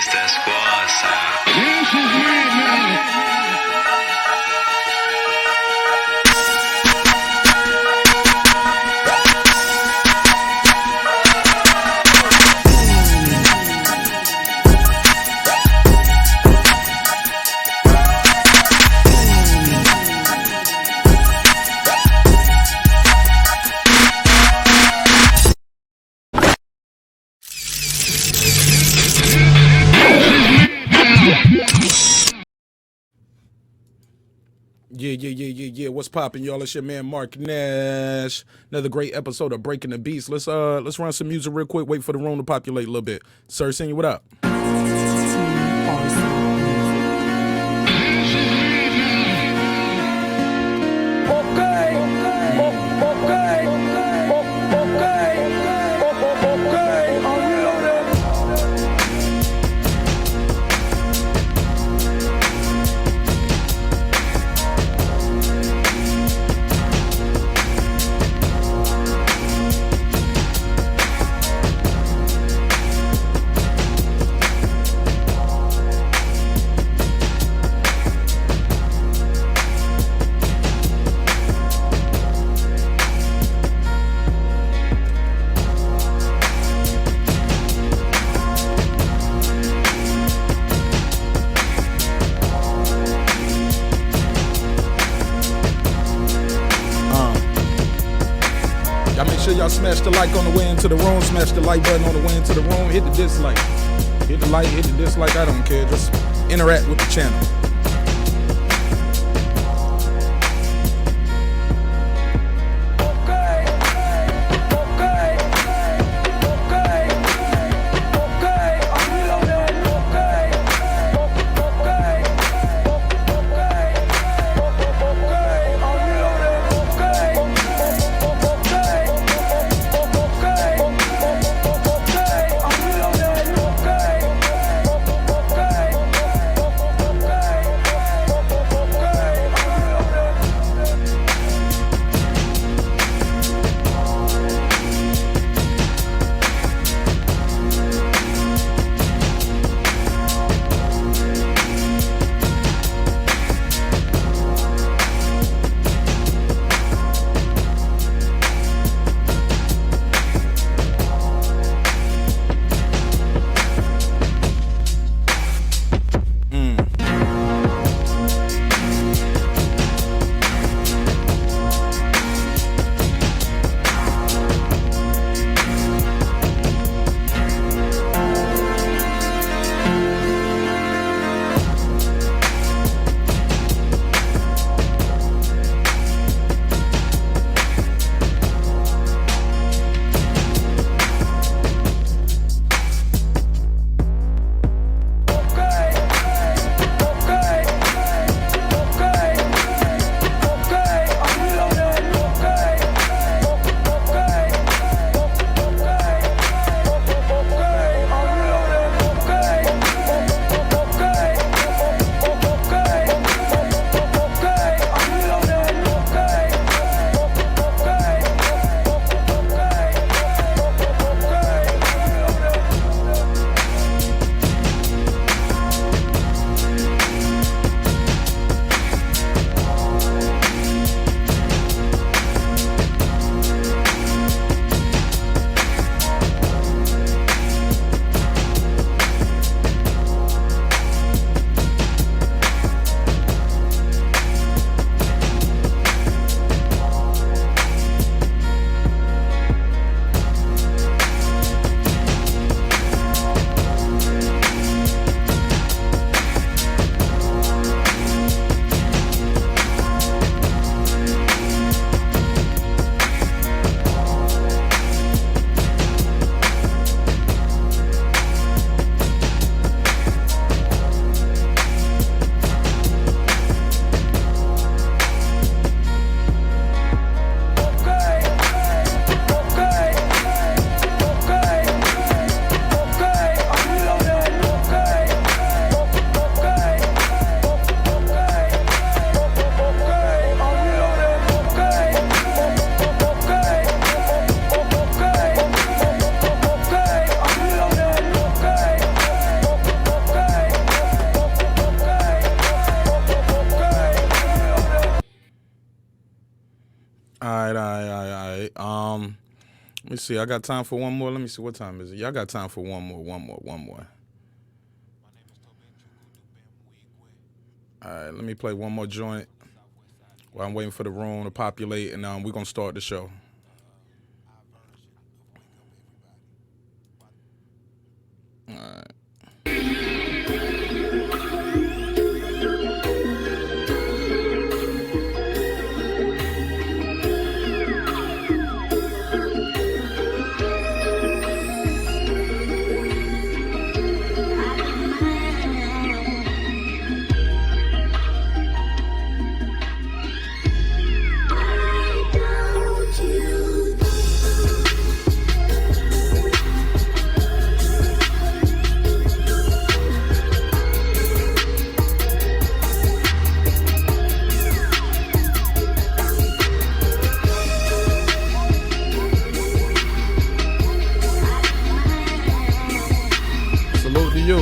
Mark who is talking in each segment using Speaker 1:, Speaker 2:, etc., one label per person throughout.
Speaker 1: It's that squad sound.
Speaker 2: This is madness.
Speaker 3: Yeah. What's poppin', y'all? It's your man Marq Nash. Another great episode of Breakin the B.E.A.T.S. Let's run some music real quick. Wait for the room to populate a little bit. Sir, sing what up? Make sure y'all smash the like on the way into the room. Smash the like button on the way into the room. Hit the dislike. Hit the like, hit the dislike. I don't care. Just interact with the channel. me see. I got time for one more. Let me see. What time is it? Y'all got time for one more. All right, let me play one more joint while I'm waiting for the room to populate, and we're going to start the show. All right. You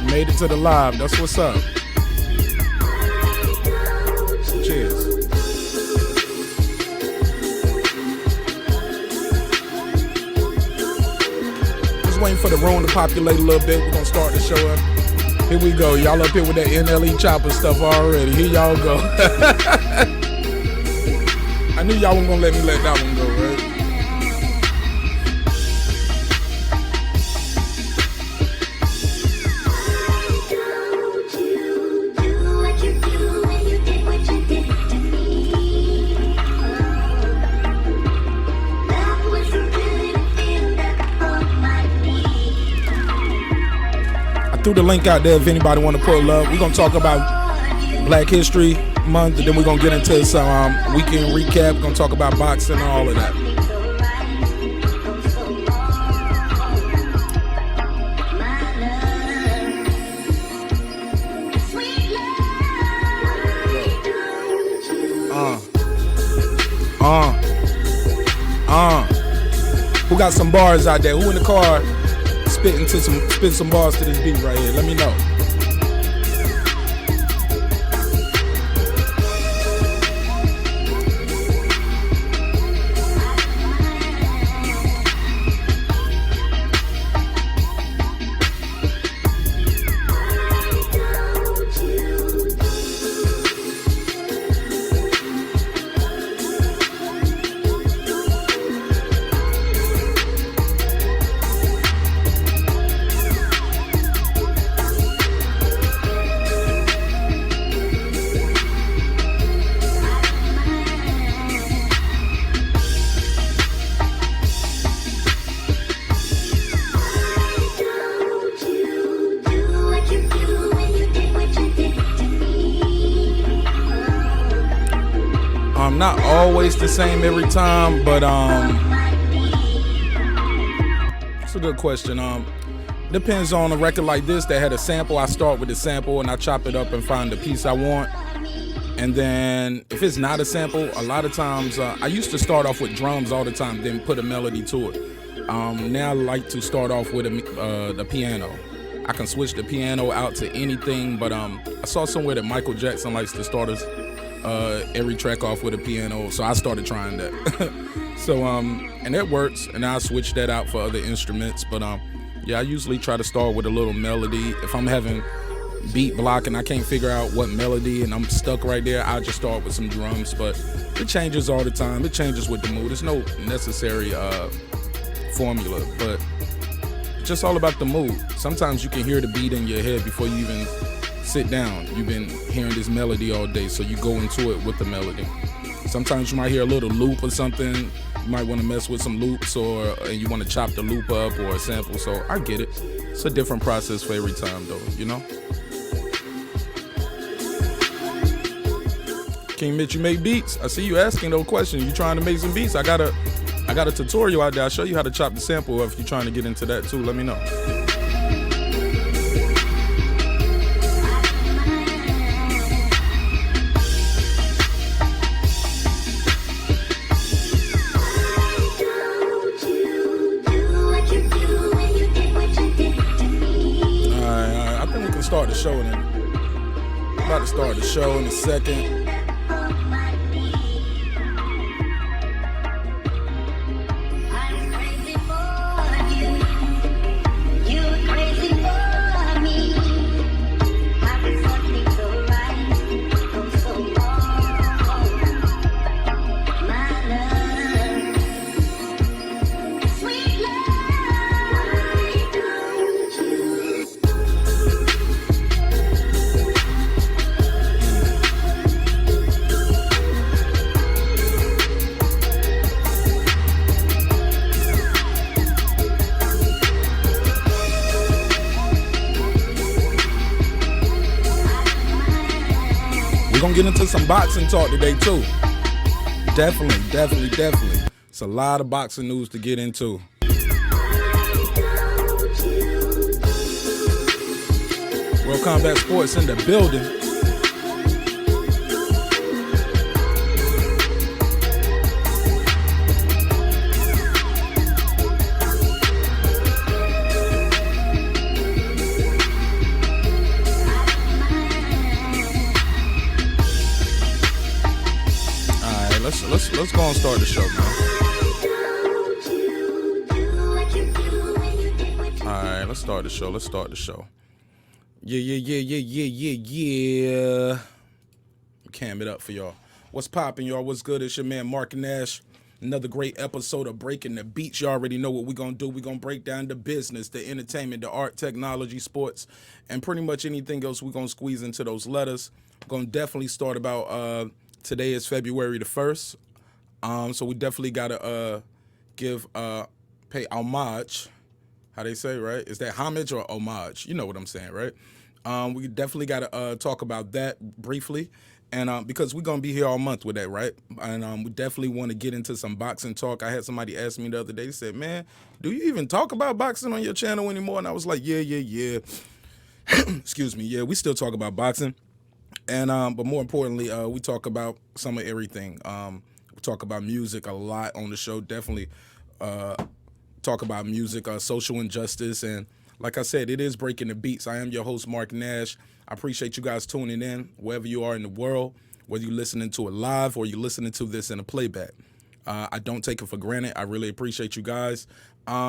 Speaker 3: made it to the live. That's what's up. Cheers. Just waiting for the room to populate a little bit. We're gonna start the show up. Here we go. Y'all up here with that NLE chopper stuff already. Here y'all go. I knew y'all weren't gonna let me let that one go, right? Threw the link out there if anybody want to pull up. We're going to talk about Black History Month, and then we're going to get into some weekend recap. We're going to talk about boxing and all of that. Who got some bars out there? Who in the car spit some bars to this beat right here? Let me know. Not always the same every time, but it's a good question. Depends on a record like this that had a sample. I start with the sample and I chop it up and find the piece I want. And then if it's not a sample, a lot of times I used to start off with drums all the time, then put a melody to it. Now I like to start off with the piano. I can switch the piano out to anything, but I saw somewhere that Michael Jackson likes to start every track off with a piano, so I started trying that. So and that works, and I switch that out for other instruments. But yeah, I usually try to start with a little melody. If I'm having beat block and I can't figure out what melody and I'm stuck right there, I'll just start with some drums. But it changes all the time. It changes with the mood. There's no necessary formula, but it's just all about the mood. Sometimes you can hear the beat in your head before you even sit down. You've been hearing this melody all day, so you go into it with the melody. Sometimes you might hear a little loop or something. You might want to mess with some loops, and you want to chop the loop up or a sample. So I get it. It's a different process for every time, though, you know? King Mitch, you make beats? I see you asking those questions. You trying to make some beats? I got a tutorial out there. I'll show you how to chop the sample. If you're trying to get into that too, let me know. Start the show then. About to start the show in a second. We're gonna get into some boxing talk today too. Definitely. It's a lot of boxing news to get into. World Combat Sports in the building. Let's go and start the show, man. All right, let's start the show. Yeah. Cam it up for y'all. What's poppin', y'all? What's good? It's your man Marq Nash. Another great episode of Breaking the Beats. You already know what we're going to do. We're going to break down the business, the entertainment, the art, technology, sports, and pretty much anything else we're going to squeeze into those letters. We're going to definitely start about, today is February the 1st. So we definitely got to pay homage. How they say, right? Is that homage or homage? You know what I'm saying, right? We definitely got to talk about that briefly. And because we're going to be here all month with that, right? And we definitely want to get into some boxing talk. I had somebody ask me the other day, they said, man, do you even talk about boxing on your channel anymore? And I was like, yeah. Excuse me. Yeah, we still talk about boxing. And but more importantly, we talk about some of everything. We talk about music a lot on the show. Definitely talk about music, social injustice, and like I said, it is Breaking the Beats. I am your host, Marq Nash. I appreciate you guys tuning in wherever you are in the world, whether you're listening to it live or you're listening to this in a playback. I don't take it for granted. I really appreciate you guys.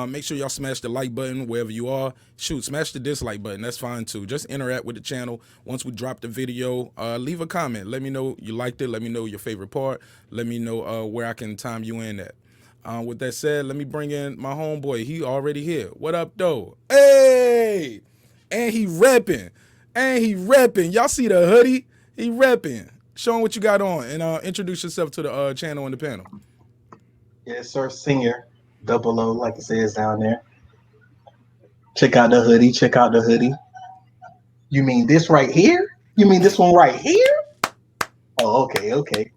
Speaker 3: Make sure y'all smash the like button wherever you are. Shoot, smash the dislike button. That's fine too. Just interact with the channel. Once we drop the video, leave a comment. Let me know you liked it. Let me know your favorite part. Let me know where I can time you in at. With that said, let me bring in my homeboy. He already here. What up, though? Hey! And he repping. Y'all see the hoodie? He repping. Show him what you got on. And introduce yourself to the channel and the panel.
Speaker 4: Yes, sir. Senior. 00, like it says down there. Check out the hoodie. You mean this right here? You mean this one right here? Oh, okay.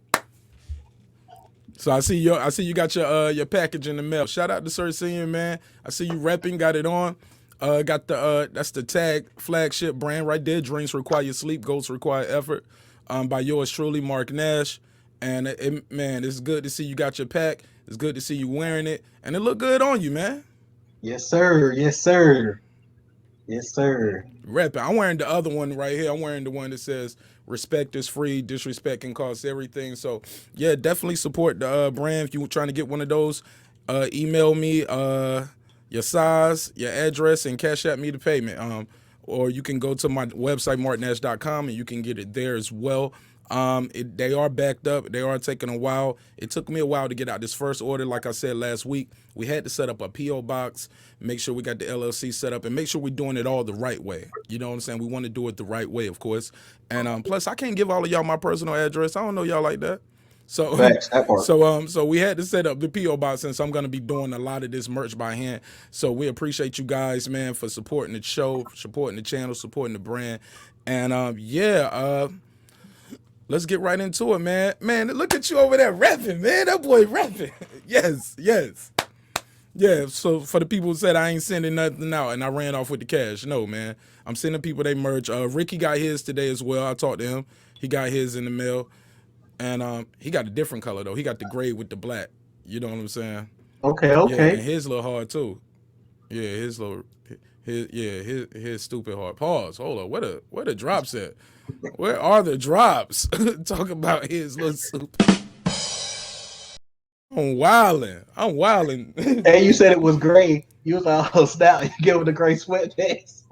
Speaker 3: So I see you got your package in the mail. Shout out to Sir Senior, man. I see you repping, got it on. Got the that's the tag flagship brand right there. Dreams require sleep, goals require effort. By yours truly, Marq Nash. And man, it's good to see you got your pack. It's good to see you wearing it, and it look good on you, man.
Speaker 4: Yes, sir.
Speaker 3: Repping. I'm wearing the other one right here. I'm wearing the one that says respect is free, disrespect can cost everything. So yeah, definitely support the brand. If you're trying to get one of those, email me your size, your address, and cash at me the payment. Or you can go to my website, marknash.com, and you can get it there as well. They are backed up. They are taking a while. It took me a while to get out this first order. Like I said last week, we had to set up a P.O. box, make sure we got the LLC set up, and make sure we're doing it all the right way. You know what I'm saying? We want to do it the right way, of course. And plus, I can't give all of y'all my personal address. I don't know y'all like that. So, so we had to set up the P.O. box, since I'm going to be doing a lot of this merch by hand. So we appreciate you guys, man, for supporting the show, supporting the channel, supporting the brand. And let's get right into it, man. Man, look at you over there rapping, man. That boy rapping. Yes. Yeah, so for the people who said I ain't sending nothing out and I ran off with the cash, no, man. I'm sending people they merch. Ricky got his today as well. I talked to him. He got his in the mail. And he got a different color, though. He got the gray with the black. You know what I'm saying?
Speaker 4: Okay.
Speaker 3: Yeah, and his little hard, too. Yeah, his stupid hard. Pause. Hold on. Where the drops at? Where are the drops? Talk about his little soup. I'm wilding.
Speaker 4: Hey, you said it was gray. You was like, oh, snap. You give him the gray sweatpants.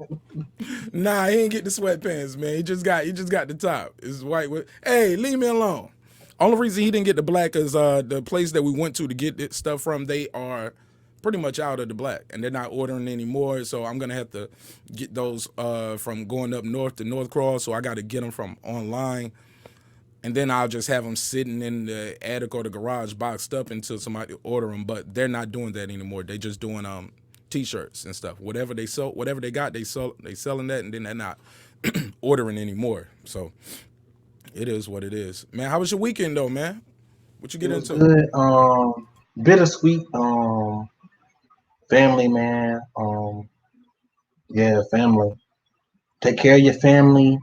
Speaker 3: Nah, he ain't get the sweatpants, man. He just got the top. It's white. Hey, leave me alone. Only reason he didn't get the black is the place that we went to get this stuff from, they are pretty much out of the black, and they're not ordering anymore. So I'm gonna have to get those from going up north to North Cross. So I got to get them from online, and then I'll just have them sitting in the attic or the garage boxed up until somebody order them. But they're not doing that anymore. They just doing T-shirts and stuff. Whatever they sell, whatever they got, they selling that, and then they're not ordering anymore. So It is what it is, man. How was your weekend though, man? What you
Speaker 4: It
Speaker 3: get
Speaker 4: was
Speaker 3: into?
Speaker 4: good. Bittersweet. Family, man. Yeah, family. Take care of your family.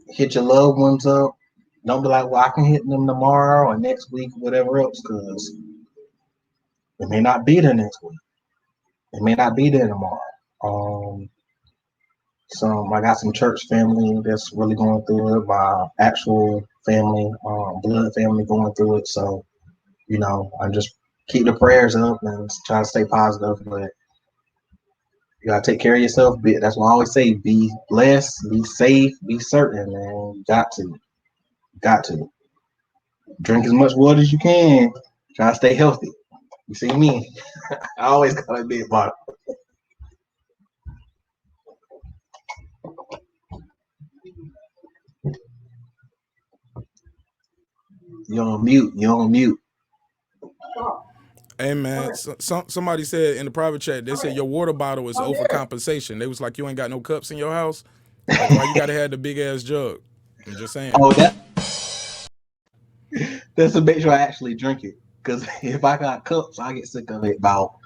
Speaker 4: Hit your loved ones up. Don't be like, well, I can hit them tomorrow or next week, whatever else, because it may not be there next week. It may not be there tomorrow. Um, I got some church family that's really going through it. My actual family, blood family, going through it. So I just keep the prayers up and try to stay positive. But you gotta take care of yourself. That's what I always say. Be blessed, be safe, be certain, man. You got to drink as much water as you can. Try to stay healthy. You see me? I always got a big bottle. You're on mute. You're on mute.
Speaker 3: Hey man, somebody said in the private chat, they said your water bottle is overcompensation. They was like, you ain't got no cups in your house. Like, why you gotta have the big ass jug? I'm just saying.
Speaker 4: Oh, that's to make sure I actually drink it. Because if I got cups, I get sick of it. I'll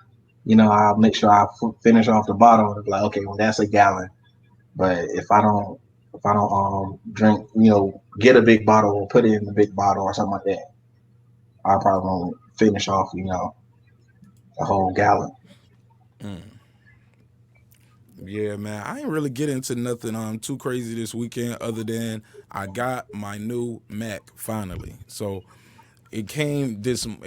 Speaker 4: make sure I finish off the bottle and be like, okay, well that's a gallon. But if I don't drink, get a big bottle or put it in the big bottle or something like that, I probably won't finish off, a whole gallon.
Speaker 3: Yeah, man. I ain't really get into nothing too crazy this weekend other than I got my new Mac finally. So it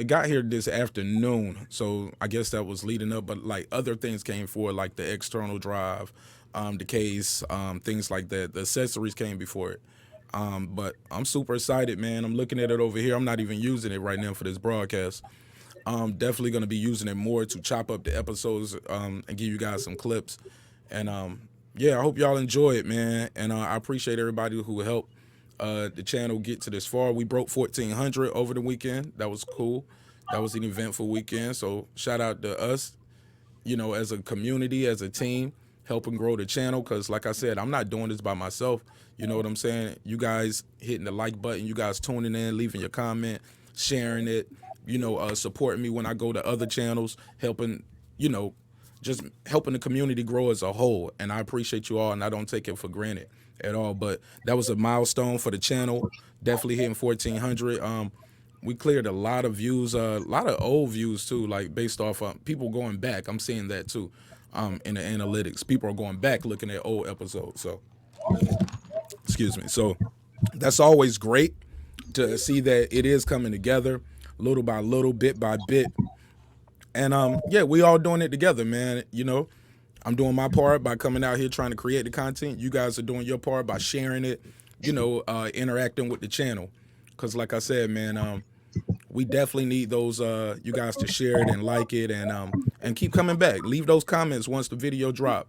Speaker 3: got here this afternoon. So I guess that was leading up, but like other things came forward, like the external drive, the case, things like that. The accessories came before it. But I'm super excited, man. I'm looking at it over here. I'm not even using it right now for this broadcast. I'm definitely going to be using it more to chop up the episodes and give you guys some clips. And yeah, I hope y'all enjoy it, man. And I appreciate everybody who helped the channel get to this far. We broke 1,400 over the weekend. That was cool. That was an eventful weekend. So shout out to us, as a community, as a team, helping grow the channel. Because like I said, I'm not doing this by myself. You know what I'm saying? You guys hitting the like button, you guys tuning in, leaving your comment, sharing it, supporting me when I go to other channels, helping, you know, just helping the community grow as a whole. And I appreciate you all, and I don't take it for granted at all. But that was a milestone for the channel. Definitely hitting 1,400. We cleared a lot of views, a lot of old views too, like based off people going back. I'm seeing that too, in the analytics. People are going back looking at old episodes. So, excuse me. So that's always great to see that it is coming together, little by little, bit by bit. And yeah, we all doing it together, man. I'm doing my part by coming out here trying to create the content. You guys are doing your part by sharing it, interacting with the channel. Cause like I said, man, we definitely need those you guys to share it and like it and keep coming back. Leave those comments once the video drop.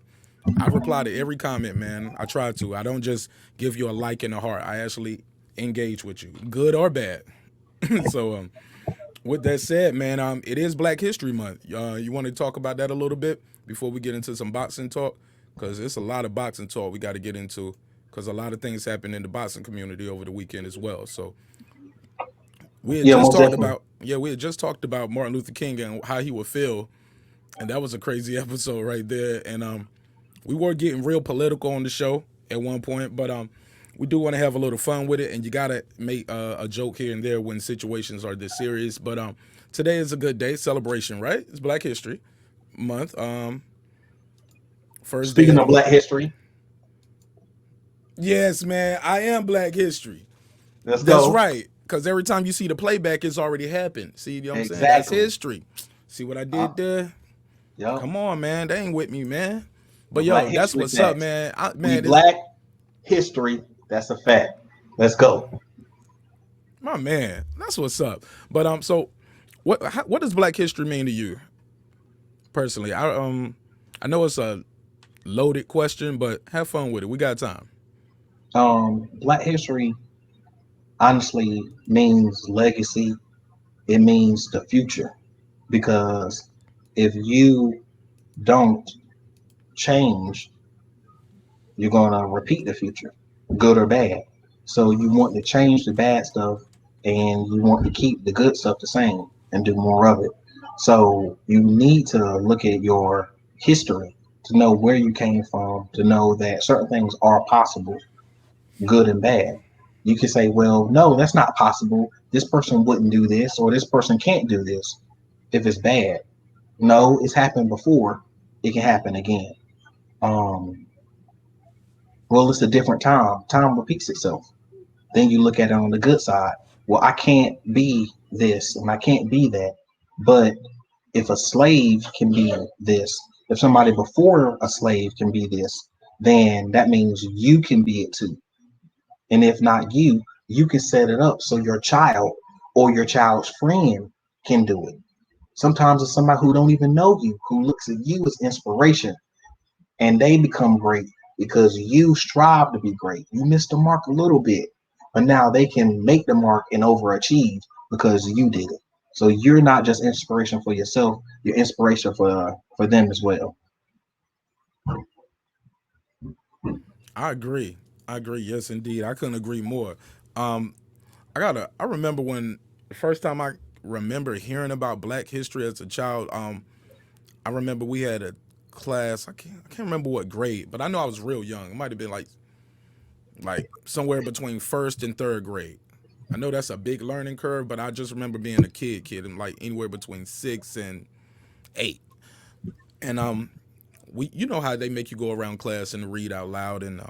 Speaker 3: I reply to every comment, man. I try to. I don't just give you a like and a heart. I actually engage with you, good or bad. So with that said, man, it is Black History Month. You want to talk about that a little bit before we get into some boxing talk? Because it's a lot of boxing talk we got to get into. Because a lot of things happened in the boxing community over the weekend as well. So we had
Speaker 4: Yeah,
Speaker 3: just
Speaker 4: most
Speaker 3: talked
Speaker 4: definitely.
Speaker 3: about Martin Luther King and how he would feel, and that was a crazy episode right there. And we were getting real political on the show at one point, but we do want to have a little fun with it, and you gotta make a joke here and there when situations are this serious. But today is a good day, celebration, right? It's Black History Month. First day
Speaker 4: Speaking
Speaker 3: of
Speaker 4: of
Speaker 3: the
Speaker 4: Black history,
Speaker 3: yes, man, I am Black History.
Speaker 4: let's
Speaker 3: That's
Speaker 4: go.
Speaker 3: right, because every time you see the playback, it's already happened. See, you know what I'm saying? That's
Speaker 4: Exactly.
Speaker 3: history. See what I
Speaker 4: Uh,
Speaker 3: did there?
Speaker 4: yep.
Speaker 3: Come on, man, they ain't with me, man. But
Speaker 4: But Black
Speaker 3: yo, that's
Speaker 4: history
Speaker 3: what's up,
Speaker 4: next.
Speaker 3: man.
Speaker 4: We
Speaker 3: Man, it's
Speaker 4: Black history. That's a fact. Let's go.
Speaker 3: my man. That's what's up. But so what does Black History mean to you personally? I know it's a loaded question, but have fun with it. We got time.
Speaker 4: Black history honestly means legacy. It means the future because if you don't change, you're gonna repeat the future, good or bad. So you want to change the bad stuff and you want to keep the good stuff the same and do more of it. So you need to look at your history to know where you came from, to know that certain things are possible, good and bad. You can say, well, no, that's not possible. This person wouldn't do this, or this person can't do this if it's bad. No, it's happened before. It can happen again. Um, well, it's a different time. Time repeats itself. Then you look at it on the good side. Well, I can't be this and I can't be that. But if a slave can be this, if somebody before a slave can be this, then that means you can be it too. And if not you, you can set it up so your child or your child's friend can do it. Sometimes it's somebody who don't even know you, who looks at you as inspiration, and they become great because you strive to be great. You missed the mark a little bit, but now they can make the mark and overachieve because you did it. So you're not just inspiration for yourself; you're inspiration for them as well.
Speaker 3: I agree. I agree. Yes, indeed. I couldn't agree more. Um, I remember when the first time I remember hearing about Black history as a child. I remember we had a class. I can't remember what grade, but I know I was real young. It might have been like somewhere between first and third grade. I know that's a big learning curve, but I just remember being a kid, and like anywhere between 6 and 8. And we, you know how they make you go around class and read out loud, and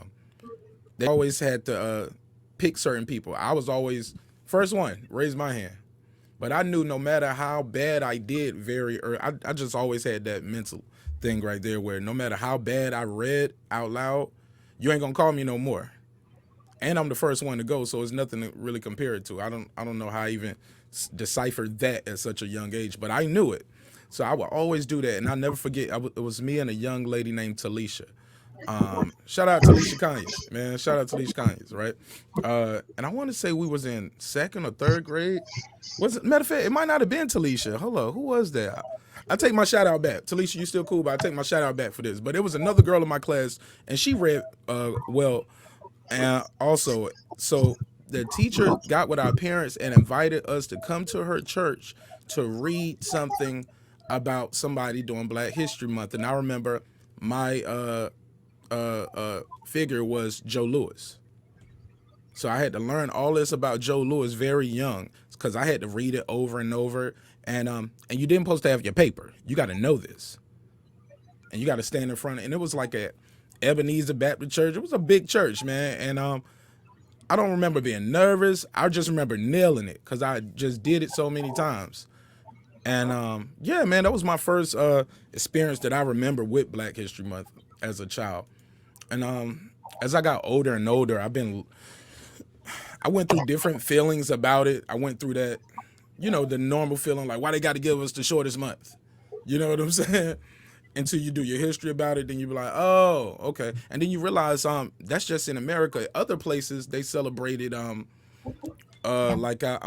Speaker 3: they always had to pick certain people. I was always first one, raise my hand. But I knew no matter how bad I did very early, I just always had that mental thing right there where no matter how bad I read out loud, you ain't gonna call me no more. And I'm the first one to go, so it's nothing to really compare it to. I don't know how I even deciphered that at such a young age, but I knew it. So I would always do that, and I'll never forget. It was me and a young lady named Talisha. Shout out Talisha Conyers, man. Shout out Talisha Conyers, right? And I want to say we was in second or third grade. Was it? Matter of fact, it might not have been Talisha. Hold on, who was that? I take my shout out back. Talisha, you still cool, but I take my shout out back for this. But it was another girl in my class, and she read well, and also, so the teacher got with our parents and invited us to come to her church to read something about somebody doing Black History Month. And I remember my figure was Joe Louis. So I had to learn all this about Joe Louis very young because I had to read it over and over. And you didn't supposed to have your paper. You got to know this, and you got to stand in front. And it was like at Ebenezer Baptist Church. It was a big church, man. And I don't remember being nervous. I just remember nailing it because I just did it so many times. And yeah, man, that was my first experience that I remember with Black History Month as a child. And as I got older and older, I went through different feelings about it. I went through that, the normal feeling like why they got to give us the shortest month. You know what I'm saying? Until you do your history about it, then you be like, oh, okay. And then you realize that's just in America. Other places they celebrated like I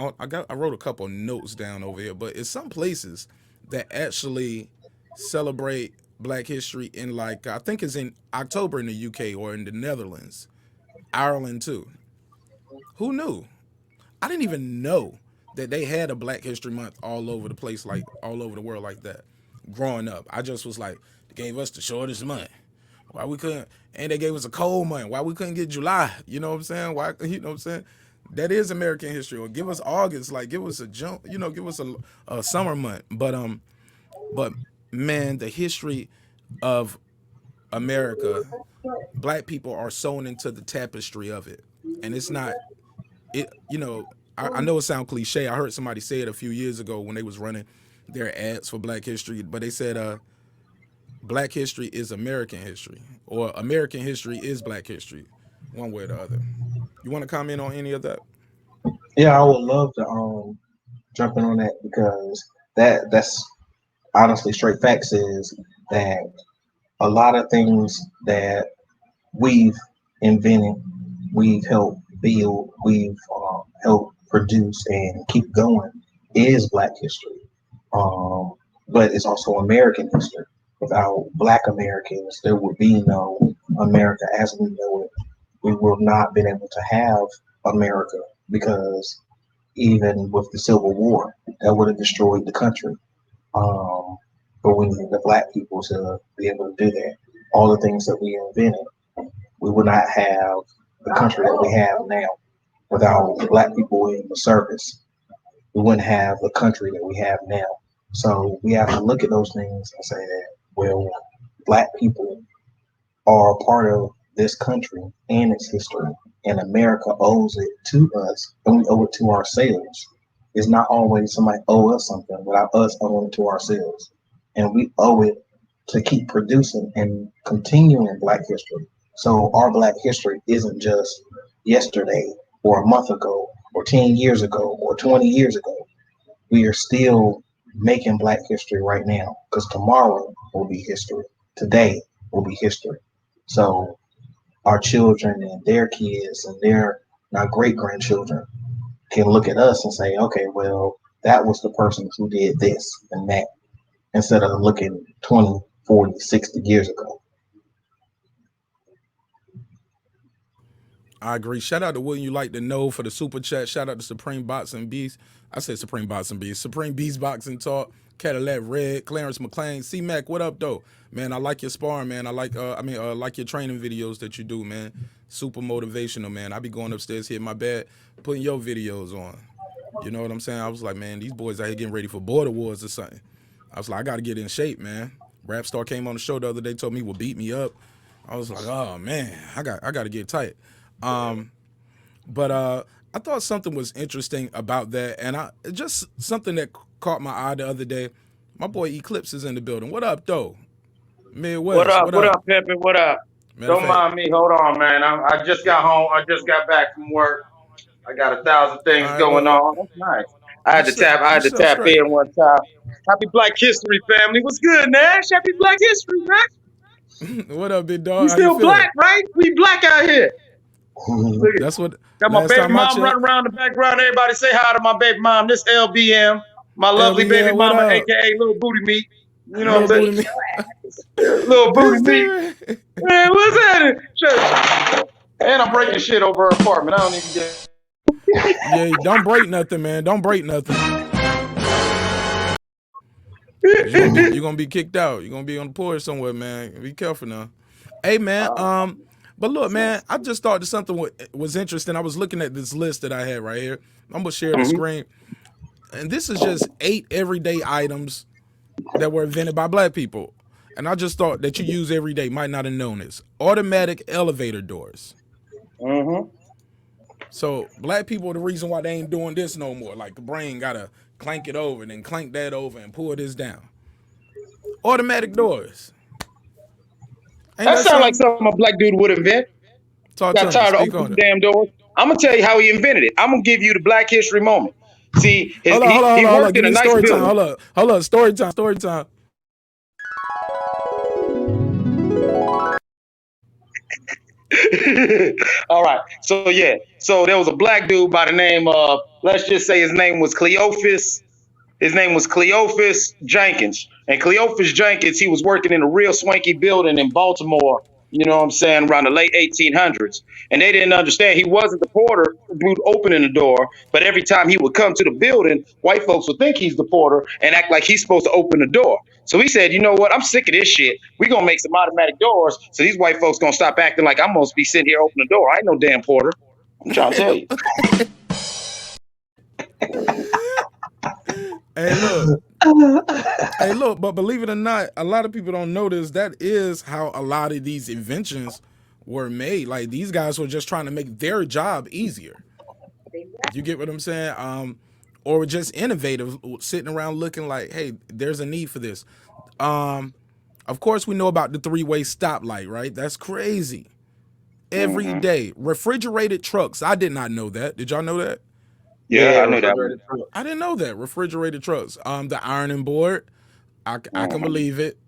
Speaker 3: wrote a couple notes down over here, but it's some places that actually celebrate Black history in like I think it's in October in the UK or in the Netherlands, Ireland too. Who knew? I didn't even know that they had a Black History Month all over the place, like all over the world like that. Growing up, I just was like, they gave us the shortest month. Why we couldn't? And they gave us a cold month. Why we couldn't get July? You know what I'm saying? Why? You know what I'm saying? That is American history. Or give us August, like give us a jump. Give us a summer month. But man, the history of America, Black people are sewn into the tapestry of it, and it's not it. I know it sounds cliche. I heard somebody say it a few years ago when they was running their ads for Black history, but they said Black history is American history, or American history is Black history, one way or the other. You want to comment on any of that?
Speaker 4: Yeah, I would love to jump in on that because that's honestly straight facts is that a lot of things that we've invented, we've helped build, we've helped produce and keep going is Black history. Um, but it's also American history. Without Black Americans, there would be no America as we know it. We will not been able to have America because even with the Civil War, that would have destroyed the country. Um, but we need the black people to be able to do that. All the things that we invented, we would not have the country that we have now without black people in the service. We wouldn't have the country that we have now. So we have to look at those things and say that, well, black people are a part of this country and its history, and America owes it to us, and we owe it to ourselves. It's not always somebody owe us something without us owing it to ourselves, and we owe it to keep producing and continuing Black history. So our Black history isn't just yesterday or a month ago or 10 years ago or 20 years ago. We are still making Black history right now because tomorrow will be history. Today will be history. So our children and their kids and their now great grandchildren can look at us and say, okay, well, that was the person who did this and that, instead of looking 20, 40, 60 years ago.
Speaker 3: I agree. Shout out to William You Like to Know for the super chat. Shout out to Supreme Boxing Beast. I said Supreme Boxing Beast. Supreme Beast Boxing Talk. Cadillac Red. Clarence McLean. C Mac, what up though? Man, I like your sparring, man. I like your training videos that you do, man. Super motivational, man. I be going upstairs hitting my bed, putting your videos on. You know what I'm saying? I was like, man, these boys out here getting ready for border wars or something. I was like, I gotta get in shape, man. Rap Star came on the show the other day, told me he would beat me up. I was like, oh man, I gotta get tight. Um, but I thought something was interesting about that, and I just something that caught my eye the other day. My boy Eclipse is in the building. What up, though?
Speaker 5: What
Speaker 3: Midwest.
Speaker 5: up?
Speaker 3: What
Speaker 5: What
Speaker 3: up?
Speaker 5: up, Pimpin'? What up?
Speaker 3: Matter of
Speaker 5: Don't
Speaker 3: fact,
Speaker 5: mind me. Hold on, man. I just got home. I just got back from work. I got 1,000
Speaker 3: all
Speaker 5: things
Speaker 3: right.
Speaker 5: going
Speaker 3: Well,
Speaker 5: on. That's nice. I
Speaker 3: get
Speaker 5: had to
Speaker 3: yourself
Speaker 5: tap. I
Speaker 3: get
Speaker 5: had to
Speaker 3: yourself
Speaker 5: tap
Speaker 3: straight.
Speaker 5: in one time. Happy Black History, family. What's good, Nash? Happy Black History, man.
Speaker 3: What up, big
Speaker 5: We
Speaker 3: dog? How you
Speaker 5: still
Speaker 3: feeling?
Speaker 5: black, right? We black out here. Look at
Speaker 3: That's what.
Speaker 5: got my
Speaker 3: Last
Speaker 5: baby
Speaker 3: time I
Speaker 5: mom
Speaker 3: checked,
Speaker 5: running around the background. Everybody say hi to my baby mom. This LBM, my lovely baby
Speaker 3: LBL. What
Speaker 5: mama,
Speaker 3: up?
Speaker 5: aka Little Booty Meat. You know
Speaker 3: Little
Speaker 5: what I'm
Speaker 3: booty
Speaker 5: saying?
Speaker 3: me.
Speaker 5: Little Booty
Speaker 3: This
Speaker 5: Meat.
Speaker 3: dude.
Speaker 5: Man, what's that? Shut. And I'm breaking shit over her apartment. I don't even get.
Speaker 3: Yeah, don't break nothing, man. Don't break nothing. Cause you're gonna be kicked out. You're gonna be on the porch somewhere, man. Be careful now. Hey man, but look, man, I just thought that something was interesting. I was looking at this list that I had right here. I'm gonna share the
Speaker 5: Mhm.
Speaker 3: screen. And this is just 8 everyday items that were invented by black people. And I just thought that you use every day, might not have known this. Automatic elevator doors.
Speaker 5: Mhm.
Speaker 3: So black people are the reason why they ain't doing this no more. Like the brain gotta clank it over and then clank that over and pull this down. Automatic doors. Ain't
Speaker 5: That
Speaker 3: that
Speaker 5: sounds like
Speaker 3: something?
Speaker 5: something a black dude would invent.
Speaker 3: Talk
Speaker 5: Got
Speaker 3: to me.
Speaker 5: tired of
Speaker 3: Speak
Speaker 5: opening
Speaker 3: on
Speaker 5: the
Speaker 3: it.
Speaker 5: damn doors. I'm gonna tell you how he invented it. I'm gonna give you the Black History moment. See,
Speaker 3: Hold on, hold on,
Speaker 5: he
Speaker 3: hold on, hold on.
Speaker 5: worked
Speaker 3: Give
Speaker 5: in a
Speaker 3: me
Speaker 5: nice
Speaker 3: story time.
Speaker 5: building.
Speaker 3: Hold up. Story time, story time.
Speaker 5: All right. So yeah. So there was a black dude by the name of, let's just say his name was Cleophas. His name was Cleophas Jenkins. And Cleophas Jenkins, he was working in a real swanky building in Baltimore, you know what I'm saying, around the late 1800s. And they didn't understand he wasn't the porter dude opening the door, but every time he would come to the building, white folks would think he's the porter and act like he's supposed to open the door. So he said, you know what, I'm sick of this shit. We're going to make some automatic doors so these white folks going to stop acting like I'm going to be sitting here opening the door. I ain't no damn porter. I'm trying to tell you.
Speaker 3: Hey, look. Hey, look, but believe it or not, a lot of people don't notice that is how a lot of these inventions were made. Like these guys were just trying to make their job easier. You get what I'm saying? Or just innovative, sitting around looking like, hey, there's a need for this. Um, of course, we know about the three-way stoplight, right? That's crazy. Every
Speaker 5: Hmm.
Speaker 3: day, refrigerated trucks. I did not know that. Did y'all know that?
Speaker 5: Yeah,
Speaker 4: Yeah,
Speaker 5: I knew that one.
Speaker 4: refrigerated truck.
Speaker 3: I didn't know that. Refrigerated trucks. The ironing board. I can
Speaker 5: Mhm.
Speaker 3: believe it.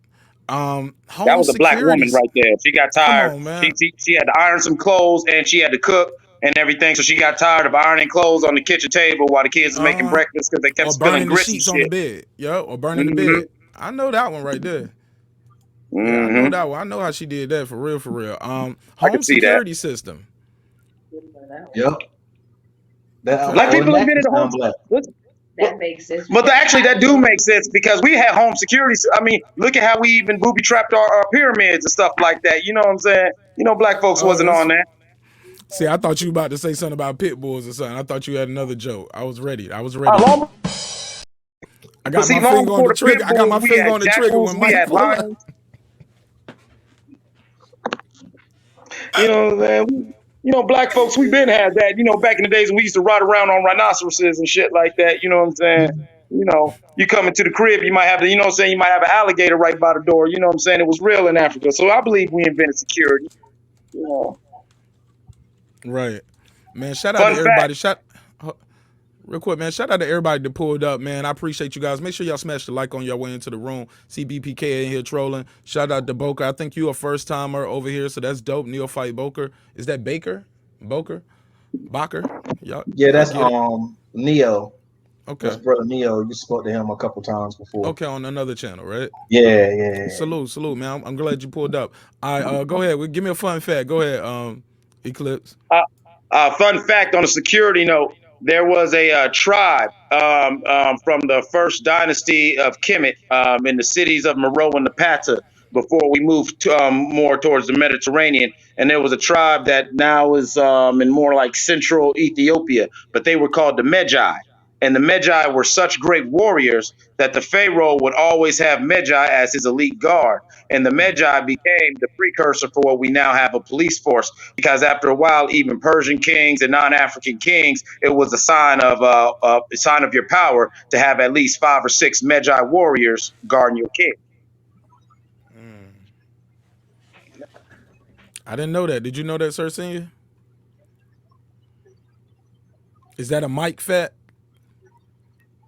Speaker 5: That
Speaker 3: Home
Speaker 5: was a black woman
Speaker 3: securities.
Speaker 5: right there. She got
Speaker 3: Come
Speaker 5: tired.
Speaker 3: on,
Speaker 5: She,
Speaker 3: man.
Speaker 5: she she had to iron some clothes and she had to cook and everything. So she got tired of ironing clothes on the kitchen table while the kids was making
Speaker 3: Uh,
Speaker 5: breakfast because they kept
Speaker 3: or
Speaker 5: spilling
Speaker 3: burning the
Speaker 5: grits and
Speaker 3: sheets on the
Speaker 5: shit.
Speaker 3: bed. Yeah, or burning the
Speaker 5: Hmm.
Speaker 3: bed. I know that one right there. Yeah, I know
Speaker 5: Hmm.
Speaker 3: that one. I know how she did that for real, for real.
Speaker 5: I
Speaker 3: Home
Speaker 5: could see that.
Speaker 3: security system.
Speaker 4: Yep.
Speaker 3: Okay.
Speaker 5: Black
Speaker 4: Or
Speaker 5: people
Speaker 4: naturally
Speaker 5: invented the home.
Speaker 4: sound black.
Speaker 6: That makes sense.
Speaker 5: But
Speaker 6: because
Speaker 5: actually, that do make sense because we had home security. I mean, look at how we even booby trapped our pyramids and stuff like that. You know what I'm saying? You know, black folks
Speaker 3: Oh,
Speaker 5: wasn't on that.
Speaker 3: see, I thought you were about to say something about pit bulls or something. I thought you had another joke. I was ready.
Speaker 5: Long,
Speaker 3: I
Speaker 5: but
Speaker 3: got
Speaker 5: see,
Speaker 3: my
Speaker 5: long
Speaker 3: finger on
Speaker 5: before
Speaker 3: the
Speaker 5: the pit
Speaker 3: trigger. I got
Speaker 5: bulls,
Speaker 3: my
Speaker 5: we
Speaker 3: finger
Speaker 5: had
Speaker 3: on the trigger
Speaker 5: jackals,
Speaker 3: when
Speaker 5: we
Speaker 3: Mike
Speaker 5: had
Speaker 3: pulled up.
Speaker 5: lions. You know what I'm saying? You know, black folks, we been had that. You know, back in the days when we used to ride around on rhinoceroses and shit like that. You know what I'm saying? You know, you come into the crib, you might have you know what I'm saying, you might have an alligator right by the door. You know what I'm saying? It was real in Africa. So I believe we invented security. You know.
Speaker 3: Right. Man, shout out to
Speaker 5: Fun fact.
Speaker 3: everybody. Real quick, man. Shout out to everybody that pulled up, man. I appreciate you guys. Make sure y'all smash the like on your way into the room. CBPK in here trolling. Shout out to Boker. I think you a first timer over here, so that's dope. Neophyte Boker. Is that Baker? Boker? Baker?
Speaker 4: Yeah,
Speaker 3: Y'all
Speaker 4: that's
Speaker 3: get it?
Speaker 4: Neo.
Speaker 3: Okay.
Speaker 4: That's brother Neo. You spoke to him a couple times before.
Speaker 3: Okay, on another channel, right?
Speaker 4: Yeah.
Speaker 3: Salute, man. I'm glad you pulled up. All right, go ahead. Give me a fun fact. Go ahead, Eclipse.
Speaker 5: Fun fact on a security note: there was a tribe from the first dynasty of Kemet in the cities of Meroe and Napata before we moved more towards the Mediterranean. And there was a tribe that now is in more like central Ethiopia, but they were called the Medjai. And the Medjai were such great warriors that the Pharaoh would always have Medjai as his elite guard. And the Medjai became the precursor for what we now have a police force because after a while, even Persian kings and non-African kings, it was a sign of your power to have at least 5 or 6 Medjai warriors guarding your king.
Speaker 3: I didn't know that. Did you know that, Sir Senior? Is that a Mike fact?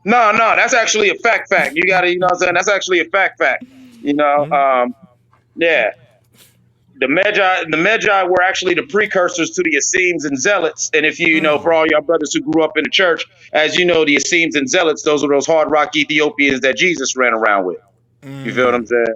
Speaker 5: No, that's actually a fact. You got to, you know what I'm saying? That's actually a fact. You know, yeah. The Magi were actually the precursors to the Essenes and Zealots. And if you know, for all y'all brothers who grew up in the church, as you know, the Essenes and Zealots, those were those hard rock Ethiopians that Jesus ran around with. You feel what I'm saying?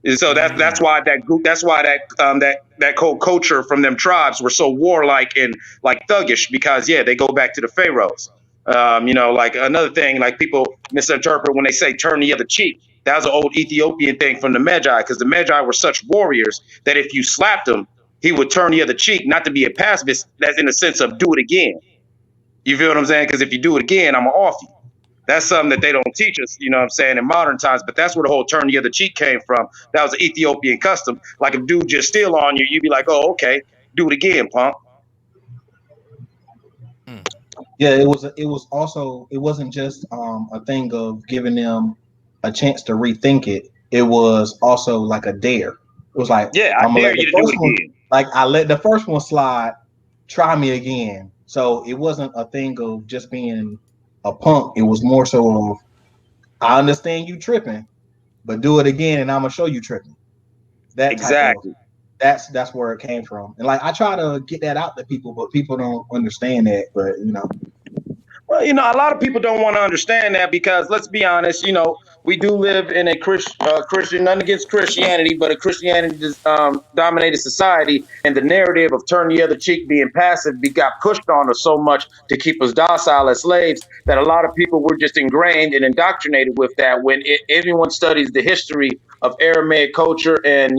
Speaker 5: And so that's why that group, that's why that whole culture from them tribes were so warlike and like thuggish because they go back to the pharaohs. You know, like another thing, like people misinterpret when they say turn the other cheek. That was an old Ethiopian thing from the Magi because the Magi were such warriors that if you slapped him, he would turn the other cheek, not to be a pacifist. That's in the sense of do it again. You feel what I'm saying? Because if you do it again, I'm gonna off you. That's something that they don't teach us, you know what I'm saying, in modern times. But that's where the whole turn the other cheek came from. That was an Ethiopian custom. Like if dude just steal on you, you'd be like, oh, okay, do it again, punk.
Speaker 4: Yeah, it was. It was also. It wasn't just a thing of giving them a chance to rethink it. It was also like a dare. It was like
Speaker 5: Yeah, I
Speaker 4: I'm gonna
Speaker 5: dare
Speaker 4: let the
Speaker 5: you to do
Speaker 4: first
Speaker 5: it
Speaker 4: one.
Speaker 5: again.
Speaker 4: Like I let the first one slide. Try me again. So it wasn't a thing of just being a punk. It was more so of I understand you tripping, but do it again, and I'm gonna show you tripping. That type of.
Speaker 5: Exactly.
Speaker 4: That's where it came from. And like I try to get that out to people, but people don't understand that. But
Speaker 5: Well, you know, a lot of people don't want to understand that because let's be honest, you know, we do live in a Christian, nothing against Christianity, but a Christianity dominated society, and the narrative of turn the other cheek, being passive, got pushed on us so much to keep us docile as slaves that a lot of people were just ingrained and indoctrinated with that. When everyone studies the history of Aramaic culture and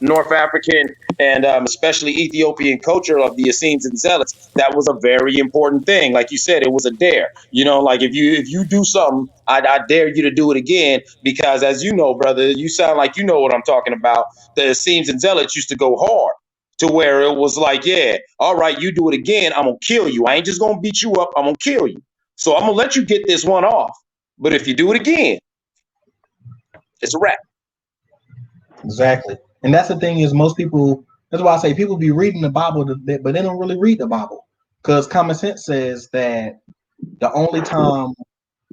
Speaker 5: North African and especially Ethiopian culture of the Essenes and Zealots, that was a very important thing. Like you said, it was a dare. You know, like if you do something, I dare you to do it again because, as you know, brother, you sound like you know what I'm talking about. The Essenes and Zealots used to go hard to where it was like, yeah, all right, you do it again, I'm gonna kill you. I ain't just gonna beat you up, I'm gonna kill you. So I'm gonna let you get this one off. But if you do it again, it's a wrap.
Speaker 4: exactly. And that's the thing is most people. That's why I say people be reading the Bible, but they don't really read the Bible because common sense says that the only time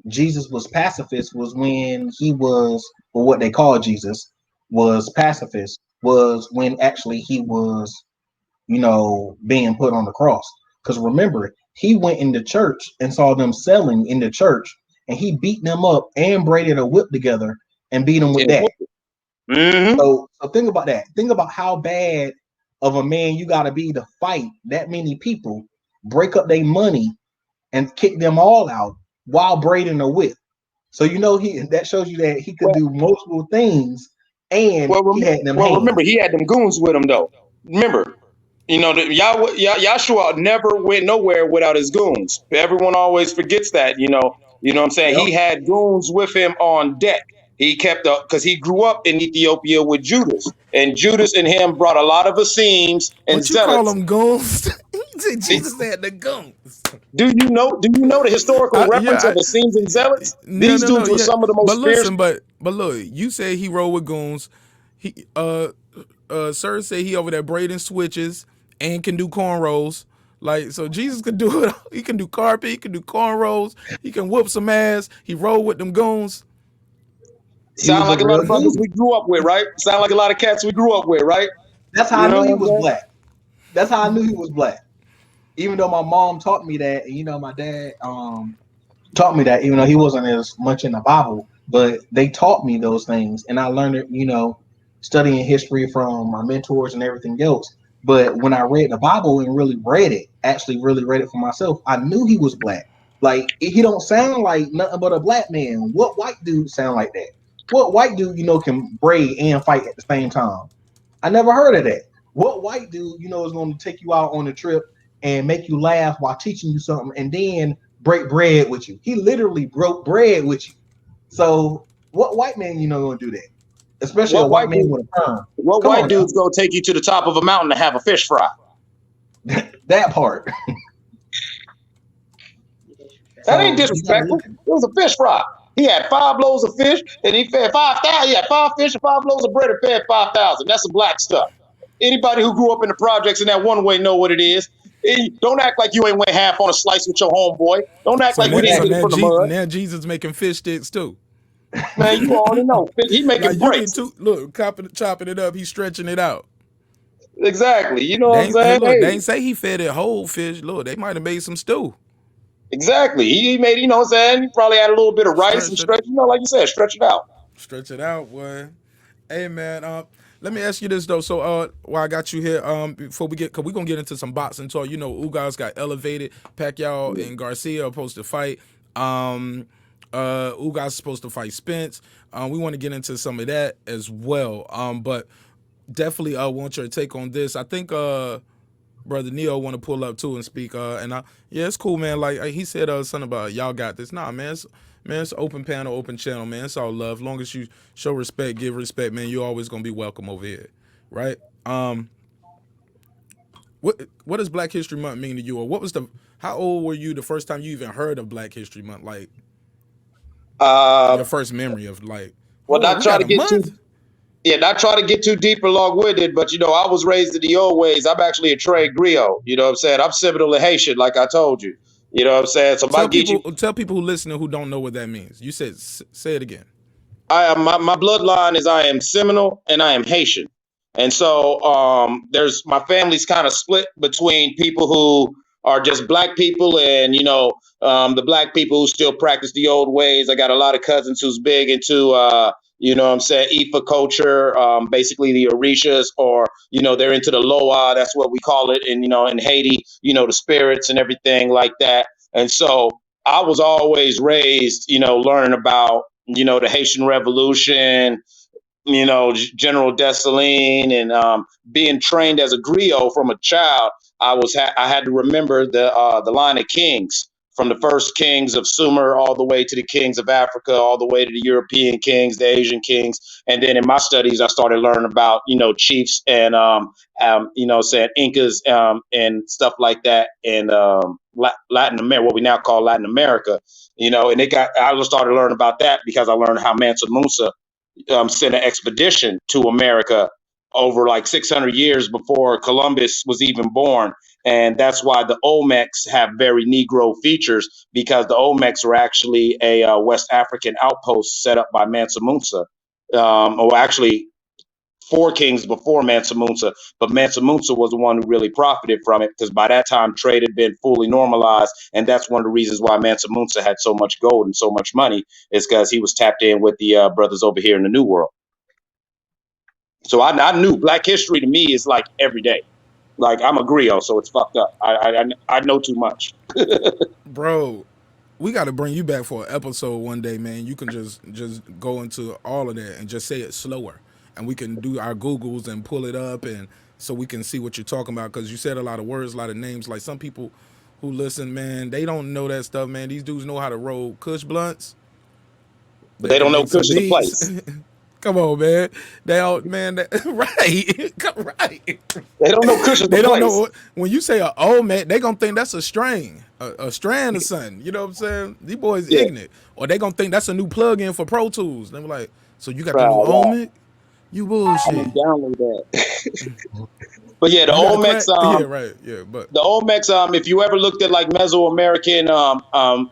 Speaker 4: Jesus was pacifist was when he was, or what they call Jesus was pacifist, was when actually he was, being put on the cross. Because remember, he went into church and saw them selling in the church, and he beat them up and braided a whip together and beat them with that.
Speaker 5: Mm-hmm.
Speaker 4: So think about that. Think about how bad of a man you got to be to fight that many people, break up their money, and kicked them all out while braiding a whip. So that shows you that he could
Speaker 5: Well,
Speaker 4: do multiple things, and he had them
Speaker 5: remember,
Speaker 4: hands.
Speaker 5: he had them goons with him though. Remember, Yahshua never went nowhere without his goons. Everyone always forgets that. What I'm saying.
Speaker 4: Yep.
Speaker 5: He had goons with him on deck. He kept up because he grew up in Ethiopia with Judas, and Judas and him brought a lot of Essenes and
Speaker 3: What you call
Speaker 5: zealots.
Speaker 3: them goons? He said Jesus had the goons.
Speaker 5: Do you know the historical reference
Speaker 3: Yeah,
Speaker 5: of Essenes and zealots?
Speaker 3: no,
Speaker 5: These
Speaker 3: no, no,
Speaker 5: dudes were
Speaker 3: yeah.
Speaker 5: some of the
Speaker 3: But
Speaker 5: most fierce.
Speaker 3: listen, but look, you said he rode with goons. He Sir said he over there braiding switches and can do cornrows. Like, so Jesus could do it. He can do carpet. He can do cornrows. He can whoop some ass. He rode with them goons.
Speaker 4: He
Speaker 5: Sound
Speaker 4: was a
Speaker 5: like a lot
Speaker 4: real
Speaker 5: of brothers
Speaker 4: dude.
Speaker 5: we grew up with, right? Sound like a lot of cats we grew up with, right?
Speaker 4: That's how
Speaker 5: You
Speaker 4: I
Speaker 5: know
Speaker 4: knew he
Speaker 5: what I'm
Speaker 4: was
Speaker 5: saying?
Speaker 4: black. That's how I knew he was black. Even though my mom taught me that, and my dad taught me that, even though he wasn't as much in the Bible, but they taught me those things, and I learned it, studying history from my mentors and everything else. But when I read the Bible and really read it, actually really read it for myself, I knew he was black. Like, he don't sound like nothing but a black man. What white dude sound like that? What white dude can braid and fight at the same time? I never heard of that. What white dude is going to take you out on a trip and make you laugh while teaching you something, and then break bread with you? He literally broke bread with you. So what white man going to do that? Especially a
Speaker 5: What
Speaker 4: white
Speaker 5: white
Speaker 4: man
Speaker 5: dude?
Speaker 4: with a perm.
Speaker 5: What
Speaker 4: Come
Speaker 5: white
Speaker 4: on now,
Speaker 5: dude's gonna take you to the top of a mountain to have a fish fry?
Speaker 4: that part.
Speaker 5: That ain't
Speaker 4: So you got to
Speaker 5: disrespectful.
Speaker 4: look
Speaker 5: It was a fish fry. He had 5 loaves of fish and he fed 5,000. He had 5 fish and 5 loaves of bread and fed 5,000. That's some black stuff. Anybody who grew up in the projects in that one way know what it is. Don't act like you ain't went half on a slice with your homeboy. Don't act
Speaker 3: So
Speaker 5: like we
Speaker 3: now,
Speaker 5: didn't
Speaker 3: so
Speaker 5: get it
Speaker 3: now,
Speaker 5: from the
Speaker 3: Je-
Speaker 5: mud.
Speaker 3: now Jesus making fish sticks too.
Speaker 5: Man, you already know. He
Speaker 3: Like,
Speaker 5: making
Speaker 3: you get
Speaker 5: bricks.
Speaker 3: two. Look, chopping it up. He's stretching it out.
Speaker 5: Exactly. You know what
Speaker 3: They
Speaker 5: I'm
Speaker 3: ain't, hey,
Speaker 5: saying?
Speaker 3: look, they
Speaker 5: Hey,
Speaker 3: ain't say he fed it whole fish. Look, they might have made some stew.
Speaker 5: exactly. He made, you know what I'm saying? He probably had a little bit of rice and
Speaker 3: Stretch it,
Speaker 5: stretch, like you said, stretch it out.
Speaker 3: stretch it out, boy. Hey man, let me ask you this though. So while I got you here, before we get, cause we gonna get into some boxing talk. Ugas got elevated. Pacquiao and Garcia are supposed to fight. Ugas is supposed to fight Spence. We want to get into some of that as well. But definitely want your take on this. I think brother Neo want to pull up too and speak. Yeah, it's cool, man. Like he said, something about y'all got this. Nah, man, it's open panel, open channel, man. It's all love. Long as you show respect, give respect, man. You're always gonna be welcome over here, right? What does Black History Month mean to you, or what was the? How old were you the first time you even heard of Black History Month? Like
Speaker 5: Uh,
Speaker 3: your first memory of like,
Speaker 5: well,
Speaker 3: oh,
Speaker 5: not
Speaker 3: we
Speaker 5: try
Speaker 3: got
Speaker 5: to
Speaker 3: a
Speaker 5: get
Speaker 3: month.
Speaker 5: too Yeah, not try to get too deep or long-winded, but I was raised in the old ways. I'm actually a trade griot. You know what I'm saying? I'm Seminole and Haitian, like I told you. You know what I'm saying? So my Geechee,
Speaker 3: Tell people who listening who don't know what that means. You said say it again.
Speaker 5: my bloodline is I am Seminole and I am Haitian. And so there's my family's kind of split between people who are just black people and the black people who still practice the old ways. I got a lot of cousins who's big into what I'm saying, Ifa culture, basically the Orishas, or they're into the Loa, that's what we call it, and in Haiti, the spirits and everything like that. And so I was always raised, learning about the Haitian Revolution, General Dessalines, and being trained as a griot from a child. I had to remember the line of kings, from the first kings of Sumer all the way to the kings of Africa, all the way to the European kings, the Asian kings, and then in my studies I started learning about chiefs and saying Incas and stuff like that, and Latin America, what we now call Latin America, and I started learning about that because I learned how Mansa Musa sent an expedition to America over like 600 years before Columbus was even born. And that's why the Olmecs have very Negro features, because the Olmecs were actually a West African outpost set up by Mansa Musa, or actually four kings before Mansa Musa, but Mansa Musa was the one who really profited from it, because by that time trade had been fully normalized, and that's one of the reasons why Mansa Musa had so much gold and so much money, is because he was tapped in with the brothers over here in the New World. So I knew Black history to me is like every day. Like I'm a griot, so it's fucked up. I know too much.
Speaker 3: Bro, we got to bring you back for an episode one day, man. You can just go into all of that and just say it slower, and we can do our Googles and pull it up, and so we can see what you're talking about. Because you said a lot of words, a lot of names. Like some people who listen, man, they don't know that stuff, man. These dudes know how to roll Kush blunts.
Speaker 5: But
Speaker 3: They
Speaker 5: they
Speaker 3: can
Speaker 5: don't know
Speaker 3: make some
Speaker 5: Kush is a
Speaker 3: beats.
Speaker 5: place.
Speaker 3: Come on, man. They all, man. Right, right.
Speaker 5: They don't know Kush is a
Speaker 3: They don't
Speaker 5: place.
Speaker 3: know when you say a old man, they gonna think that's a string, a strand or something. You know what I'm saying? These boys
Speaker 5: Yeah,
Speaker 3: ignorant, or they gonna think that's a new plug-in for Pro Tools. They be like, so you got the new
Speaker 5: right.
Speaker 3: Omic? You
Speaker 5: I'm
Speaker 3: bullshit.
Speaker 5: gonna download that. But yeah, the
Speaker 3: You got a
Speaker 5: Olmecs,
Speaker 3: crack? Yeah, right. Yeah, but
Speaker 5: the Olmecs, if you ever looked at like Mesoamerican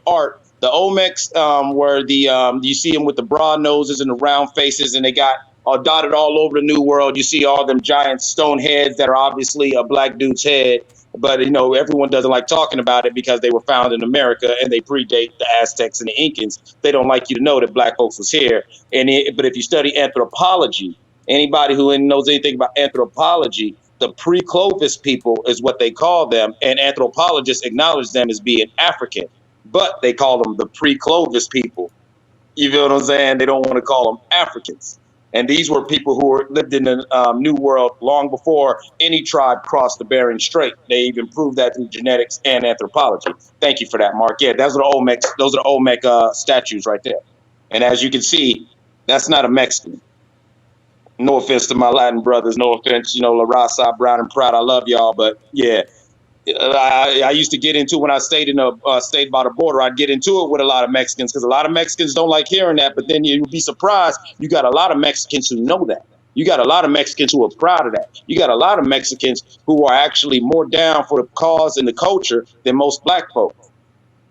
Speaker 5: art, the Olmecs were the you see them with the broad noses and the round faces, and they got dotted all over the New World. You see all them giant stone heads that are obviously a black dude's head, but you know everyone doesn't like talking about it because they were found in America and they predate the Aztecs and the Incans. They don't like you to know that black folks was here. But if you study anthropology, anybody who knows anything about anthropology, the pre-Clovis people is what they call them, and anthropologists acknowledge them as being African, but they call them the pre-Clovis people. You feel what I'm saying? They don't want to call them Africans. And these were people who lived in the New World long before any tribe crossed the Bering Strait. They even proved that through genetics and anthropology. Thank you for that, Mark. Yeah, those are the Olmec. Those are the Olmec statues right there. And as you can see, that's not a Mexican. No offense to my Latin brothers. No offense, La Raza, Brown and Proud. I love y'all, but yeah, I used to get into when I stayed in a state by the border. I'd get into it with a lot of Mexicans because a lot of Mexicans don't like hearing that. But then you'd be surprised. You got a lot of Mexicans who know that. You got a lot of Mexicans who are proud of that. You got a lot of Mexicans who are actually more down for the cause and the culture than most black folks.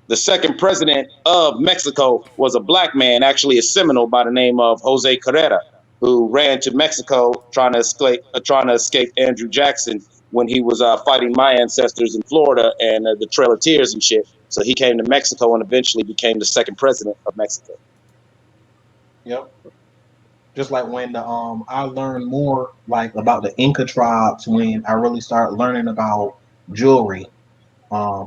Speaker 5: The second president of Mexico was a black man, actually a Seminole by the name of Jose Carrera, who ran to Mexico trying to escape Andrew Jackson when he was fighting my ancestors in Florida and the Trail of Tears and shit. So he came to Mexico and eventually became the second president of Mexico.
Speaker 4: Yep. Just like when I learned more like about the Inca tribes when I really started learning about jewelry,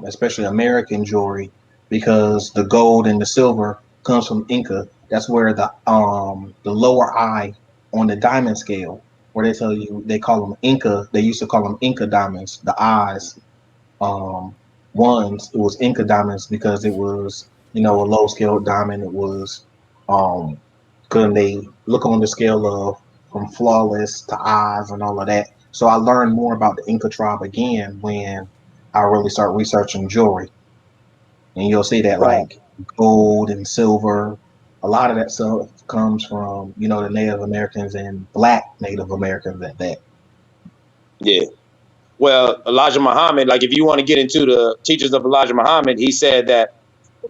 Speaker 4: especially American jewelry, because the gold and the silver comes from Inca. That's where the lower eye on the diamond scale, where they tell you they call them Inca. They used to call them Inca diamonds. The eyes, um, ones, it was Inca diamonds because it was a low scale diamond. It was um, couldn't they look on the scale of from flawless to eyes and all of that. So I learned more about the Inca tribe again when I really start researching jewelry, and you'll see that
Speaker 5: Right.
Speaker 4: like gold and silver, a lot of that stuff comes from the Native Americans and Black Native Americans at that.
Speaker 5: Yeah. Well, Elijah Muhammad, like if you want to get into the teachings of Elijah Muhammad, he said that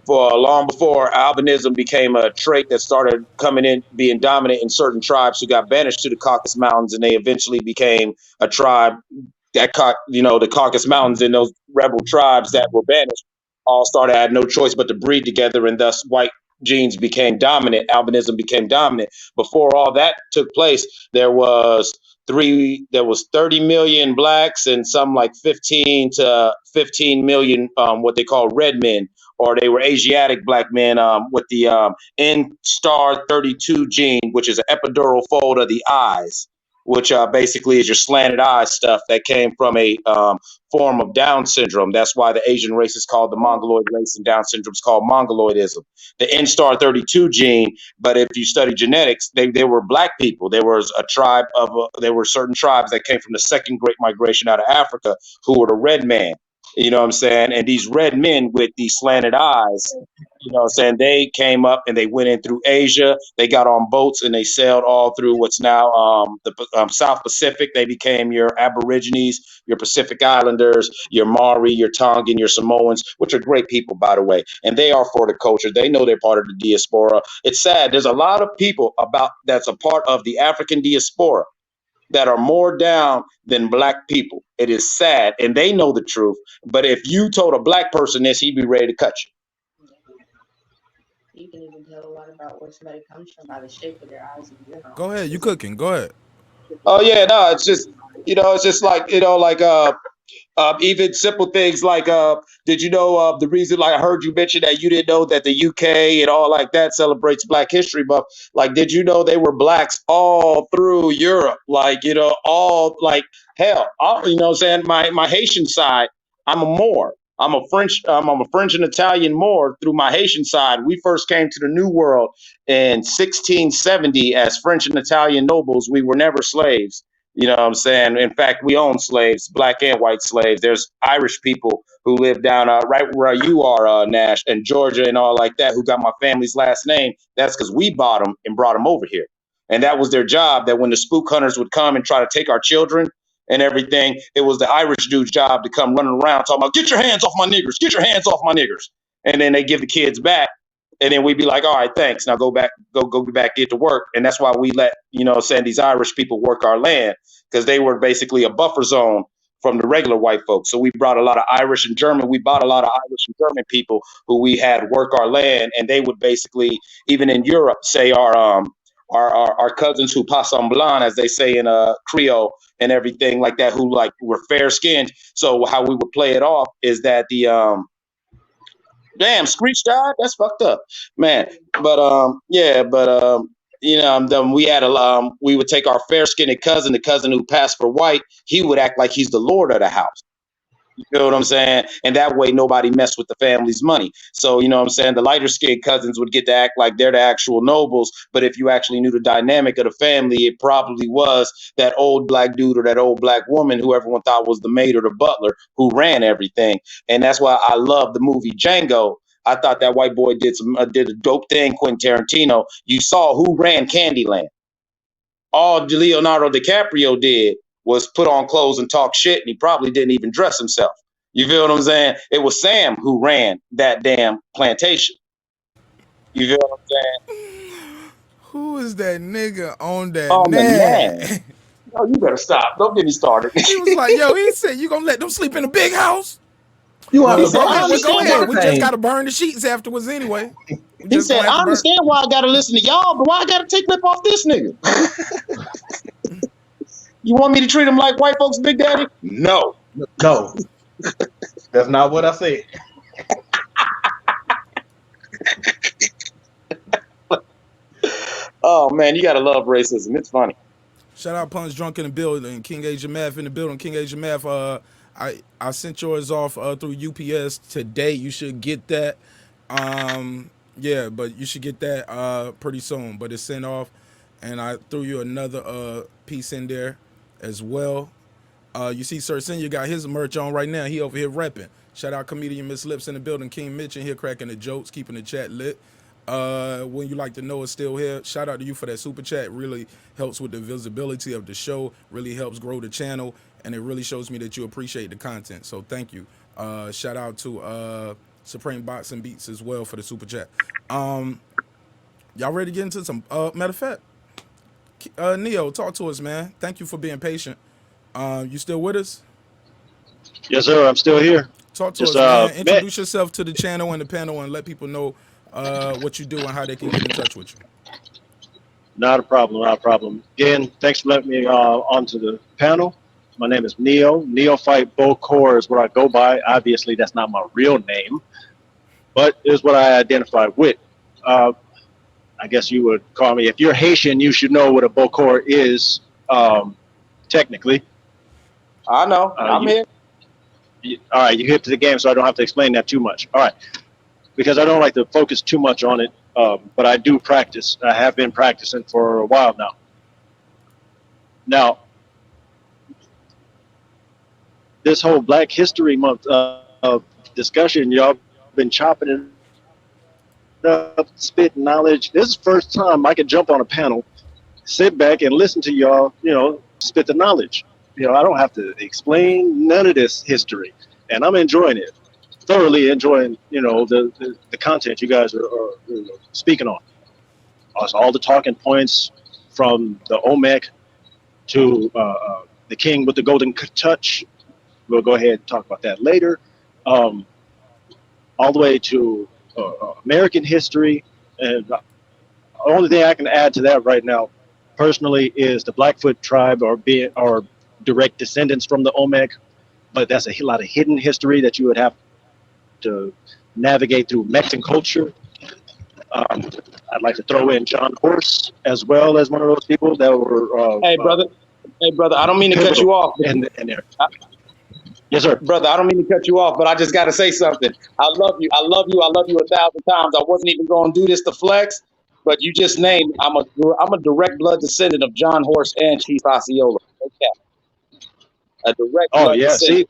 Speaker 5: for long before albinism became a trait that started coming in, being dominant in certain tribes who got banished to the Caucasus Mountains, and they eventually became a tribe that the Caucasus Mountains and those rebel tribes that were banished all started had no choice but to breed together, and thus white genes became dominant. Albinism became dominant. Before all that took place, there was 30 million blacks and some like 15 to 15 million what they call red men, or they were Asiatic black men with the N star 32 gene, which is an epidural fold of the eyes, which basically is your slanted eye stuff that came from a form of Down syndrome. That's why the Asian race is called the Mongoloid race and Down syndrome is called Mongoloidism. The N star 32 gene, but if you study genetics, they were black people. There was a tribe there were certain tribes that came from the second great migration out of Africa who were the red man. You know what I'm saying? And these red men with these slanted eyes, what I'm saying, they came up and they went in through Asia. They got on boats and they sailed all through what's now the South Pacific. They became your Aborigines, your Pacific Islanders, your Maori, your Tongan, your Samoans, which are great people, by the way. And they are for the culture. They know they're part of the diaspora. It's sad. There's a lot of people that's a part of the African diaspora that are more down than black people. It is sad, and they know the truth. But if you told a black person this, he'd be ready to cut you.
Speaker 6: You can even tell a lot about where somebody comes from by the shape of their eyes in general.
Speaker 3: go ahead. You
Speaker 6: Because
Speaker 3: cooking? Go ahead.
Speaker 5: Oh yeah, no, it's just like Even simple things like, did you know the reason? Like I heard you mention that you didn't know that the UK and all like that celebrates Black History Month. Like, did you know they were blacks all through Europe? Like, all like hell. You know, what I'm saying my Haitian side, I'm a Moor. I'm a French. I'm a French and Italian Moor through my Haitian side. We first came to the New World in 1670 as French and Italian nobles. We were never slaves. You know what I'm saying? In fact, we own slaves, black and white slaves. There's Irish people who live down right where you are, Nash, and Georgia and all like that, who got my family's last name. That's because we bought them and brought them over here. And that was their job, that when the spook hunters would come and try to take our children and everything, it was the Irish dude's job to come running around talking about, get your hands off my niggers, get your hands off my niggers. And then they give the kids back. And then we'd be like, all right, thanks. Now go back, go back, get to work. And that's why we let, saying these Irish people work our land, because they were basically a buffer zone from the regular white folks. So we brought a lot of Irish and German. We bought a lot of Irish and German people who we had work our land, and they would basically, even in Europe, say our cousins who pass en blanc, as they say in Creole and everything like that, who like were fair skinned. So how we would play it off is that the damn, Screech died. That's fucked up, man. But yeah, but we had we would take our fair skinned cousin, the cousin who passed for white. He would act like he's the lord of the house. You feel what I'm saying? And that way nobody messed with the family's money. So, you know what I'm saying? The lighter skinned cousins would get to act like they're the actual nobles. But if you actually knew the dynamic of the family, it probably was that old black dude or that old black woman who everyone thought was the maid or the butler who ran everything. And that's why I love the movie Django. I thought that white boy did a dope thing, Quentin Tarantino. You saw who ran Candyland. All Leonardo DiCaprio did was put on clothes and talk shit, and he probably didn't even dress himself. You feel what I'm saying? It was Sam who ran that damn plantation. You feel what I'm saying?
Speaker 3: Who is that nigga on that
Speaker 5: On the
Speaker 3: nag?
Speaker 5: man. Oh, you better stop. Don't get me started.
Speaker 3: He was like, yo, he said, you gonna let them sleep in a big house?
Speaker 4: You
Speaker 5: He
Speaker 3: Well,
Speaker 5: said,
Speaker 3: go
Speaker 5: I
Speaker 3: ahead. Well, go
Speaker 5: understand
Speaker 3: ahead.
Speaker 5: why.
Speaker 3: We just got to burn the sheets afterwards anyway.
Speaker 5: He said, I understand why I got to listen to y'all, but why I got to take lip off this nigga? You want me to treat him like white folks, Big Daddy? No.
Speaker 4: No. That's not what I said.
Speaker 5: Oh, man, you got to love racism. It's funny.
Speaker 3: Shout out Punch Drunk in the building. King Asia Math in the building. King Asia Math, I sent yours off through UPS today. You should get that. Yeah, but you should get that pretty soon. But it's sent off. And I threw you another piece in there as well. You see Sir Senior got his merch on right now. He over here repping. Shout out comedian Miss Lips in the building. King Mitch in here cracking the jokes, keeping the chat lit. When you like to know is still here. Shout out to you for that super chat. Really helps with the visibility of the show. Really helps grow the channel, and it really shows me that you appreciate the content. So thank you. Shout out to Supreme Boxing Beats as well for the super chat. Y'all ready to get into some matter of fact? Neo, talk to us, man. Thank you for being patient. You still with us?
Speaker 7: Yes, sir. I'm still here.
Speaker 3: Talk to us, man. Introduce yourself to the channel and the panel and let people know what you do and how they can get in touch with you.
Speaker 7: Not a problem. Not a problem. Again, thanks for letting me onto the panel. My name is Neo. Neophyte Bokor is what I go by. Obviously, that's not my real name, but is what I identify with. I guess you would call me, if you're Haitian, you should know what a Bokor is, technically.
Speaker 5: I know. I'm here.
Speaker 7: All right, you hit to the game, so I don't have to explain that too much. All right, because I don't like to focus too much on it, but I do practice. I have been practicing for a while now. Now, this whole Black History Month discussion, y'all been chopping it up, spitting knowledge. This is the first time I can jump on a panel, sit back and listen to y'all, spit the knowledge. I don't have to explain none of this history, and I'm enjoying it, thoroughly enjoying, the content you guys are speaking on. Also, all the talking points from the OMEC to the King with the Golden Touch. We'll go ahead and talk about that later. All the way to American history, and the only thing I can add to that right now, personally, is the Blackfoot tribe or direct descendants from the Olmec. but that's a lot of hidden history that you would have to navigate through Mexican culture. Um, I'd like to throw in John Horse as well as one of those people that were
Speaker 5: Hey, brother. Hey, brother. I don't mean to cut you
Speaker 7: pivotal
Speaker 5: off.
Speaker 7: in there. Yes, sir.
Speaker 5: Brother, I don't mean to cut you off, but I just got to say something. I love you. I love you. I love you 1,000 times. I wasn't even going to do this to flex, but you just named. I'm a direct blood descendant of John Horse and Chief Osceola. Okay, a direct
Speaker 7: Oh
Speaker 5: blood
Speaker 7: yeah.
Speaker 5: descendant.
Speaker 7: See,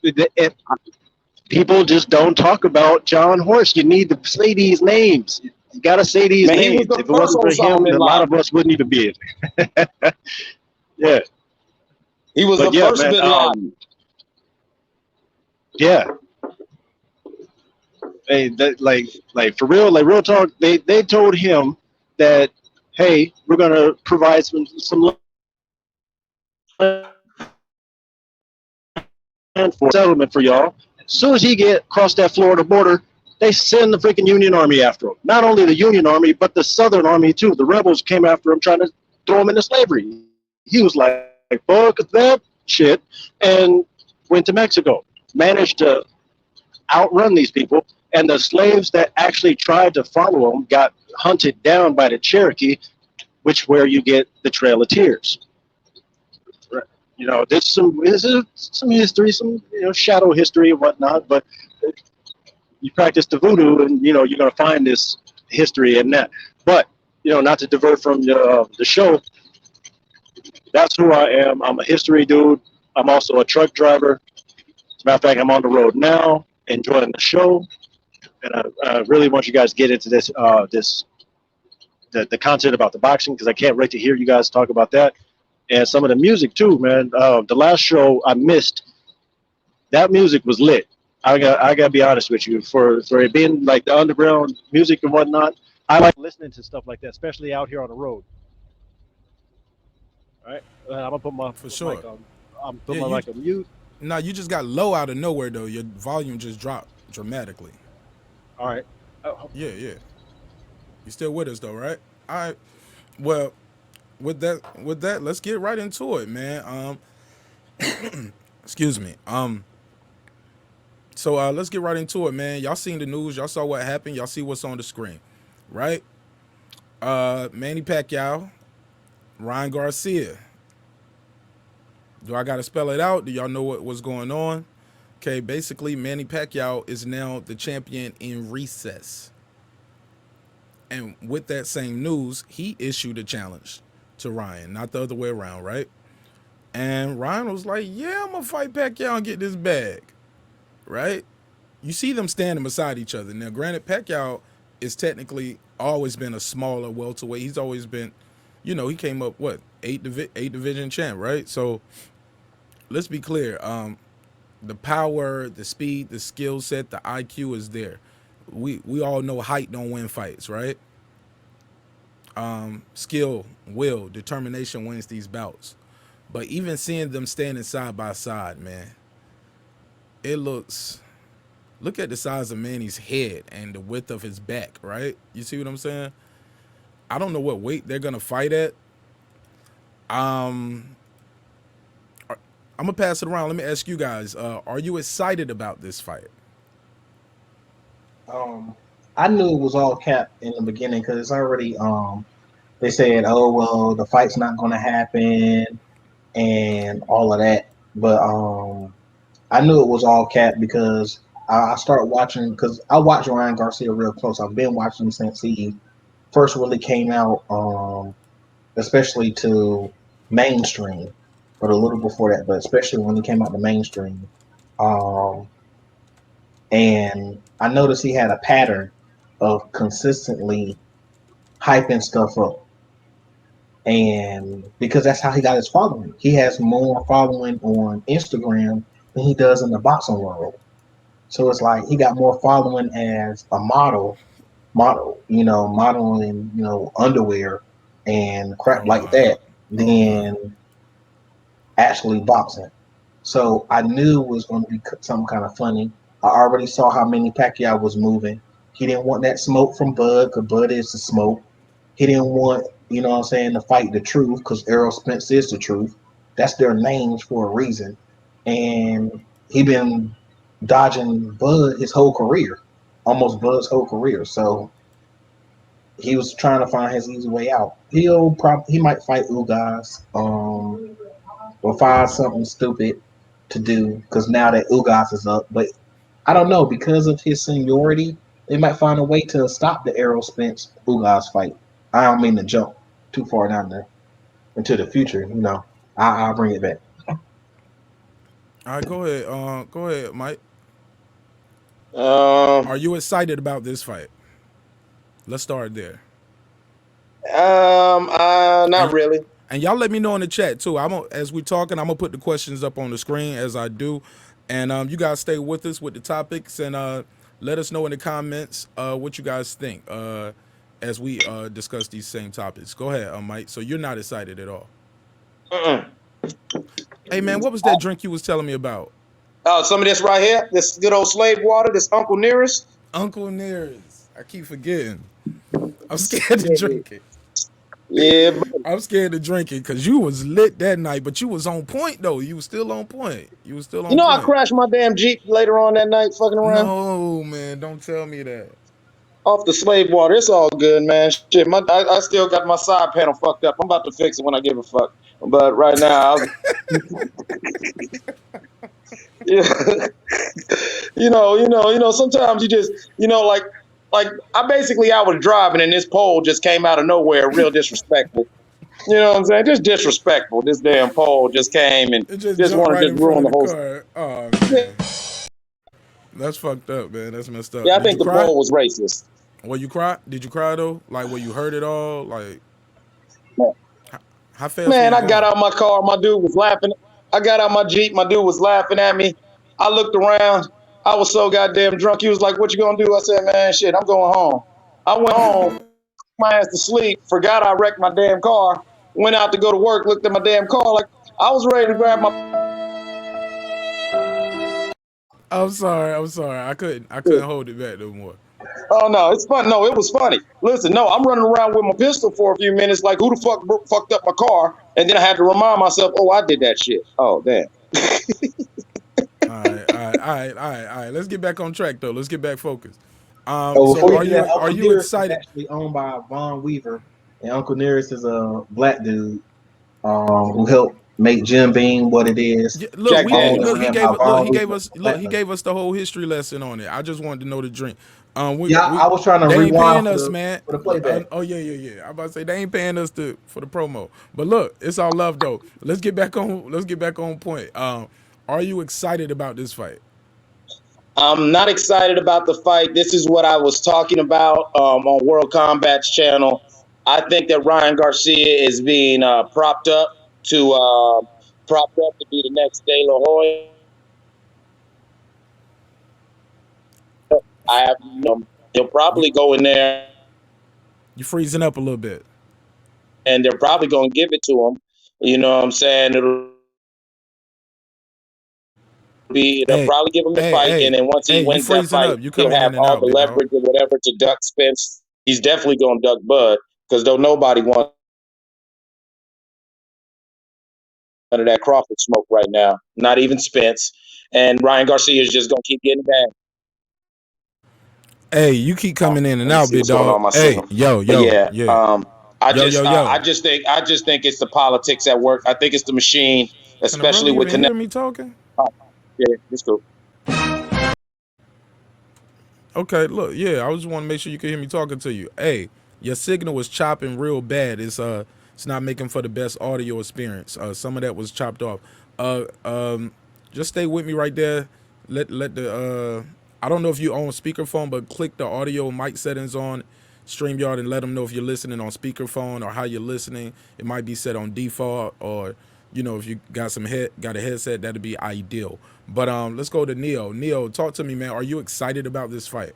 Speaker 7: people just don't talk about John Horse. You need to say these names. You got to say these
Speaker 5: Man, he was
Speaker 7: names.
Speaker 5: the
Speaker 7: If it
Speaker 5: first
Speaker 7: wasn't for
Speaker 5: Osama
Speaker 7: him,
Speaker 5: bin
Speaker 7: a lot
Speaker 5: Laden.
Speaker 7: of us wouldn't even be here. Yeah.
Speaker 5: He was
Speaker 7: But
Speaker 5: the
Speaker 7: yeah,
Speaker 5: first
Speaker 7: man.
Speaker 5: bin Laden.
Speaker 7: Yeah. Like for real, like real talk. They told him that, hey, we're gonna provide some land for settlement for y'all. As soon as he get across that Florida border, they send the freaking Union Army after him. Not only the Union Army, but the Southern Army too. The rebels came after him, trying to throw him into slavery. He was like, "Fuck that shit," and went to Mexico. Managed to outrun these people, and the slaves that actually tried to follow him got hunted down by the Cherokee, which where you get the Trail of Tears. You know, this is some history, some shadow history and whatnot. But you practice the voodoo, and you're gonna find this history in that. But not to divert from the show. That's who I am. I'm a history dude. I'm also a truck driver. As a matter of fact, I'm on the road now, enjoying the show, and I really want you guys to get into the content about the boxing because I can't wait to hear you guys talk about that and some of the music too, man. The last show I missed, that music was lit. I gotta be honest with you, for it being like the underground music and whatnot. I like listening to stuff like that, especially out here on the road. All right, I'm gonna put my
Speaker 3: For
Speaker 7: mic
Speaker 3: sure.
Speaker 7: on. I'm put
Speaker 3: Yeah,
Speaker 7: my
Speaker 3: you
Speaker 7: mic on mute.
Speaker 3: now you just got low out of nowhere though. Your volume just dropped dramatically.
Speaker 7: All right. Oh,
Speaker 3: Yeah, yeah. You still with us though, right? All right. Well, with that, let's get right into it, man. Excuse me. So let's get right into it, man. Y'all seen the news? Y'all saw what happened? Y'all see what's on the screen, right? Manny Pacquiao, Ryan Garcia. Do I gotta spell it out? Do y'all know what's going on? Okay, basically, Manny Pacquiao is now the champion in recess. And with that same news, he issued a challenge to Ryan, not the other way around, right? And Ryan was like, "Yeah, I'm gonna fight Pacquiao and get this bag," right? You see them standing beside each other. Now, granted, Pacquiao is technically always been a smaller welterweight. He's always been, he came up what eight division champ, right? So let's be clear. The power, the speed, the skill set, the IQ is there. We all know height don't win fights, right? Skill, will, determination wins these bouts. But even seeing them standing side by side, man, it looks. Look at the size of Manny's head and the width of his back, right? You see what I'm saying? I don't know what weight they're gonna fight at. Um, I'm gonna pass it around. Let me ask you guys: are you excited about this fight?
Speaker 4: I knew it was all cap in the beginning because it's already they said, oh well, the fight's not going to happen and all of that. But I knew it was all cap because I started watching because I watch Ryan Garcia real close. I've been watching him since he first really came out, especially to mainstream, but a little before that, but especially when he came out to mainstream. Um, and I noticed he had a pattern of consistently hyping stuff up. And because that's how he got his following, he has more following on Instagram than he does in the boxing world. So it's like he got more following as a modeling, underwear and crap
Speaker 3: Oh
Speaker 4: like
Speaker 3: wow.
Speaker 4: that
Speaker 3: Okay.
Speaker 4: than actually boxing. So I knew it was going to be something kind of funny. I already saw how Manny Pacquiao was moving. He didn't want that smoke from Bud because Bud is the smoke. He didn't want, what I'm saying, to fight the truth because Errol Spence is the truth. That's their names for a reason. And he been dodging Bud his whole career, almost Bud's whole career. So he was trying to find his easy way out. He might fight Ugas, or find something stupid to do because now that Ugas is up. But I don't know, because of his seniority, they might find a way to stop the Errol Spence Ugas fight. I don't mean to jump too far down there into the future. I'll bring it back.
Speaker 3: All right, go ahead. Go ahead, Mike.
Speaker 5: Um,
Speaker 3: Are you excited about this fight? Let's start there.
Speaker 5: not
Speaker 3: And
Speaker 5: really.
Speaker 3: and y'all let me know in the chat too. As we talking, I'm gonna put the questions up on the screen as I do, and you guys stay with us with the topics and let us know in the comments what you guys think as we discuss these same topics. Go ahead, Mike. So you're not excited at all?
Speaker 5: Mm-mm.
Speaker 3: Hey man, what was that drink you was telling me about?
Speaker 5: Oh, some of this right here, this good old slave water, this Uncle Nearest.
Speaker 3: Uncle Nearest. I keep forgetting. I'm scared to
Speaker 5: Yeah,
Speaker 3: drink it.
Speaker 5: yeah.
Speaker 3: I'm scared to drink it because you was lit that night, but you was on point though. You was still on point. You was still
Speaker 5: You
Speaker 3: on
Speaker 5: know, I
Speaker 3: point.
Speaker 5: crashed my damn Jeep later on that night, fucking around
Speaker 3: No, man, don't tell me that.
Speaker 5: off the slave water. It's all good, man. Shit, I still got my side panel fucked up. I'm about to fix it when I give a fuck. But right now, yeah, sometimes you just, like I was driving and this pole just came out of nowhere, real disrespectful. You know what I'm saying? Just disrespectful. This damn pole just came and
Speaker 3: It just
Speaker 5: just
Speaker 3: jumped
Speaker 5: wanted
Speaker 3: right
Speaker 5: to just
Speaker 3: in front
Speaker 5: ruin
Speaker 3: of
Speaker 5: the
Speaker 3: the
Speaker 5: whole.
Speaker 3: car. Oh
Speaker 5: Yeah,
Speaker 3: man, that's fucked up, man. That's messed up.
Speaker 5: yeah, I
Speaker 3: Did
Speaker 5: think
Speaker 3: you
Speaker 5: the
Speaker 3: cry?
Speaker 5: pole was racist.
Speaker 3: Well, you cry? Did you cry though? Like, where you heard it all? Like, how fast were
Speaker 5: Man,
Speaker 3: you
Speaker 5: I got
Speaker 3: going?
Speaker 5: out my car. My dude was laughing. I got out my Jeep. My dude was laughing at me. I looked around. I was so goddamn drunk. He was like, "What you gonna do?" I said, "Man, shit, I'm going home." I went home, my ass to sleep, forgot I wrecked my damn car, went out to go to work, looked at my damn car, like I was ready to grab my.
Speaker 3: I'm sorry. I'm sorry. I couldn't. I couldn't hold it back no more.
Speaker 5: Oh no, it's fun. No, it was funny. Listen, no, I'm running around with my pistol for a few minutes, like who the fuck fucked up my car, and then I had to remind myself, oh, I did that shit. Oh damn.
Speaker 3: All right. All right. All right. All right. All right. Let's get back on track though. Let's get back focused.
Speaker 4: Oh,
Speaker 3: So
Speaker 4: before you
Speaker 3: are
Speaker 4: do that,
Speaker 3: you
Speaker 4: Uncle Nearest is
Speaker 3: excited?
Speaker 4: actually owned by Von Weaver, and Uncle Nearest is a black dude who helped make Jim Beam what it is.
Speaker 3: Yeah, look,
Speaker 5: Jack
Speaker 3: we
Speaker 4: Owned
Speaker 3: didn't
Speaker 4: and
Speaker 5: Daniels.
Speaker 3: look.
Speaker 4: ran by
Speaker 3: Look,
Speaker 4: Von Weaver, a black
Speaker 3: he
Speaker 4: dude.
Speaker 3: gave us the whole history lesson on it. I just wanted to know the drink.
Speaker 4: Yeah,
Speaker 3: We
Speaker 4: I was trying to
Speaker 3: they ain't
Speaker 4: rewind
Speaker 3: paying
Speaker 4: for
Speaker 3: us,
Speaker 4: the
Speaker 3: man.
Speaker 4: for the playback.
Speaker 3: Oh yeah, yeah, yeah. I'm about to say they ain't paying us for the promo. But look, it's all love though. Let's get back on. Let's get back on point. Are you excited about this fight?
Speaker 5: I'm not excited about the fight. This is what I was talking about on World Combat's channel. I think that Ryan Garcia is being propped up to be the next De La Hoya. I have he'll probably go in there
Speaker 3: You freezing up a little bit.
Speaker 5: and they're probably going to give it to him. You know what I'm saying? They'll
Speaker 3: Hey,
Speaker 5: probably give him the
Speaker 3: hey,
Speaker 5: fight, and
Speaker 3: hey,
Speaker 5: then once he
Speaker 3: hey. You
Speaker 5: wins that
Speaker 3: freezing
Speaker 5: fight,
Speaker 3: up? You
Speaker 5: he'll
Speaker 3: coming
Speaker 5: have
Speaker 3: in and
Speaker 5: all
Speaker 3: out,
Speaker 5: the
Speaker 3: big dog.
Speaker 5: leverage or whatever to duck Spence. He's definitely going to duck Bud because don't nobody want none of that Crawford smoke right now. Not even Spence. And Ryan Garcia is just going to keep getting back.
Speaker 3: Hey, you keep coming in and
Speaker 5: Let me
Speaker 3: out,
Speaker 5: see
Speaker 3: big
Speaker 5: what's going on
Speaker 3: dog.
Speaker 5: with my
Speaker 3: Hey,
Speaker 5: signal.
Speaker 3: yo,
Speaker 5: But
Speaker 3: yo,
Speaker 5: yeah,
Speaker 3: yeah, yo, yo,
Speaker 5: I
Speaker 3: yo.
Speaker 5: just think it's the politics at work. I think it's the machine,
Speaker 3: Can the brother
Speaker 5: especially with
Speaker 3: even
Speaker 5: Connect.
Speaker 3: hear me talking?
Speaker 5: Yeah, it's cool.
Speaker 3: Okay, look, yeah, I just want to make sure you can hear me talking to you. Hey, your signal was chopping real bad. It's not making for the best audio experience. Some of that was chopped off. Uh, um, just stay with me right there. Let the I don't know if you own speakerphone, but click the audio mic settings on StreamYard and let them know if you're listening on speakerphone or how you're listening. It might be set on default, or if you got a headset, that'd be ideal. But let's go to Neo. Neo, talk to me, man. Are you excited about this fight?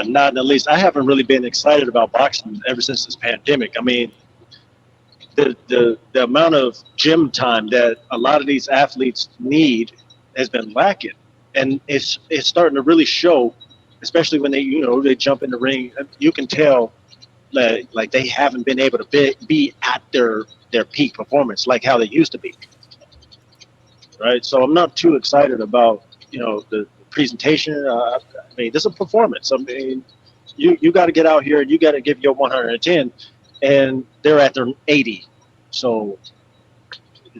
Speaker 7: Not in the least. I haven't really been excited about boxing ever since this pandemic. I mean, the amount of gym time that a lot of these athletes need has been lacking, and it's starting to really show, especially when they jump in the ring. You can tell that like they haven't been able to be at their peak performance like how they used to be. right? So I'm not too excited about the presentation. I mean, this is a performance. I mean, you got to get out here and you got to give your 110, and they're at their 80. So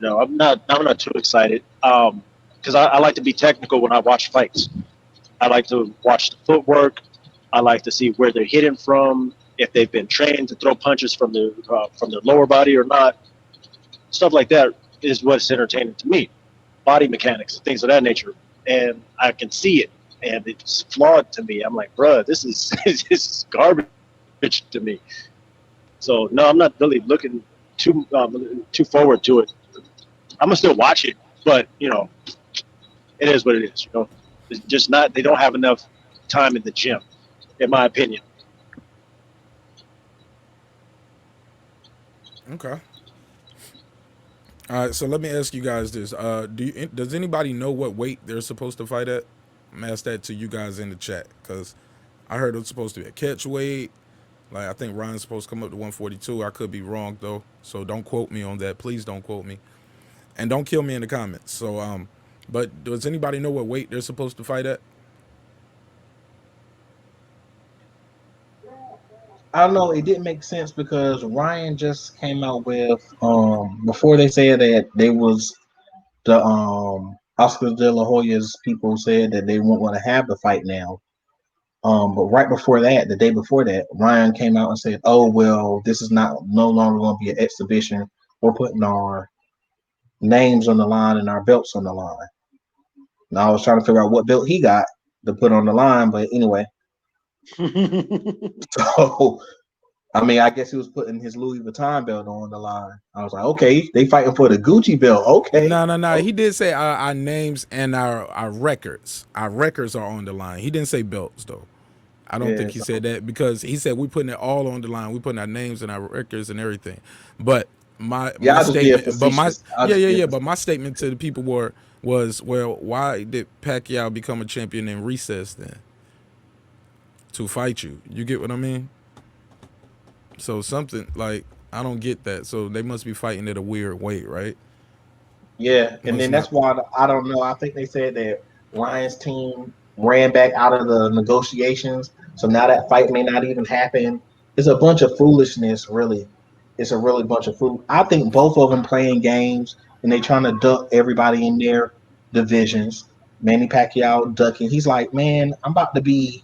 Speaker 7: I'm not too excited because I like to be technical when I watch fights. I like to watch the footwork. I like to see where they're hitting from, if they've been trained to throw punches from their lower body or not. Stuff like that is what's entertaining to me. Body mechanics, things of that nature, and I can see it, and it's flawed to me. I'm like, bruh, this is this is garbage to me. So no, I'm not really looking too forward to it. I'm gonna still watch it, but it is what it is. It's just not. They don't have enough time in the gym, in my opinion.
Speaker 3: Okay. All right, so let me ask you guys this: does anybody know what weight they're supposed to fight at? I'm gonna ask that to you guys in the chat because I heard it's supposed to be a catch weight. Like I think Ryan's supposed to come up to 142. I could be wrong though, so don't quote me on that. Please don't quote me, and don't kill me in the comments. So but does anybody know what weight they're supposed to fight at?
Speaker 4: I don't know. It didn't make sense because Ryan just came out with before they said that they was the Oscar De La Hoya's people said that they won't want to have the fight now. But right before that, the day before that, Ryan came out and said, "Oh well, this is not no longer going to be an exhibition. We're putting our names on the line and our belts on the line." Now I was trying to figure out what belt he got to put on the line, but anyway, so I mean, I guess he was putting his Louis Vuitton belt on the line. I was like, okay, they fighting for the Gucci belt. Okay.
Speaker 3: No, no, no.
Speaker 4: Oh,
Speaker 3: He did say our names and our records. Our records are on the line. He didn't say belts though. I don't
Speaker 4: yeah.
Speaker 3: think he
Speaker 4: So
Speaker 3: said that because he said we putting it all on the line. We putting our names and our records and everything. But my
Speaker 4: yeah, I'll just be a
Speaker 3: statement,
Speaker 4: facetious. I'll
Speaker 3: yeah,
Speaker 4: just
Speaker 3: yeah,
Speaker 4: be a
Speaker 3: yeah. But my statement to the people was well, why did Pacquiao become a champion in recess then? To fight you. You get what I mean? So something like I don't get that. So they must be fighting at a weird weight, right?
Speaker 4: Yeah, and
Speaker 3: Must
Speaker 4: then
Speaker 3: not.
Speaker 4: that's why I don't know. I think they said that Ryan's team ran back out of the negotiations, so now that fight may not even happen. It's a bunch of foolishness, really. It's a really bunch of fool. I think both of them playing games and they trying to duck everybody in their divisions. Manny Pacquiao ducking. He's like, man, I'm about to be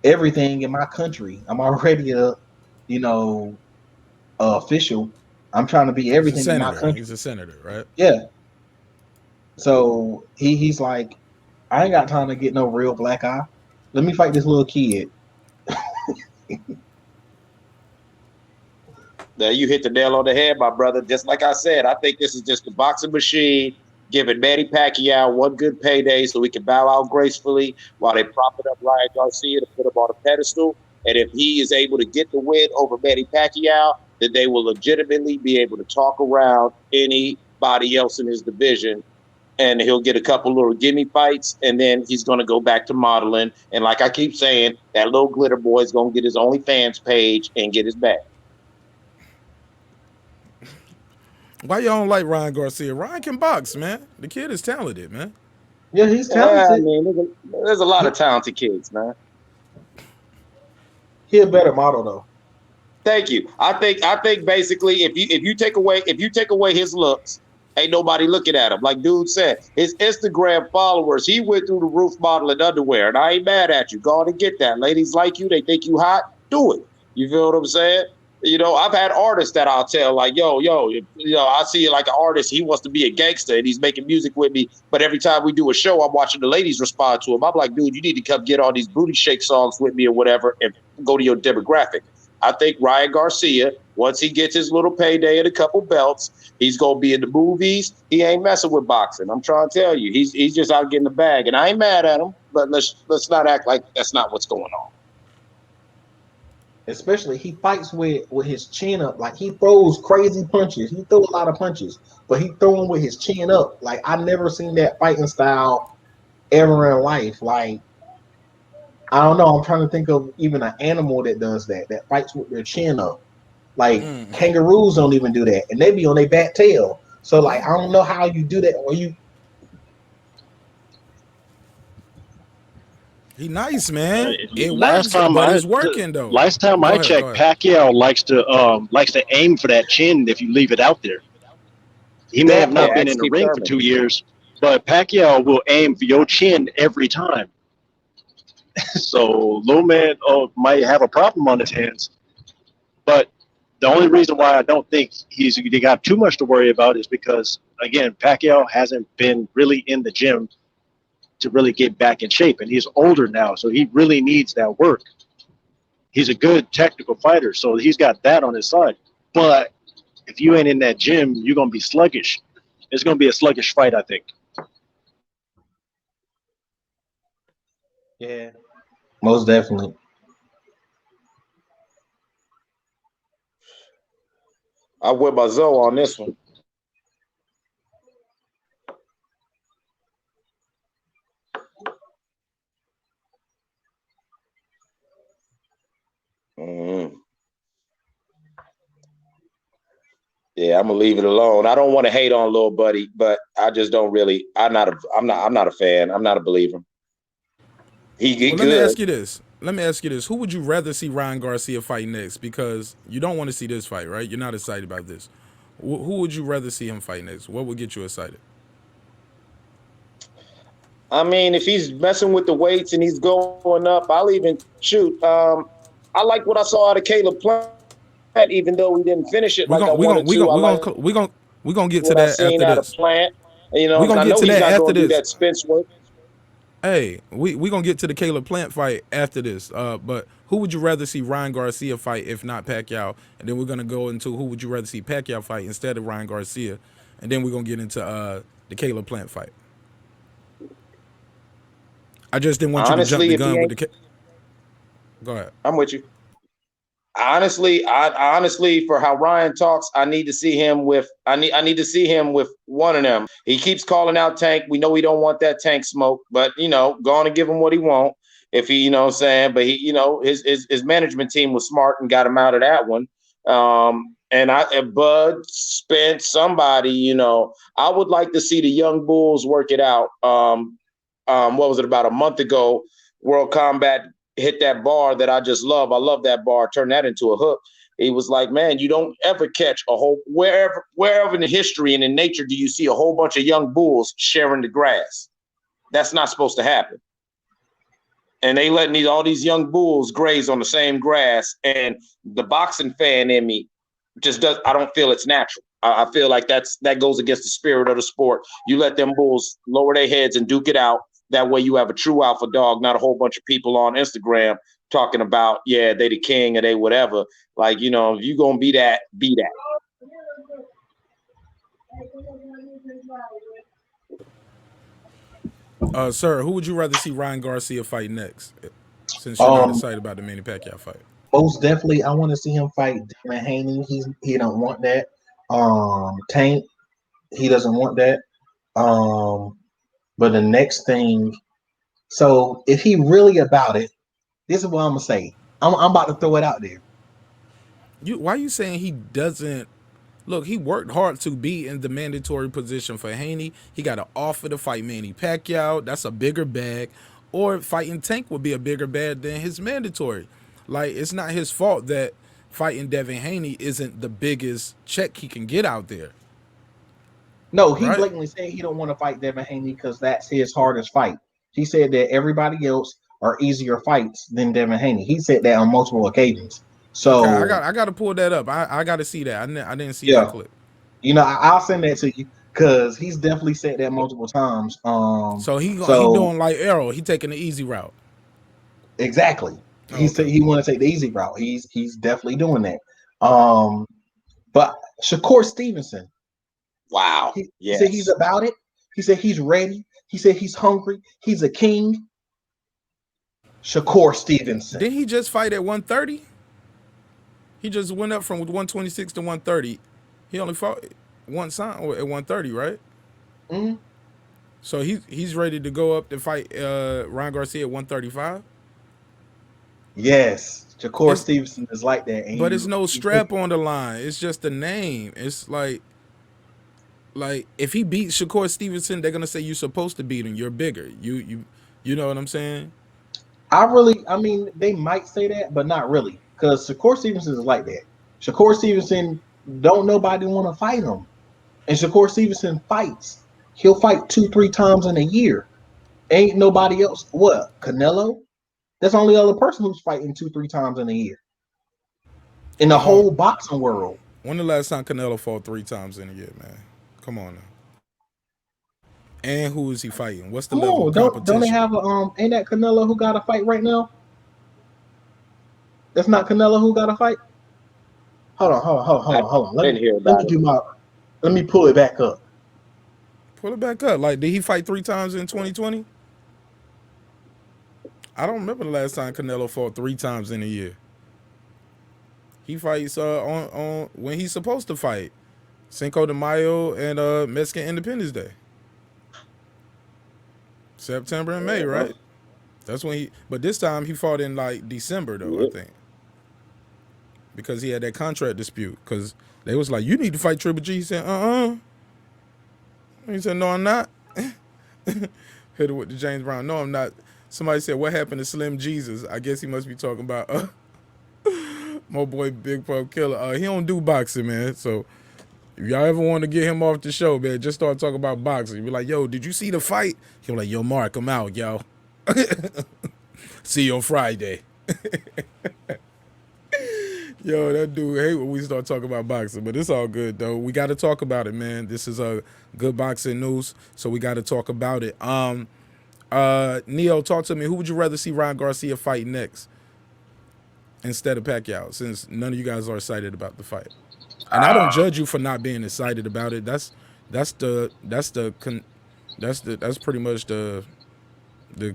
Speaker 4: everything in my country. I'm already you know, official. I'm trying to be
Speaker 3: He's a
Speaker 4: everything in my
Speaker 3: senator. He's
Speaker 4: country.
Speaker 3: a senator, right?
Speaker 4: Yeah, so he's like, I ain't got time to get no real black eye. Let me fight this little kid.
Speaker 5: There you hit the nail on the head, my brother. Just like I said, I think this is just a boxing machine giving Manny Pacquiao one good payday so he can bow out gracefully while they propping up Ryan Garcia to put him on a pedestal. And if he is able to get the win over Manny Pacquiao, then they will legitimately be able to talk around anybody else in his division. And he'll get a couple little gimme fights, and then he's going to go back to modeling. And like I keep saying, that little glitter boy is going to get his OnlyFans page and get his bag.
Speaker 3: Why y'all don't like Ryan Garcia? Ryan can box, man. The kid is talented, man.
Speaker 4: Yeah, he's
Speaker 5: Yeah, I
Speaker 4: talented.
Speaker 5: mean, there's a lot of talented kids, man.
Speaker 4: He a better model though.
Speaker 5: Thank you. I think basically if you take away his looks, ain't nobody looking at him. Like dude said, his Instagram followers, he went through the roof modeling underwear, and I ain't mad at you. Go on and get that. Ladies like you, they think you hot. Do it. You feel what I'm saying? I've had artists that I'll tell like, yo, I see like an artist, he wants to be a gangster and he's making music with me, but every time we do a show, I'm watching the ladies respond to him. I'm like, dude, you need to come get all these booty shake songs with me or whatever, and go to your demographic. I think Ryan Garcia, once he gets his little payday and a couple belts, he's gonna be in the movies. He ain't messing with boxing. I'm trying to tell you, he's just out getting the bag, and I ain't mad at him. But let's not act like that's not what's going on.
Speaker 4: Especially he fights with his chin up. Like he throws crazy punches. He throw a lot of punches, but he throw them with his chin up. Like I never seen that fighting style ever in life. Like I don't know. I'm trying to think of even an animal that does that. That fights with their chin up. Like kangaroos don't even do that, and they be on their back tail. So like I don't know how you do that, or you
Speaker 3: He nice, man. It
Speaker 7: Last
Speaker 3: works,
Speaker 7: time
Speaker 3: but
Speaker 7: I
Speaker 3: it's working though.
Speaker 7: last time
Speaker 3: Go
Speaker 7: I
Speaker 3: ahead, go
Speaker 7: checked,
Speaker 3: ahead.
Speaker 7: Pacquiao likes to aim for that chin if you leave it out there. He may have
Speaker 5: That
Speaker 7: not
Speaker 5: part,
Speaker 7: been
Speaker 5: ask
Speaker 7: in the
Speaker 5: Steve
Speaker 7: ring for
Speaker 5: Thurman.
Speaker 7: 2 years, but Pacquiao will aim for your chin every time. So Low Man might have a problem on his hands. But the only reason why I don't think they got too much to worry about is because again, Pacquiao hasn't been really in the gym to really get back in shape, and he's older now, so he really needs that work. He's a good technical fighter, so he's got that on his side. But if you ain't in that gym, you're gonna be sluggish. It's gonna be a sluggish fight, I think.
Speaker 4: Yeah, most definitely.
Speaker 5: I went by Zoe on this one. Mhm. Yeah, I'm gonna leave it alone. I don't want to hate on little buddy, but I just don't really. I'm not a fan. I'm not a believer. He
Speaker 3: Well, let me
Speaker 5: good.
Speaker 3: ask you this. Let me ask you this. Who would you rather see Ryan Garcia fight next? Because you don't want to see this fight, right? You're not excited about this. Who would you rather see him fight next? What would get you excited?
Speaker 5: I mean, if he's messing with the weights and he's going up, I'll even shoot. I like what I saw out of Caleb Plant, even though we didn't finish it
Speaker 3: We're
Speaker 5: like I
Speaker 3: gonna we're gonna
Speaker 5: wanted
Speaker 3: we're
Speaker 5: to.
Speaker 3: gonna
Speaker 5: I
Speaker 3: we're
Speaker 5: like
Speaker 3: gonna we're gonna we're gonna get to
Speaker 5: what I
Speaker 3: that
Speaker 5: seen
Speaker 3: after
Speaker 5: out of
Speaker 3: this.
Speaker 5: Plant. You
Speaker 3: We're
Speaker 5: know,
Speaker 3: gonna
Speaker 5: I
Speaker 3: get
Speaker 5: know
Speaker 3: to
Speaker 5: he's
Speaker 3: that
Speaker 5: not
Speaker 3: after
Speaker 5: going to do
Speaker 3: this.
Speaker 5: that Spence work.
Speaker 3: Hey, we gonna get to the Caleb Plant fight after this. But who would you rather see Ryan Garcia fight if not Pacquiao? And then we're gonna go into who would you rather see Pacquiao fight instead of Ryan Garcia, and then we're gonna get into the Caleb Plant fight. I just didn't want you to jump
Speaker 5: Honestly,
Speaker 3: the
Speaker 5: if he
Speaker 3: gun with
Speaker 5: ain't,
Speaker 3: the. Go ahead.
Speaker 5: I'm with you. Honestly, for how Ryan talks, I need to see him with one of them. He keeps calling out Tank. We know we don't want that Tank smoke, but go on and give him what he want. If he, what I'm saying, but he, his management team was smart and got him out of that one. And Bud spent somebody, I would like to see the young bulls work it out. What was it, about a month ago? World Combat hit that bar that I just love. I love that bar. Turn that into a hook. He was like, man, you don't ever catch a whole wherever in the history and in nature do you see a whole bunch of young bulls sharing the grass. That's not supposed to happen. And they letting all these young bulls graze on the same grass. And the boxing fan in me just does. I don't feel it's natural. I feel like that goes against the spirit of the sport. You let them bulls lower their heads and duke it out. That way you have a true alpha dog, not a whole bunch of people on Instagram talking about, yeah, they the king or they whatever. Like, if you gonna be that, be that.
Speaker 3: Sir, who would you rather see Ryan Garcia fight next? Since you're not
Speaker 4: Um,
Speaker 3: excited about the Manny Pacquiao fight.
Speaker 4: Most definitely, I want to see him fight Devin Haney. He don't want that. Tank, he doesn't want that. Um, but the next thing, so if he really about it, this is what I'm gonna say. I'm about to throw it out there.
Speaker 3: Why are you saying he doesn't? Look, he worked hard to be in the mandatory position for Haney. He got an offer to fight Manny Pacquiao. That's a bigger bag. Or fighting Tank would be a bigger bag than his mandatory. Like, it's not his fault that fighting Devin Haney isn't the biggest check he can get out there,
Speaker 4: No, he
Speaker 3: right?
Speaker 4: blatantly said he don't want to fight Devin Haney because that's his hardest fight. He said that everybody else are easier fights than Devin Haney. He said that on multiple occasions.
Speaker 3: Okay,
Speaker 4: So
Speaker 3: I got to pull that up. I got to see that. I didn't see that
Speaker 4: yeah,
Speaker 3: clip.
Speaker 4: I'll send that to you because he's definitely said that multiple times.
Speaker 3: So he
Speaker 4: So
Speaker 3: doing like Arrow. He taking the easy route.
Speaker 4: exactly,
Speaker 3: Oh, okay.
Speaker 4: he want to take the easy route. He's definitely doing that. Um, but Shakur Stevenson,
Speaker 5: Wow.
Speaker 4: he said he's
Speaker 5: Yes.
Speaker 4: about it. He said he's ready. He said he's hungry. He's a king. Shakur Stevenson.
Speaker 3: Didn't he just fight at 130? He just went up from 126 to 130. He only fought one time at 130, right?
Speaker 4: Mhm.
Speaker 3: So he's ready to go up to fight Ryan Garcia at 135.
Speaker 4: Yes, Shakur
Speaker 3: It's
Speaker 4: Stevenson is like that, and
Speaker 3: but it's no
Speaker 4: he
Speaker 3: strap on the line. It's just the name. It's like if he beats Shakur Stevenson, they're gonna say you're supposed to beat him. You're bigger. You know what I'm saying?
Speaker 4: I mean, they might say that, but not really, because Shakur Stevenson is like that. Shakur Stevenson don't nobody want to fight him, and Shakur Stevenson fights. He'll fight 2, 3 times in a year. Ain't nobody else. What Canelo? That's the only other person who's fighting 2, 3 times in a year in the
Speaker 3: Uh,
Speaker 4: whole boxing world.
Speaker 3: when the last time Canelo fought 3 times in a year, man? Come on now. And who is he fighting? What's the
Speaker 4: Come
Speaker 3: level of
Speaker 4: on, don't they
Speaker 3: competition?
Speaker 4: have a Ain't that Canelo who got a fight right now? That's not Canelo who got a fight.
Speaker 8: I
Speaker 4: Hold on.
Speaker 8: didn't hear
Speaker 4: Let me
Speaker 8: about it.
Speaker 4: do my. Let me pull it back up.
Speaker 3: Pull it back up. Like, did he fight 3 times in 2020? I don't remember the last time Canelo fought 3 times in a year. He fights on when he's supposed to fight. Cinco de Mayo and Mexican Independence Day. September and May,
Speaker 8: Uh-huh.
Speaker 3: right? That's when he. But this time he fought in like December though, I
Speaker 8: Yeah.
Speaker 3: think, because he had that contract dispute. Because they was like, you need to fight Triple G. He said, He said, no, I'm not. Hit it with the James Brown. No, I'm not. Somebody said, what happened to Slim Jesus? I guess he must be talking about my boy Big Pub Killer. He don't do boxing, man. So if y'all ever want to get him off the show, man, just start talking about boxing. Be like, yo, did you see the fight? He'll be like, yo, Mark, I'm out, yo. See you on Friday. Yo, that dude hate when we start talking about boxing, but it's all good though. We got to talk about it, man. This is a good boxing news, so we got to talk about it. Neo, talk to me. Who would you rather see Ryan Garcia fight next instead of Pacquiao? Since none of you guys are excited about the fight, and I don't judge you for not being excited about it. That's pretty much the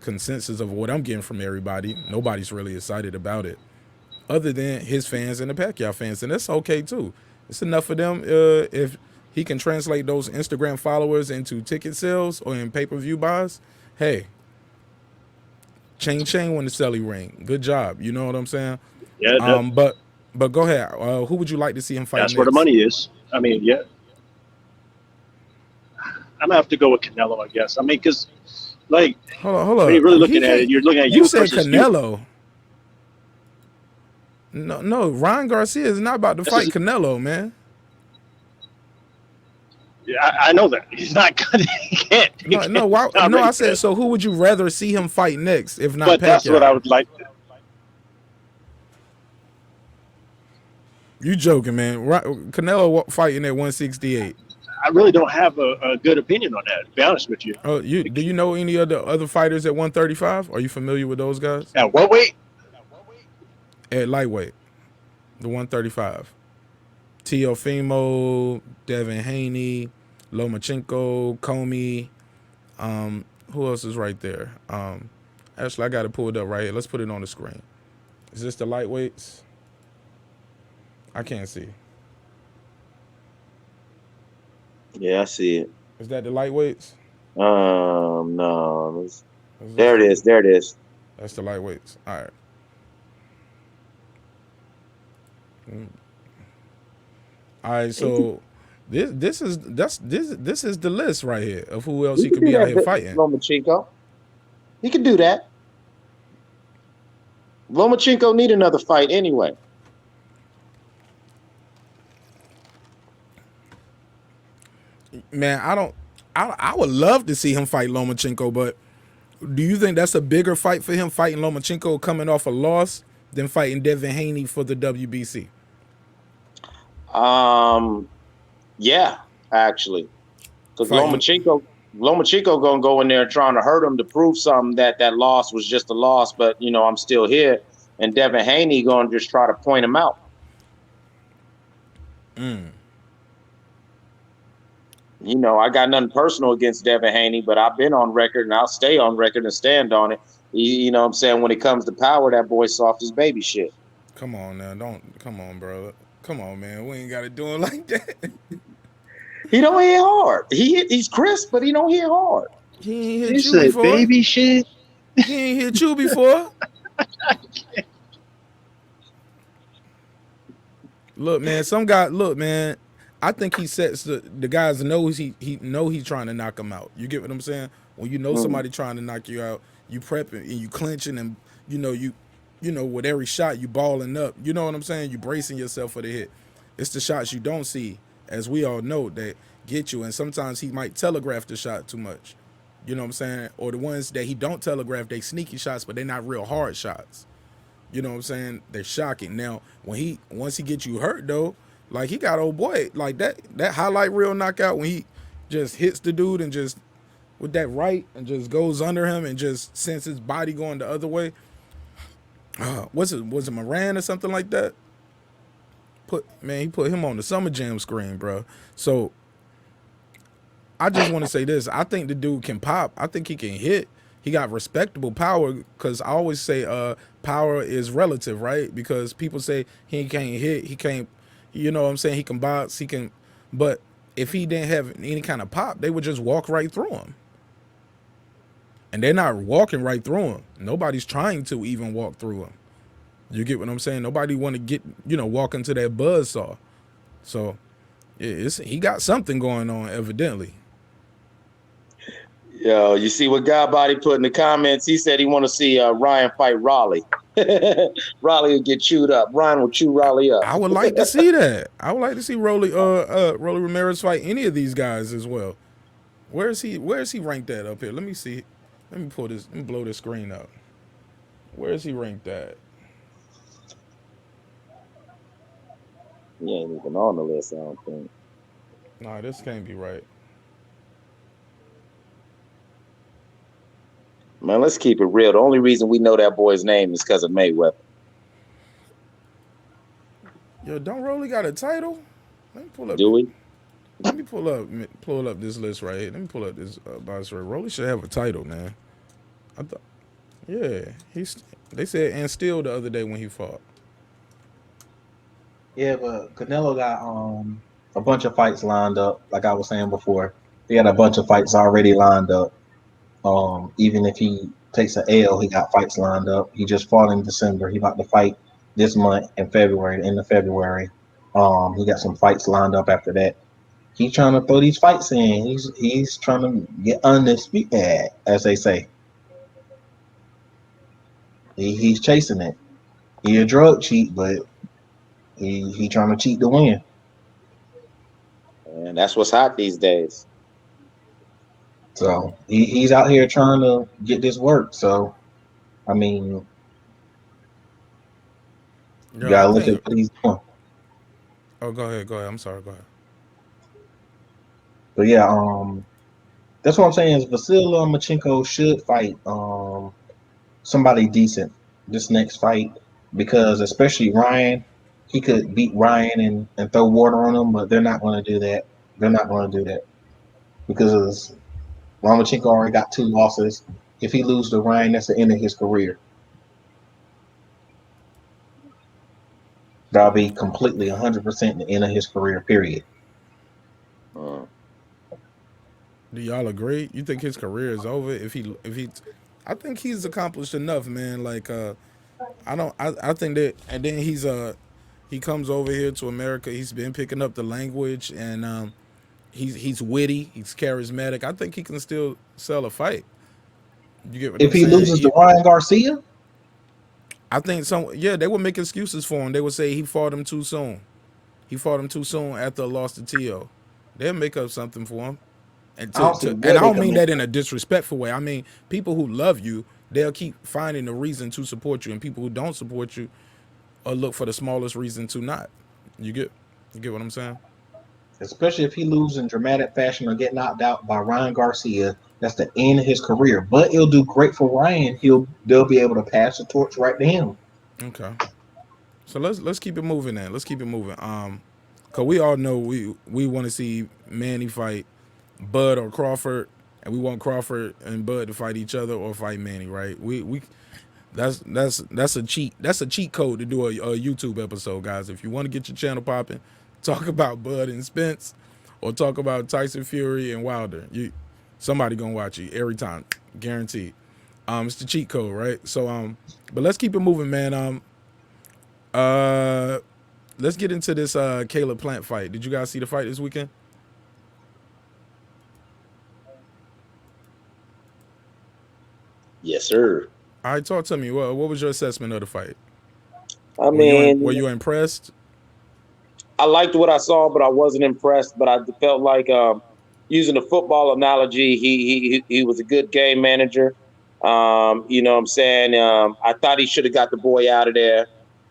Speaker 3: consensus of what I'm getting from everybody. Nobody's really excited about it, other than his fans and the Pacquiao fans, and that's okay too. It's enough for them if he can translate those Instagram followers into ticket sales or in pay-per-view buys. Hey, chain when the celly ring. Good job. You know what I'm saying?
Speaker 7: Yeah,
Speaker 3: But go ahead. Who would you like to see him fight
Speaker 7: that's where the
Speaker 3: next?
Speaker 7: money is. I mean, yeah, I'm gonna have to go with Canelo, I guess. I mean, because like
Speaker 3: Hold
Speaker 7: when you're
Speaker 3: up.
Speaker 7: really
Speaker 3: He
Speaker 7: looking at it,
Speaker 3: can't.
Speaker 7: you're looking at
Speaker 3: You
Speaker 7: youth
Speaker 3: said
Speaker 7: versus youth.
Speaker 3: Canelo. No. Ryan Garcia is not about to
Speaker 7: This
Speaker 3: fight
Speaker 7: is,
Speaker 3: Canelo, man.
Speaker 7: I know that he's not gonna. He can't. He
Speaker 3: No,
Speaker 7: can't.
Speaker 3: no.
Speaker 7: He's
Speaker 3: Why?
Speaker 7: not
Speaker 3: No,
Speaker 7: ready
Speaker 3: I
Speaker 7: for
Speaker 3: said.
Speaker 7: that.
Speaker 3: So who would you rather see him fight next, if not
Speaker 7: But that's what I
Speaker 3: Pacquiao?
Speaker 7: would like.
Speaker 3: You joking, man? Canelo fighting at 168.
Speaker 7: I really don't have a good opinion on that. To be honest with you.
Speaker 3: Oh, do you know any other fighters at 135? Are you familiar with those guys
Speaker 7: At what weight?
Speaker 3: at lightweight? The 135. Teofimo, Devin Haney, Lomachenko, Comey. Who else is right there? Actually, I got to pull it up right here. Let's put it on the screen. Is this the lightweights? I can't see.
Speaker 8: Yeah, I see it.
Speaker 3: Is that the lightweights?
Speaker 8: No.
Speaker 3: Is this
Speaker 8: There it
Speaker 3: the,
Speaker 8: is. There it is.
Speaker 3: that's the lightweights. All right. All right. So this is the list right here of who else
Speaker 8: He
Speaker 3: he
Speaker 8: could
Speaker 3: could
Speaker 8: do
Speaker 3: be out
Speaker 8: that,
Speaker 3: here fighting.
Speaker 8: Lomachenko. He could do that. Lomachenko need another fight anyway.
Speaker 3: Man, I would love to see him fight Lomachenko, but do you think that's a bigger fight for him fighting Lomachenko coming off a loss than fighting Devin Haney for the WBC?
Speaker 8: Yeah, actually, because
Speaker 3: Fighting,
Speaker 8: Lomachenko gonna go in there trying to hurt him to prove something that loss was just a loss, but I'm still here. And Devin Haney gonna just try to point him out. I got nothing personal against Devin Haney, but I've been on record and I'll stay on record and stand on it. You know what I'm saying? When it comes to power, that boy soft as baby shit.
Speaker 3: come on now, come on, bro. Come on, man. We ain't got to do it like that.
Speaker 8: He don't hit hard. He's crisp, but he don't hit hard.
Speaker 3: He ain't
Speaker 7: You
Speaker 3: hit you
Speaker 7: said
Speaker 3: before.
Speaker 7: baby shit.
Speaker 3: He ain't hit you before. Look, man, look, man, I think he sets the guys knows he know he's trying to knock him out. You get what I'm saying? When you know somebody trying to knock you out, you prepping and you clinching and with every shot you balling up. You know what I'm saying? You bracing yourself for the hit. It's the shots you don't see, as we all know, that get you. And sometimes he might telegraph the shot too much. You know what I'm saying? Or the ones that he don't telegraph, they sneaky shots, but they're not real hard shots. You know what I'm saying? They're shocking. Now, once he gets you hurt though, like he got old boy like that highlight reel knockout when he just hits the dude and just with that right and just goes under him and just sends his body going the other way. Was it Moran or something like that? He put him on the Summer Jam screen, bro. So I just want to say this. I think the dude can pop. I think he can hit. He got respectable power because I always say power is relative, right? Because people say he can't hit, he can't, you know what I'm saying? He can box, he can, but if he didn't have any kind of pop, they would just walk right through him. And they're not walking right through him. Nobody's trying to even walk through him. You get what I'm saying? Nobody want to walk into that buzzsaw. So he got something going on, evidently.
Speaker 8: Yo, you see what Godbody put in the comments? He said he want to see Ryan fight Raleigh. Raleigh will get chewed up. Ryan will chew Raleigh up.
Speaker 3: I would like to see that. I would like to see Rolly Ramirez fight any of these guys as well. Where is he ranked at up here? Let me see. Let me blow this screen up. Where is he ranked at?
Speaker 8: He ain't even on the list, I don't think.
Speaker 3: Nah, this can't be right.
Speaker 8: Man, let's keep it real. The only reason we know that boy's name is because of Mayweather.
Speaker 3: Yo, don't Rolly got a title? Let me pull up.
Speaker 8: Do we?
Speaker 3: Let me pull up this list right here. Let me pull up this box right. Rolly should have a title, man. I thought, yeah, they said and still the other day when he fought.
Speaker 4: Yeah, but Canelo got a bunch of fights lined up. Like I was saying before, he had a bunch of fights already lined up. Even if he takes an L, he got fights lined up. He just fought in December. He about to fight this month in February, the end of February. He got some fights lined up after that. He's trying to throw these fights in. He's trying to get undisputed, as they say. He's chasing it. He a drug cheat, but he trying to cheat to win.
Speaker 8: And that's what's hot these days.
Speaker 4: So he's out here trying to get this work. So I mean, you
Speaker 3: Yo, I
Speaker 4: gotta look at
Speaker 3: think.
Speaker 4: what he's doing.
Speaker 3: Oh, go ahead. I'm sorry. Go ahead.
Speaker 4: But yeah, that's what I'm saying is Vasily Lomachenko should fight somebody decent this next fight because especially Ryan, he could beat Ryan and throw water on him, but they're not going to do that. They're not going to do that because Lomachenko already got 2 losses. If he loses to Ryan, that's the end of his career. That'll be completely 100% the end of his career. Period.
Speaker 8: Uh,
Speaker 3: Do y'all agree? You think his career is over if he? I think he's accomplished enough, man. Like I think that, and then he comes over here to America. He's been picking up the language, and he's witty. He's charismatic. I think he can still sell a fight. You get what
Speaker 4: If
Speaker 3: I'm
Speaker 4: he
Speaker 3: saying?
Speaker 4: loses to Ryan Garcia,
Speaker 3: I think they would make excuses for him. They would say he fought him too soon. He fought him too soon after a loss to T.O. They'll make up something for him. And
Speaker 4: I don't see
Speaker 3: and
Speaker 4: what
Speaker 3: I
Speaker 4: they
Speaker 3: don't
Speaker 4: can
Speaker 3: mean
Speaker 4: make.
Speaker 3: that in a disrespectful way. I mean people who love you, they'll keep finding a reason to support you, and people who don't support you or look for the smallest reason to not. You get what I'm saying?
Speaker 4: Especially if he loses in dramatic fashion or get knocked out by Ryan Garcia. That's the end of his career. But it'll do great for Ryan. They'll be able to pass the torch right to him.
Speaker 3: Okay. So let's keep it moving then. Let's keep it moving. Cause we all know we want to see Manny fight Bud or Crawford, and we want Crawford and Bud to fight each other or fight Manny, right? We that's a cheat. That's a cheat code to do a YouTube episode, guys. If you want to get your channel popping, talk about Bud and Spence, or talk about Tyson Fury and Wilder. Somebody gonna watch you every time, guaranteed. It's the cheat code, right? So but let's keep it moving, man. Let's get into this Caleb Plant fight. Did you guys see the fight this weekend?
Speaker 8: yes, sir.
Speaker 3: All right, talk to me. What was your assessment of the fight?
Speaker 8: I
Speaker 3: Were
Speaker 8: mean,
Speaker 3: you impressed?
Speaker 8: I liked what I saw, but I wasn't impressed. But I felt like, using the football analogy, he was a good game manager. You know what I'm saying? I thought he should have got the boy out of there,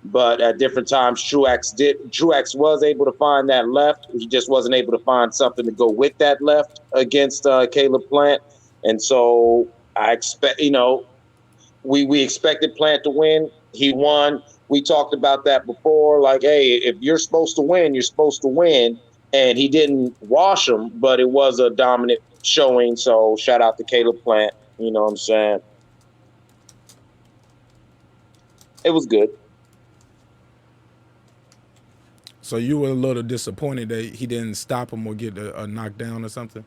Speaker 8: but at different times, Truax did. Truax was able to find that left. He just wasn't able to find something to go with that left against Caleb Plant. And so I expect, we expected Plant to win. He won. We talked about that before. Like, hey, if you're supposed to win, you're supposed to win. And he didn't wash him, but it was a dominant showing. So shout out to Caleb Plant. You know what I'm saying? It was good.
Speaker 3: So you were a little disappointed that he didn't stop him or get a knockdown or something.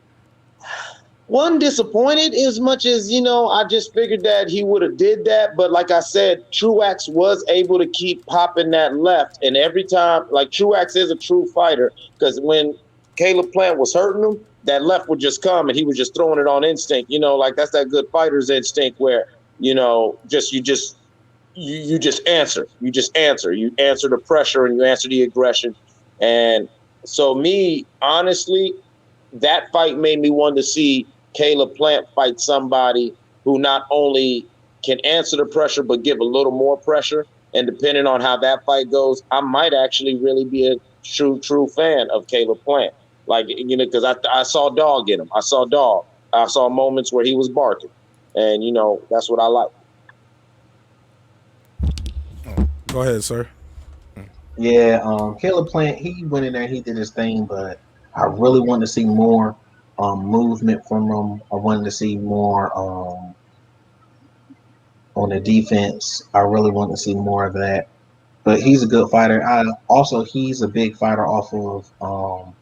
Speaker 8: One disappointed as much as, I just figured that he would have did that. But like I said, Truax was able to keep popping that left. And every time, like, Truax is a true fighter, because when Caleb Plant was hurting him, that left would just come and he was just throwing it on instinct. Like, that's that good fighter's instinct where, you just answer. You just answer. You answer the pressure and you answer the aggression. And so, me, honestly, that fight made me want to see Caleb Plant fight somebody who not only can answer the pressure but give a little more pressure. And depending on how that fight goes, I might actually really be a true fan of Caleb Plant. Like, because I saw dog in him. I saw dog. I saw moments where he was barking, and that's what I like.
Speaker 3: Go ahead, sir.
Speaker 4: Yeah, Caleb Plant, he went in there, he did his thing, but I really wanted to see more movement from him. I wanted to see more on the defense. I really wanted to see more of that. But he's a good fighter. He's a big fighter off of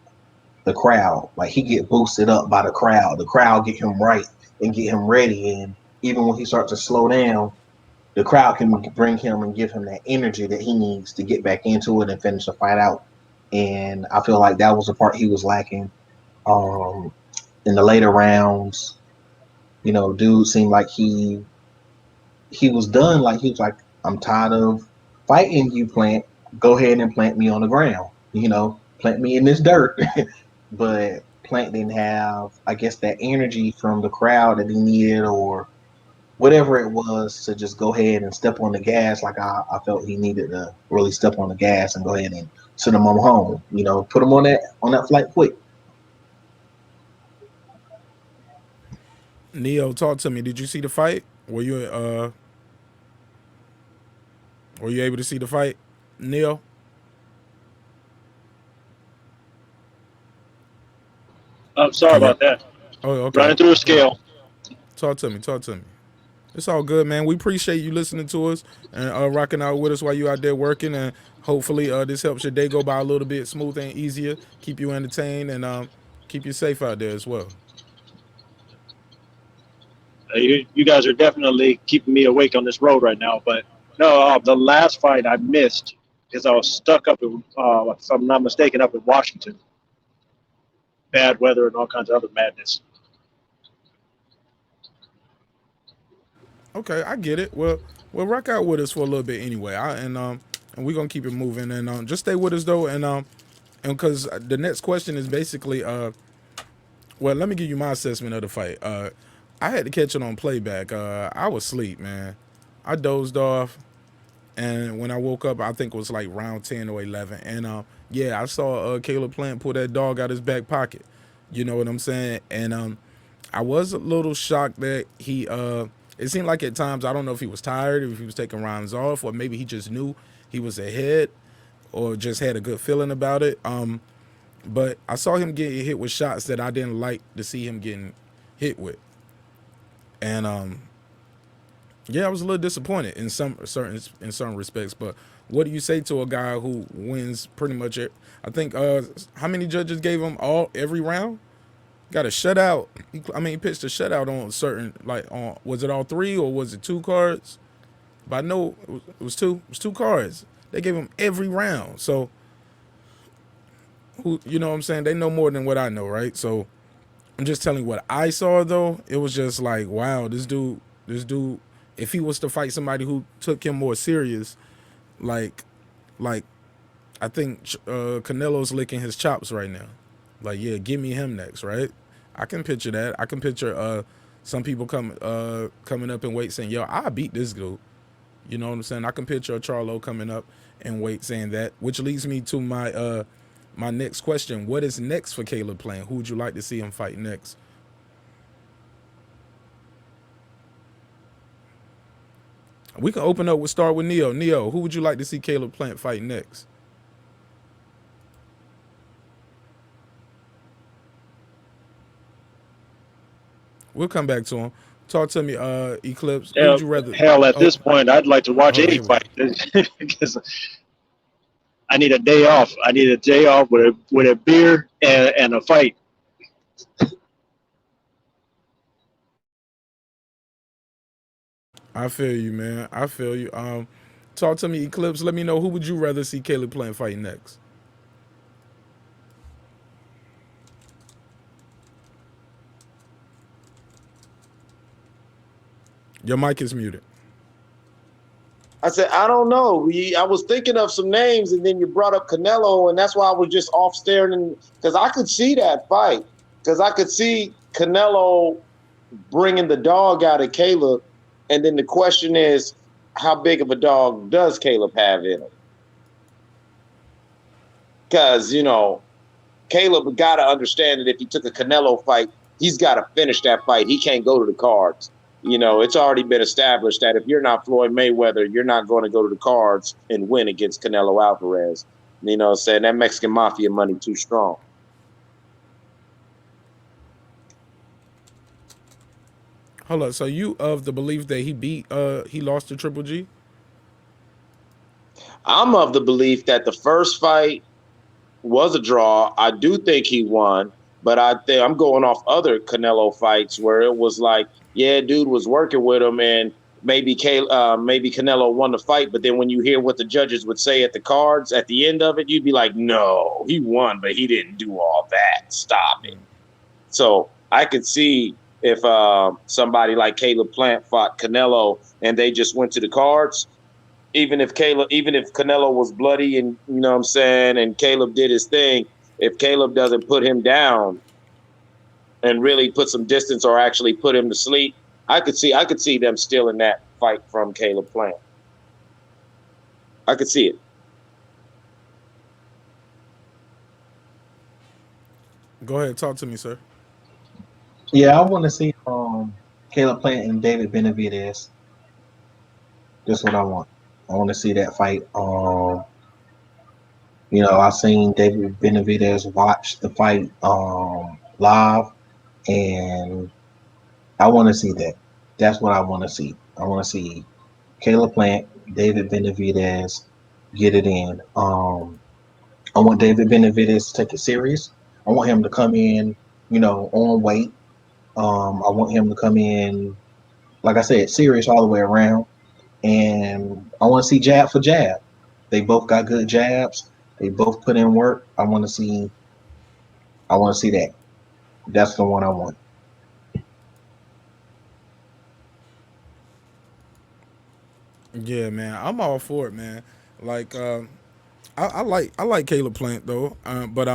Speaker 4: the crowd. Like he get boosted up by the crowd. The crowd get him right and get him ready. And even when he starts to slow down, the crowd can bring him and give him that energy that he needs to get back into it and finish the fight out. And I feel like that was the part he was lacking. Um, in the later rounds, dude seemed like he was done. Like he was like, I'm tired of fighting you, Plant. Go ahead and plant me on the ground. Plant me in this dirt. But Plant didn't have, I guess, that energy from the crowd that he needed, or whatever it was, to just go ahead and step on the gas. Like I felt he needed to really step on the gas and go ahead and send him on home. Put him on that flight quick.
Speaker 3: Neo, talk to me. Did you see the fight? Were you able to see the fight, Neo?
Speaker 7: I'm sorry
Speaker 3: Can you?
Speaker 7: about that.
Speaker 3: Oh, okay.
Speaker 7: Running through a scale.
Speaker 3: Talk to me. Talk to me. It's all good, man. We appreciate you listening to us and rocking out with us while you out there working. And hopefully, this helps your day go by a little bit smoother and easier. Keep you entertained and keep you safe out there as well.
Speaker 7: You guys are definitely keeping me awake on this road right now. But no, the last fight I missed because I was stuck up in, if I'm not mistaken, up in Washington. Bad weather and all kinds of other madness.
Speaker 3: Okay, I get it. Well, rock out with us for a little bit anyway. And we're gonna keep it moving. And just stay with us though. And because the next question is basically well, let me give you my assessment of the fight. I had to catch it on playback. I was asleep, man. I dozed off, and when I woke up, I think it was like round 10 or 11. And yeah, I saw Caleb Plant pull that dog out his back pocket. You know what I'm saying? And I was a little shocked that he. It seemed like at times I don't know if he was tired, if he was taking rounds off, or maybe he just knew he was ahead, or just had a good feeling about it. But I saw him getting hit with shots that I didn't like to see him getting hit with, and yeah, I was a little disappointed in certain respects. But what do you say to a guy who wins pretty much it? I think how many judges gave him every round? Got a shutout. He pitched a shutout on certain, like, on, was it all three or was it two cards? But I know it was two. It was two cards. They gave him every round. So who, you know what I'm saying? They know more than what I know, right? So I'm just telling you what I saw though. It was just like, wow, this dude. if he was to fight somebody who took him more serious, like like I think Canelo's licking his chops right now. Like, yeah, give me him next, right? I can picture that. I can picture some people coming up in weight saying, "Yo, I beat this dude." You know what I'm saying? I can picture a Charlo coming up in weight saying that, which leads me to my next question. What is next for Caleb Plant? Who would you like to see him fight next? We can open up. We'll start with Neo. Neo, who would you like to see Caleb Plant fight next? We'll come back to him. Talk to me, Eclipse. Who would
Speaker 7: Hell,
Speaker 3: you rather?
Speaker 7: hell, at
Speaker 3: Oh,
Speaker 7: this point, I'd like to watch
Speaker 3: hold on.
Speaker 7: any
Speaker 3: Here we go.
Speaker 7: fight because I need a day off. I need a day off with a beer and a fight.
Speaker 3: I feel you, man. I feel you. Talk to me, Eclipse. Let me know, who would you rather see Caleb Plant fight next? Your mic is muted.
Speaker 8: I said, I don't know. I was thinking of some names, and then you brought up Canelo, and that's why I was just off staring. Because I could see that fight. Because I could see Canelo bringing the dog out of Caleb, and then the question is, how big of a dog does Caleb have in him? Because Caleb got to understand that if he took a Canelo fight, he's got to finish that fight. He can't go to the cards. It's already been established that if you're not Floyd Mayweather, you're not going to go to the cards and win against Canelo Alvarez. Saying that Mexican mafia money too strong.
Speaker 3: Hold up. So you of the belief that he lost to Triple G?
Speaker 8: I'm of the belief that the first fight was a draw. I do think he won, but I think I'm going off other Canelo fights where it was like, yeah, dude was working with him, and maybe Canelo won the fight. But then when you hear what the judges would say at the cards at the end of it, you'd be like, no, he won, but he didn't do all that. Stop it. So I could see if somebody like Caleb Plant fought Canelo and they just went to the cards, even if Canelo was bloody and you know what I'm saying, and Caleb did his thing, if Caleb doesn't put him down and really put some distance or actually put him to sleep, I could see them stealing that fight from Caleb Plant. I could see it.
Speaker 3: Go ahead, talk to me, sir.
Speaker 4: Yeah, I want to see Caleb Plant and David Benavidez. That's what I want. I want to see that fight. I seen David Benavidez watch the fight live, and I want to see that. That's what I want to see. I want to see Caleb Plant, David Benavidez get it in. I want David Benavidez to take it serious. I want him to come in, on weight. I want him to come in, like I said, serious all the way around. And I want to see jab for jab. They both got good jabs. They both put in work. I want to see. I want to see that. That's the one I want.
Speaker 3: Yeah, man, I'm all for it, man. Like, I like Caleb Plant though, but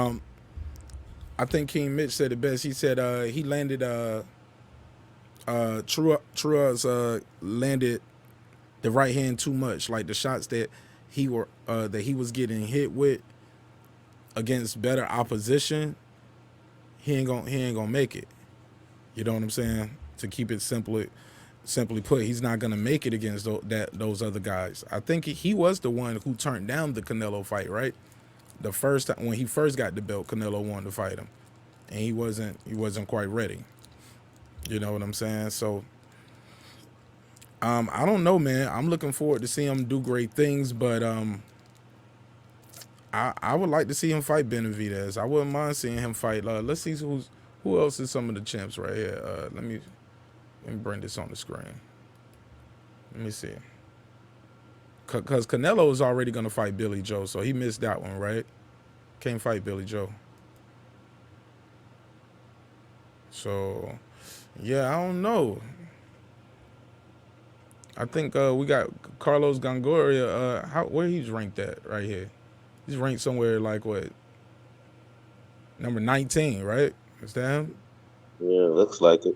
Speaker 3: I think King Mitch said it best. He said he landed Trua's landed the right hand too much. Like the shots that he was getting hit with against better opposition, he ain't gonna make it. You know what I'm saying? To keep it simply put, he's not gonna make it against those other guys. I think he was the one who turned down the Canelo fight, right? The first time when he first got the belt, Canelo wanted to fight him, and he wasn't quite ready. You know what I'm saying? So I don't know, man. I'm looking forward to seeing him do great things, but I would like to see him fight Benavidez. I wouldn't mind seeing him fight. Let's see who else is some of the champs right here. Let me bring this on the screen. Let me see. Because Canelo is already going to fight Billy Joe, so he missed that one, right? Can't fight Billy Joe. So, yeah, I don't know. I think we got Carlos Gongoria. Where he's ranked at right here? He's ranked somewhere like what, number 19, right? Is that him?
Speaker 8: Yeah, looks like it.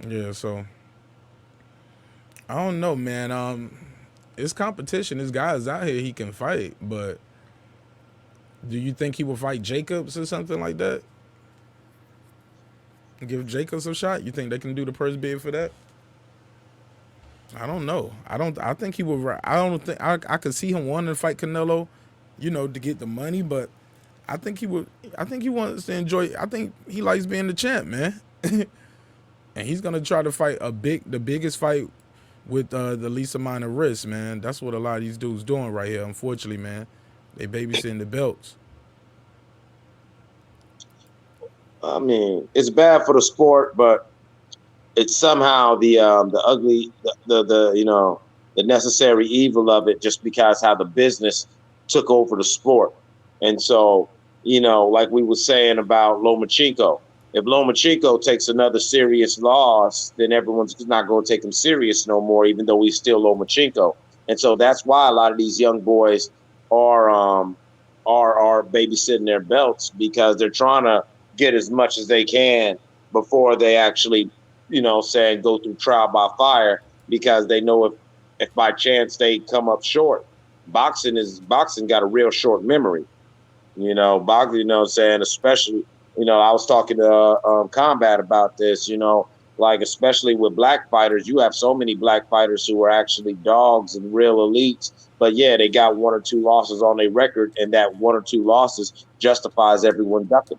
Speaker 3: Yeah. So I don't know, man. It's competition. This guy's out here. He can fight, but do you think he will fight Jacobs or something like that? Give Jacobs a shot. You think they can do the purse bid for that? I don't know. I don't. I think he would. I don't think I could see him wanting to fight Canelo, to get the money. But I think he would. I think he wants to enjoy. I think he likes being the champ, man. And he's gonna try to fight the biggest fight with the least amount of risk, man. That's what a lot of these dudes doing right here. Unfortunately, man, they babysitting the belts.
Speaker 8: I mean, it's bad for the sport, but it's somehow the ugly the the necessary evil of it, just because how the business took over the sport. And so, like we were saying about Lomachenko, if Lomachenko takes another serious loss, then everyone's not going to take him serious no more, even though he's still Lomachenko. And so that's why a lot of these young boys are are babysitting their belts, because they're trying to get as much as they can before they actually, saying go through trial by fire, because they know if by chance they come up short, boxing got a real short memory. Boxing, saying, especially, I was talking to Combat about this, like especially with black fighters, you have so many black fighters who are actually dogs and real elites, but yeah, they got one or two losses on their record, and that one or two losses justifies everyone ducking.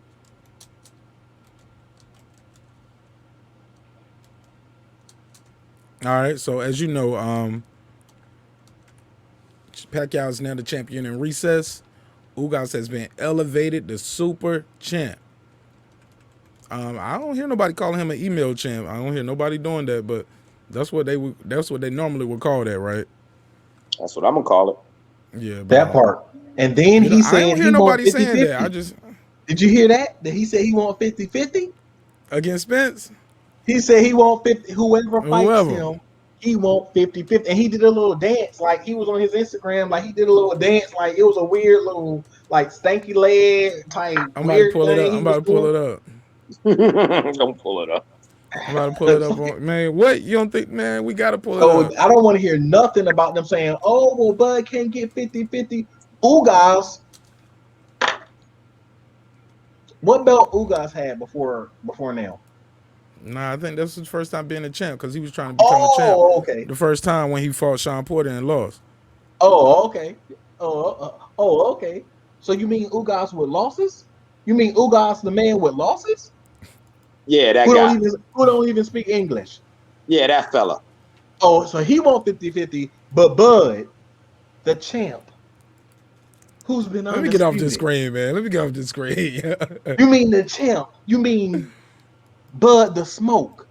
Speaker 3: All right. So as you know, Pacquiao is now the champion in recess. Ugas has been elevated to super champ. I don't hear nobody calling him an email champ. I don't hear nobody doing that, but that's what they normally would call that, right?
Speaker 8: That's what I'm gonna call it.
Speaker 3: Yeah, but
Speaker 4: That part. And then he
Speaker 3: I
Speaker 4: said
Speaker 3: don't hear
Speaker 4: he want
Speaker 3: nobody saying that. I
Speaker 4: 50-50.
Speaker 3: just
Speaker 4: Did you hear that? That he said he want 50-50?
Speaker 3: against Spence,
Speaker 4: He said he want 50. Whoever fights
Speaker 3: whoever.
Speaker 4: him, he want 50-50. And he did a little dance. Like he was on his Instagram. Like he did a little dance. Like it was a weird little like stanky leg type
Speaker 3: I'm about to
Speaker 4: weird
Speaker 3: pull it
Speaker 4: thing
Speaker 3: up. I'm
Speaker 4: he
Speaker 3: about
Speaker 4: was
Speaker 3: to pull
Speaker 4: doing.
Speaker 3: it up.
Speaker 8: Don't pull it up.
Speaker 3: I'm about to pull it up on man. What you don't think, man? We gotta pull it
Speaker 4: So
Speaker 3: up.
Speaker 4: I don't want to hear nothing about them saying, oh, well, Bud can't get 50-50. Ugas, what belt Ugas had before now?
Speaker 3: Nah, I think that's his first time being a champ because he was trying to become a champ
Speaker 4: Oh, okay.
Speaker 3: the first time when he fought Sean Porter and lost.
Speaker 4: Oh, okay. Okay. So you mean Ugas with losses? You mean Ugas the man with losses?
Speaker 8: Yeah, that
Speaker 4: Who don't
Speaker 8: guy.
Speaker 4: even speak English?
Speaker 8: Yeah, that fella.
Speaker 4: Oh, so he won 50-50, but Bud, the champ, who's been
Speaker 3: Let me get off this
Speaker 4: undisputed.
Speaker 3: screen, man. Let me get off this screen.
Speaker 4: You mean the champ? You mean Bud the Smoke,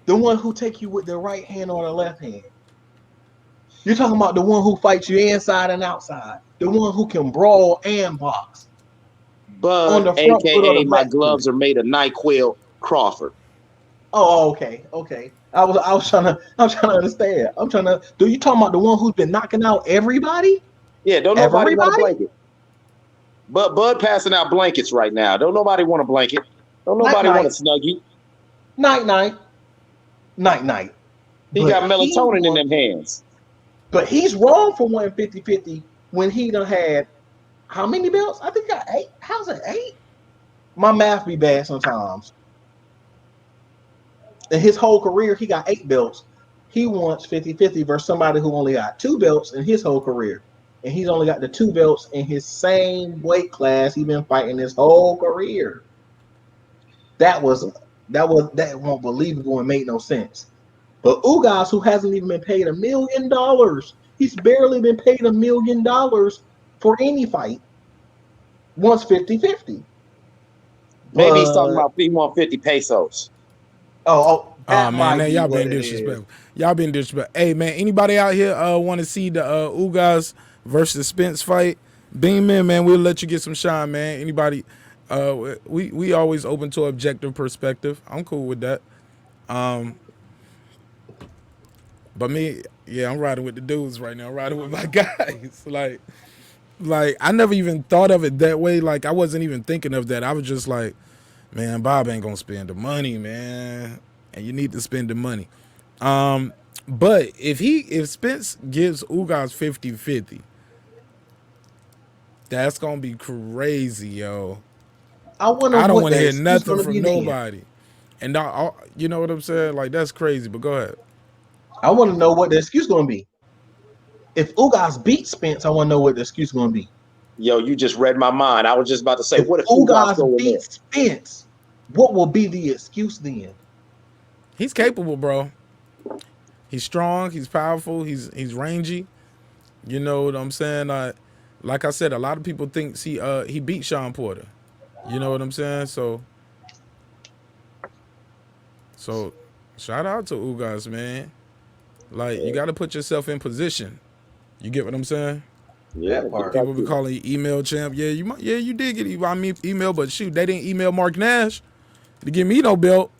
Speaker 4: the one who take you with the right hand or the left hand? You're talking about the one who fights you inside and outside, the one who can brawl and box on
Speaker 8: Bud,
Speaker 4: the front foot or the
Speaker 8: aka my
Speaker 4: back foot.
Speaker 8: gloves are made of NyQuil Crawford.
Speaker 4: Oh, okay. I was trying to understand. I'm trying to. Do you talking about the one who's been knocking out everybody?
Speaker 8: Yeah, don't nobody want a
Speaker 4: Everybody?
Speaker 8: blanket. But Bud passing out blankets right now. Don't nobody want a blanket. Don't
Speaker 4: Night
Speaker 8: nobody want
Speaker 4: night,
Speaker 8: a snuggie.
Speaker 4: night night, night night.
Speaker 8: He
Speaker 4: But
Speaker 8: got
Speaker 4: he
Speaker 8: melatonin in
Speaker 4: won.
Speaker 8: them hands.
Speaker 4: But he's wrong for winning 50-50 when he done had how many belts? I think he got eight. How's it eight? My math be bad sometimes. In his whole career, he got eight belts. He wants 50-50 versus somebody who only got two belts in his whole career. And he's only got the two belts in his same weight class he's been fighting his whole career. That was that won't believable and made no sense. But Ugas, who hasn't even been paid $1 million, he's barely been paid $1 million for any fight, wants 50-50.
Speaker 8: Maybe he's talking
Speaker 4: But
Speaker 8: about he want 50 pesos.
Speaker 3: Oh
Speaker 4: that
Speaker 3: man,
Speaker 4: might be
Speaker 3: y'all
Speaker 4: what
Speaker 3: being
Speaker 4: it is.
Speaker 3: disrespectful. Y'all being disrespectful. Hey man, anybody out here want to see the Ugas versus Spence fight? Beam in, man. We'll let you get some shine, man. Anybody? We always open to objective perspective. I'm cool with that. But me, yeah, I'm riding with the dudes right now. I'm riding with my guys. Like I never even thought of it that way. Like I wasn't even thinking of that. I was just like, man, Bob ain't gonna spend the money, man. And you need to spend the money. Um, but if Spence gives Ugas 50-50, that's gonna be crazy, yo.
Speaker 4: I wonder
Speaker 3: I don't
Speaker 4: what
Speaker 3: want to
Speaker 4: the
Speaker 3: hear
Speaker 4: excuse
Speaker 3: nothing
Speaker 4: gonna be
Speaker 3: from
Speaker 4: then.
Speaker 3: nobody. And you know what I'm saying? Like that's crazy. But go ahead.
Speaker 4: I want to know what the excuse gonna be. If Ugas beats Spence, I want to know what the excuse gonna be.
Speaker 8: Yo, you just read my mind. I was just about to say,
Speaker 4: If
Speaker 8: what if Ugas
Speaker 4: Ugas
Speaker 8: go in there?
Speaker 4: beats Spence, what will be the excuse then?
Speaker 3: He's capable, bro. He's strong. He's powerful. He's rangy. You know what I'm saying? Like I said, a lot of people think he beat Sean Porter. You know what I'm saying? So shout out to Ugas, man. Like you got to put yourself in position. You get what I'm saying?
Speaker 8: Yeah,
Speaker 4: That part.
Speaker 3: People be calling you email champ. Yeah, yeah, you did get email, but shoot, they didn't email Marq Nash to give me no belt.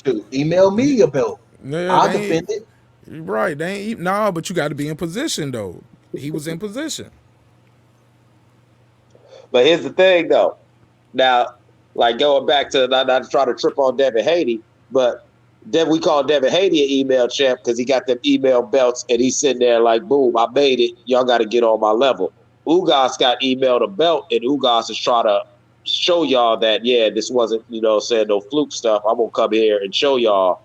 Speaker 4: Shoot, email me your belt.
Speaker 3: Yeah,
Speaker 4: I'll
Speaker 3: they
Speaker 4: defend
Speaker 3: ain't
Speaker 4: it.
Speaker 3: right. They ain't nah, but you got to be in position though. He was in position.
Speaker 8: but here's the thing though. Now, like going back to not to try to trip on Devin Haney, but we call Devin Haney an email champ because he got them email belts and he's sitting there like, boom, I made it. Y'all got to get on my level. Ugas got emailed a belt, and Ugas is trying to show y'all that yeah, this wasn't saying no fluke stuff. I'm gonna come here and show y'all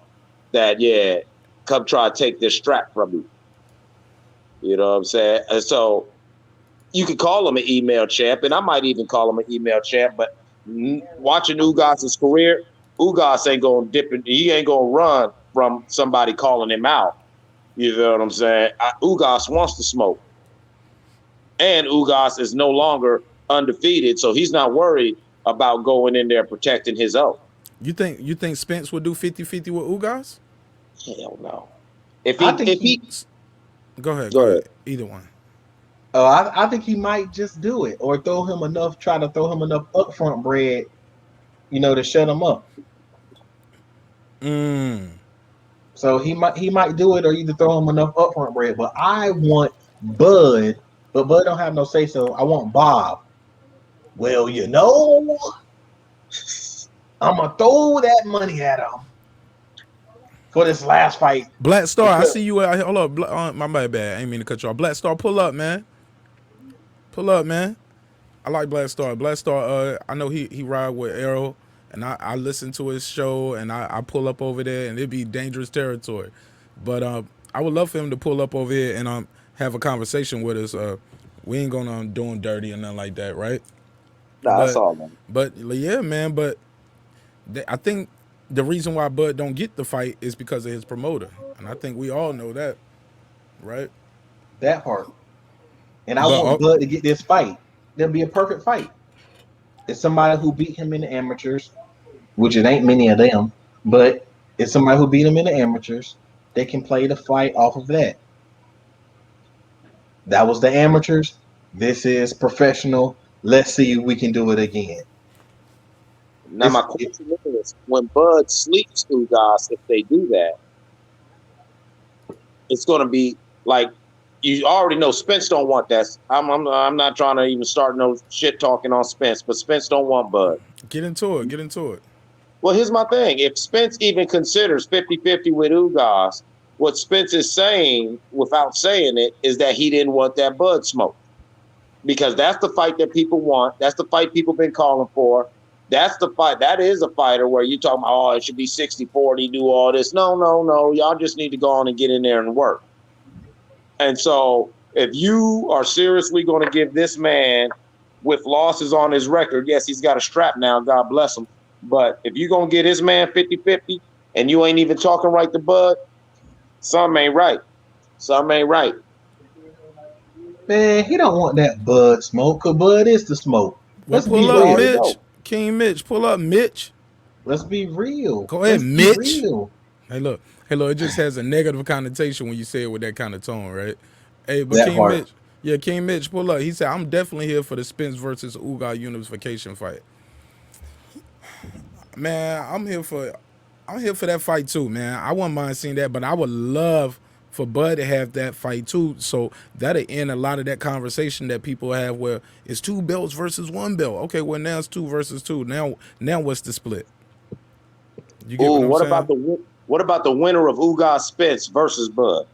Speaker 8: that yeah, come try to take this strap from me. You know what I'm saying? And so you could call him an email champ, and I might even call him an email champ. But watching Ugas's career, Ugas ain't gonna dip in, he ain't gonna run from somebody calling him out. You know what I'm saying? Ugas wants to smoke, and Ugas is no longer undefeated, so he's not worried about going in there protecting his own.
Speaker 3: You think Spence would do 50-50 with Ugas?
Speaker 8: Hell no. If
Speaker 4: I
Speaker 8: he
Speaker 4: think
Speaker 8: if
Speaker 4: he.
Speaker 8: he
Speaker 3: Go ahead, go
Speaker 8: go ahead.
Speaker 3: ahead. Either one.
Speaker 4: I think he might just do it, or try to throw him enough upfront bread, to shut him up.
Speaker 3: Mm.
Speaker 4: So he might do it, or either throw him enough upfront bread. But I want Bud, but Bud don't have no say so. I want Bob. Well, I'm gonna throw that money at him for this last fight
Speaker 3: Black Star, I
Speaker 4: because
Speaker 3: see you out here. Hold up, my bad. I ain't mean to cut you off. Black Star, pull up, man. Pull up, man. I like Black Star. Black Star, I know he ride with Arrow, and I listen to his show, and I pull up over there, and it'd be dangerous territory. But I would love for him to pull up over here and have a conversation with us. We ain't gonna do him dirty or nothing like that, right?
Speaker 8: Nah, that's
Speaker 3: But
Speaker 8: all, man.
Speaker 3: yeah, man. But I think the reason why Bud don't get the fight is because of his promoter, and I think we all know that, right?
Speaker 4: that part. And I
Speaker 3: But
Speaker 4: want Bud to get this fight. There'll be a perfect fight. It's somebody who beat him in the amateurs, which it ain't many of them, but it's somebody who beat him in the amateurs. They can play the fight off of that. That was the amateurs. This is professional. Let's see if we can do it again.
Speaker 8: Now
Speaker 4: It's
Speaker 8: my question is, when Bud sleeps Ugas, if they do that, it's going to be like you already know Spence don't want that. I'm not trying to even start no shit talking on Spence, but Spence don't want Bud.
Speaker 3: get into it. Get into it.
Speaker 8: Well, here's my thing. If Spence even considers 50-50 with Ugas, what Spence is saying without saying it is that he didn't want that Bud smoke. Because that's the fight that people want. That's the fight people been calling for. That's the fight. That is a fighter where you talking about, oh, it should be 60-40, do all this. No, no, no. Y'all just need to go on and get in there and work. And so if you are seriously going to give this man with losses on his record, yes, he's got a strap now, God bless him. But if you're going to get his man 50-50 and you ain't even talking right to Bud, something ain't right. Something ain't right.
Speaker 4: Man, he don't want that Bud smoke, cause Bud is the smoke.
Speaker 3: Well,
Speaker 4: Let's be
Speaker 3: pull
Speaker 8: You
Speaker 3: up,
Speaker 8: already
Speaker 4: real.
Speaker 3: Mitch.
Speaker 8: know.
Speaker 3: King Mitch, pull up, Mitch.
Speaker 4: Let's be real.
Speaker 3: Go ahead,
Speaker 4: Let's be
Speaker 3: Mitch.
Speaker 4: real.
Speaker 3: Hey, look. Hey, look. It just has a negative connotation when you say it with that kind of tone, right? Hey, but
Speaker 4: That
Speaker 3: King
Speaker 4: part.
Speaker 3: Mitch, yeah, King Mitch, pull up. He said, "I'm definitely here for the Spence versus Uga unification fight." Man, I'm here for that fight too, man. I wouldn't mind seeing that, but I would love for Bud to have that fight too. So that'll end a lot of that conversation that people have where it's two belts versus one belt. Okay, well now it's two versus two. Now what's the split? You get
Speaker 8: Ooh,
Speaker 3: what I'm saying?
Speaker 8: what about the winner of Ugas Spence versus Bud?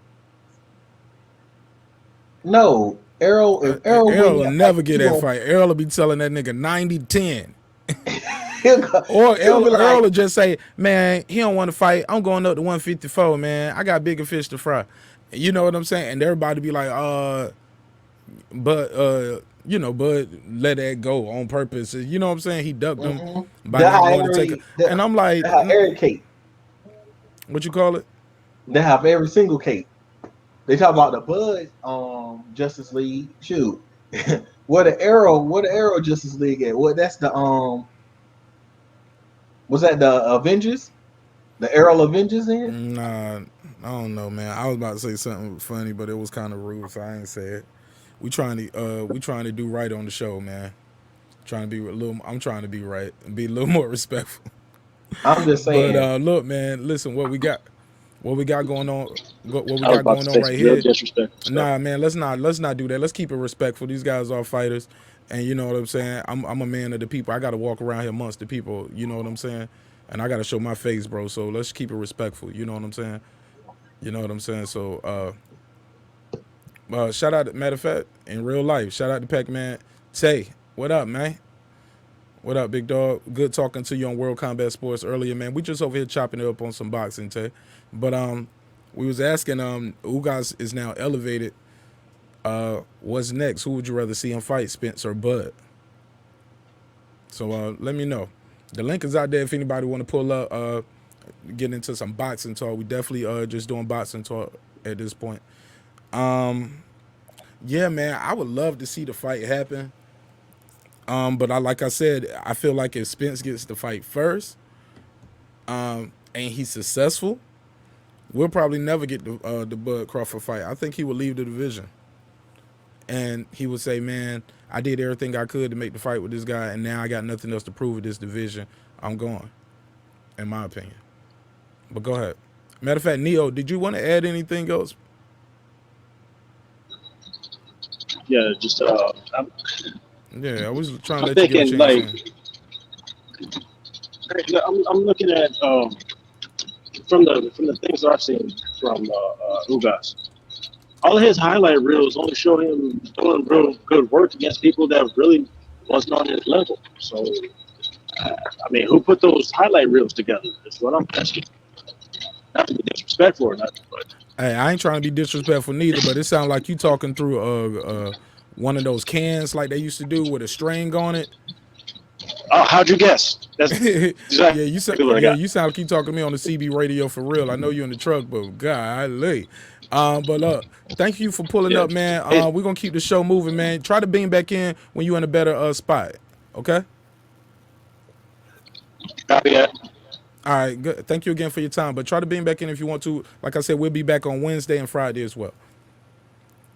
Speaker 4: No, Errol. If Errol win
Speaker 3: Errol will
Speaker 4: that fight,
Speaker 3: never get that fight. Errol will be telling that nigga 90-10. Or
Speaker 4: he'll be
Speaker 3: Earl
Speaker 4: like,
Speaker 3: will just say, man, he don't want to fight. I'm going up to 154, man. I got bigger fish to fry. You know what I'm saying? And everybody be like, but let that go on purpose. You know what I'm saying? He ducked him by
Speaker 4: that
Speaker 3: not
Speaker 4: how
Speaker 3: wanting to take it. And I'm like,
Speaker 4: that how every cake.
Speaker 3: what you call it?
Speaker 4: They have every single cake. They talk about the Bud Justice League. Shoot. Where the Arrow Justice League at? What that's the was that the Avengers? The Arrow Avengers in?
Speaker 3: Nah, I don't know, man. I was about to say something funny, but it was kind of rude, so I ain't say it. We trying to do right on the show, man. Trying to be a little. I'm trying to be right and be a little more respectful.
Speaker 4: I'm just
Speaker 3: But
Speaker 4: saying.
Speaker 3: look, man, listen, what we got going on, what we
Speaker 7: I was
Speaker 3: got
Speaker 7: about to
Speaker 3: going on
Speaker 7: say
Speaker 3: right
Speaker 7: some real
Speaker 3: here.
Speaker 7: disrespectful stuff.
Speaker 3: Nah, man, let's not do that. Let's keep it respectful. These guys are fighters, and you know what I'm saying. I'm a man of the people. I got to walk around here amongst the people. You know what I'm saying. And I got to show my face, bro. So let's keep it respectful. You know what I'm saying. You know what I'm saying. So shout out. Matter of fact, in real life, shout out to Pac-Man. Tay, what up, man? What up, big dog? Good talking to you on World Combat Sports earlier, man. We just over here chopping it up on some boxing, Tay. But we was asking Ugas is now elevated. What's next? Who would you rather see him fight, Spence or Bud? So let me know. The link is out there if anybody want to pull up, get into some boxing talk. We definitely just doing boxing talk at this point. Yeah, man, I would love to see the fight happen. But like I said, I feel like if Spence gets the fight first, and he's successful, we'll probably never get the Bud Crawford fight. I think he would leave the division, and he would say, "Man, I did everything I could to make the fight with this guy, and now I got nothing else to prove with this division. I'm going." In my opinion. But go ahead. Matter of fact, Neo, did you want to add anything else?
Speaker 7: Yeah, just
Speaker 3: Yeah, I was trying to
Speaker 7: I'm
Speaker 3: let you give a
Speaker 7: thinking
Speaker 3: chance.
Speaker 7: I'm looking at from the things that I've seen from Ugas. All of his highlight reels only show him doing real good work against people that really wasn't on his level. So, I mean, who put those highlight reels together? That's what I'm asking. Not to be disrespectful or nothing, but
Speaker 3: Hey, I ain't trying to be disrespectful neither, but it sounds like you talking through one of those cans like they used to do with a string on it.
Speaker 7: oh, how'd you guess? That's
Speaker 3: Yeah,
Speaker 7: exactly what I got.
Speaker 3: you sound like you talking to me on the CB radio for real. I know you're in the truck, but golly. But thank you for pulling
Speaker 7: Yeah.
Speaker 3: up, man.
Speaker 7: Hey,
Speaker 3: We're gonna keep the show moving, man. Try to beam back in when you're in a better spot. Okay?
Speaker 7: copy that.
Speaker 3: All right, good. Thank you again for your time. But try to beam back in if you want to. Like I said, we'll be back on Wednesday and Friday as well.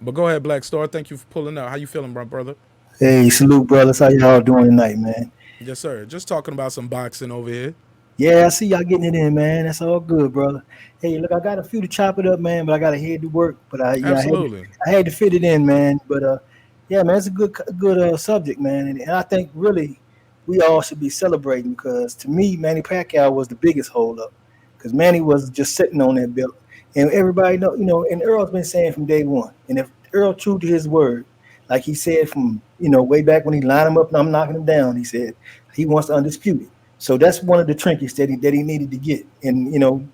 Speaker 3: But go ahead, Black Star. Thank you for pulling up. How you feeling, my brother?
Speaker 9: Hey, salute, brothers. How y'all doing tonight, man?
Speaker 3: Yes, sir. Just talking about some boxing over here.
Speaker 9: Yeah, I see y'all getting it in, man. That's all good, brother. Hey, look, I got a few to chop it up, man, but I got to head to work. But
Speaker 3: Absolutely.
Speaker 9: I had to fit it in, man. But yeah, man, it's a good subject, man. And I think really we all should be celebrating because to me, Manny Pacquiao was the biggest holdup because Manny was just sitting on that belt, and everybody know, and Earl's been saying from day one, and if Earl true to his word, like he said from way back when he lined him up and I'm knocking him down, he said he wants to undisputed. So that's one of the trinkets that he needed to get. And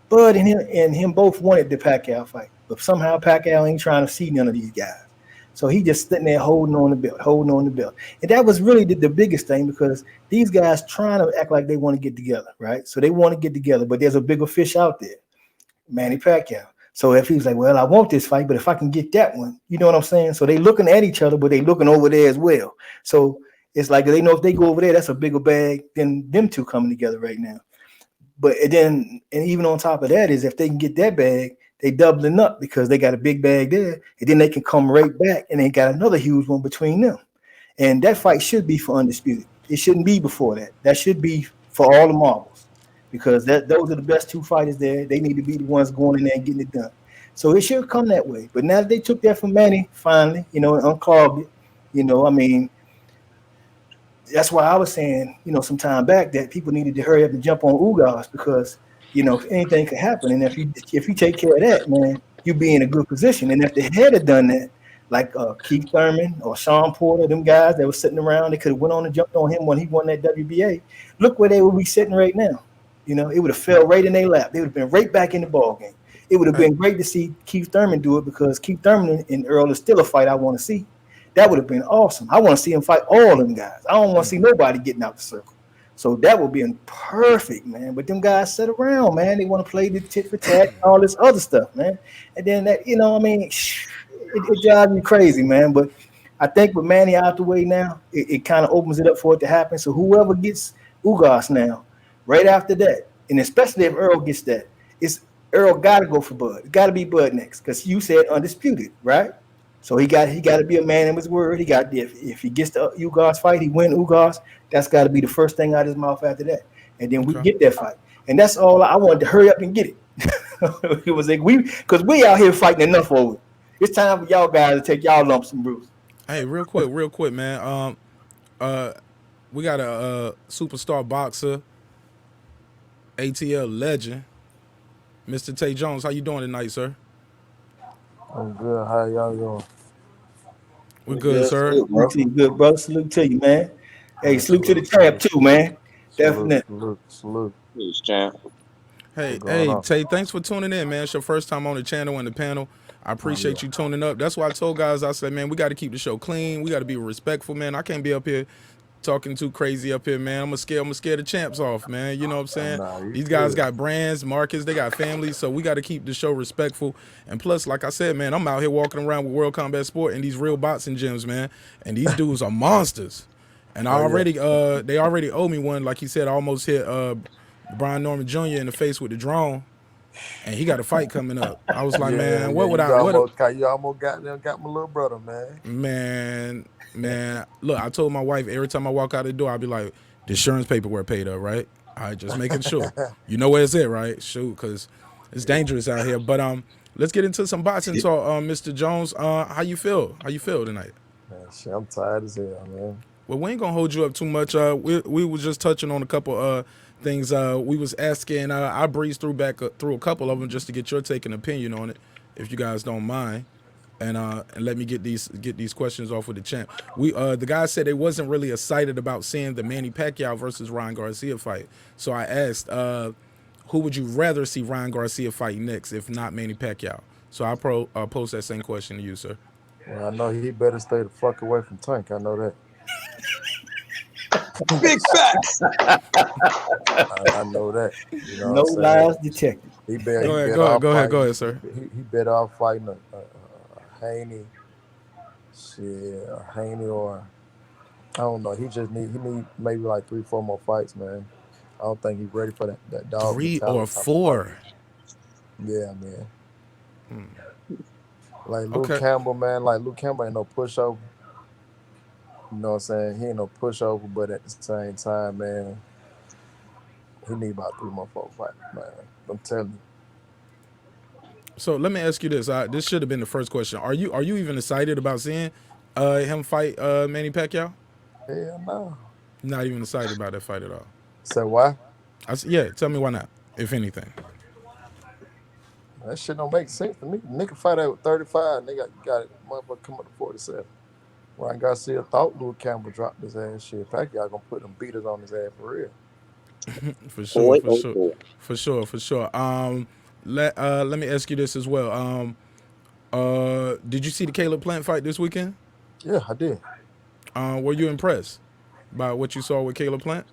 Speaker 9: Bud and him both wanted the Pacquiao fight, but somehow Pacquiao ain't trying to see none of these guys. So he just sitting there holding on the belt. And that was really the biggest thing because these guys trying to act like they want to get together, right? So they want to get together, but there's a bigger fish out there, Manny Pacquiao. So if he's like, well, I want this fight, but if I can get that one, you know what I'm saying? So they looking at each other, but they looking over there as well. So it's like they know if they go over there, that's a bigger bag than them two coming together right now. But and even on top of that is if they can get that bag, they doubling up because they got a big bag there, and then they can come right back and they got another huge one between them. And that fight should be for undisputed. It shouldn't be before that. That should be for all the marbles because those are the best two fighters there. They need to be the ones going in there and getting it done. So it should come that way. But now that they took that from Manny finally, and unclogged it, I mean, that's why I was saying, some time back that people needed to hurry up and jump on Ugas because, anything could happen. And if you take care of that, man, you be in a good position. And if they had done that, like Keith Thurman or Sean Porter, them guys that were sitting around, they could have went on and jumped on him when he won that WBA. Look where they would be sitting right now. It would have fell right in their lap. They would have been right back in the ball game. It would have
Speaker 3: Hey,
Speaker 9: been great to see Keith Thurman do it because Keith Thurman and Earl is still a fight I want to see. That would have been awesome. I want to see him fight all them guys. I don't want to see nobody getting out the circle. So that would be perfect, man. But them guys sit around, man. They want to play the tit for tat and all this other stuff, man. And then that, I mean, it drives me crazy, man. But I think with Manny out the way now, it kind of opens it up for it to happen. So whoever gets Ugas now, right after that, and especially if Earl gets that, it's Earl got to go for Bud. It got to be Bud next because you said undisputed, right? So he got to be a man of his word. He got if he gets the Ugas fight, he win Ugas. That's got to be the first thing out of his mouth after that, and then we
Speaker 3: okay.
Speaker 9: get that fight. And that's all I wanted to hurry up and get it. It was like because we out here fighting enough over it. It's time for y'all guys to take y'all lumps and bruises.
Speaker 3: Hey, real quick, man. Uh, we got a superstar boxer, ATL legend, Mr. Tay Jones. How you doing tonight, sir?
Speaker 10: I'm good. How y'all doing?
Speaker 3: We're
Speaker 4: We
Speaker 3: good,
Speaker 4: good,
Speaker 3: sir.
Speaker 4: salute,
Speaker 9: Salute
Speaker 4: bro.
Speaker 9: to you, good brother. Salute to you, man. Hey,
Speaker 10: Man,
Speaker 9: salute to the
Speaker 10: salute,
Speaker 9: champ
Speaker 10: salute,
Speaker 9: too, man.
Speaker 10: salute,
Speaker 9: Definitely.
Speaker 10: salute, salute.
Speaker 8: Please, champ.
Speaker 3: Hey,
Speaker 10: What's going
Speaker 3: hey,
Speaker 10: on?
Speaker 3: Tay, thanks for tuning in, man. It's your first time on the channel and the panel. I
Speaker 10: Oh
Speaker 3: appreciate
Speaker 10: yeah.
Speaker 3: you tuning up. That's why I told guys, I said, man, we got to keep the show clean. We got to be respectful, man. I can't be up here talking too crazy up here, man. I'm gonna scare the champs off, man. You know what I'm saying?
Speaker 10: Nah, you
Speaker 3: These guys
Speaker 10: good.
Speaker 3: got brands, markets, they got families, so we got to keep the show respectful. And plus, like I said, man, I'm out here walking around with World Combat Sport and these real boxing gyms, man. And these dudes are monsters. And I
Speaker 10: Oh yeah.
Speaker 3: already, they already owe me one. Like he said, I almost hit Brian Norman Jr. in the face with the drone, and he got a fight coming up. I was like,
Speaker 10: Yeah,
Speaker 3: man,
Speaker 10: yeah.
Speaker 3: what would
Speaker 10: You
Speaker 3: I, what,
Speaker 10: almost got got them, got my little brother, man.
Speaker 3: man, look, I told my wife every time I walk out the door, I'll be like, the insurance paperwork paid up, right? All right, just making sure. You know where it's at, right? Shoot, because it's dangerous out here. But let's get into some boxing talk, Mr. Jones. How you feel? How you feel tonight?
Speaker 10: Man, shit, I'm tired as hell, man.
Speaker 3: Well, we ain't gonna hold you up too much. We was just touching on a couple things. We was asking. I breezed through a couple of them just to get your take and opinion on it, if you guys don't mind. And let me get these questions off with the champ. The guy said they wasn't really excited about seeing the Manny Pacquiao versus Ryan Garcia fight. So I asked, who would you rather see Ryan Garcia fight next, if not Manny Pacquiao? So I pose that same question to you, sir.
Speaker 10: Well, I know he better stay the fuck away from Tank. I know that.
Speaker 8: Big facts.
Speaker 10: I know that. You know what
Speaker 9: No
Speaker 10: I'm saying?
Speaker 9: lies detected.
Speaker 3: Go
Speaker 10: He
Speaker 3: ahead,
Speaker 10: better
Speaker 3: go ahead,
Speaker 10: off
Speaker 3: go ahead, go
Speaker 10: fighting.
Speaker 3: ahead, sir.
Speaker 10: He better off fighting a Haney, shit, a Haney or I don't know. He need maybe like 3, 4 more fights, man. I don't think he's ready for that dog
Speaker 3: 3 or
Speaker 10: mentality type of fight.
Speaker 3: 4.
Speaker 10: Yeah, man. Like Luke
Speaker 3: Okay.
Speaker 10: Campbell, man. Like Luke Campbell ain't no pushover. You know what I'm saying? He ain't no pushover, but at the same time, man, he need about 3 more, 4 fights, man. I'm telling you.
Speaker 3: So let me ask you this. This should have been the first question. Are you even excited about seeing him fight Manny Pacquiao?
Speaker 10: Hell no.
Speaker 3: Not even excited about that fight at all.
Speaker 10: Say why?
Speaker 3: Yeah, tell me why not, if anything.
Speaker 10: That shit don't make sense to me. Nigga fight at 35, nigga got it. Motherfucker come up to 47. Ryan Garcia thought Luke Campbell dropped his ass. Shit, Pacquiao gonna put them beaters on his ass for real.
Speaker 3: For sure,
Speaker 8: Boy,
Speaker 3: for
Speaker 8: oh
Speaker 3: sure,
Speaker 8: boy.
Speaker 3: for sure, for sure. Let me ask you this as well. Did you see the Caleb Plant fight this weekend?
Speaker 10: Yeah, I did.
Speaker 3: Were you impressed by what you saw with Caleb Plant?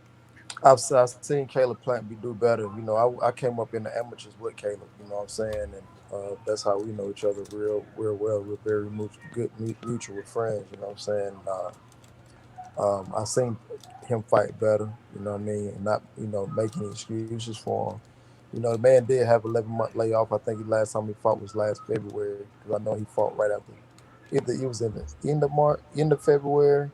Speaker 10: I've seen Caleb Plant be do better. You know, I came up in the amateurs with Caleb. You know what I'm saying, and that's how we know each other real well. We're very good mutual friends. You know what I'm saying. I seen him fight better. You know what I mean, and not making excuses for him. You know, the man did have 11 month layoff. I think the last time he fought was last February because I know he fought right after. Either it was in the end of February.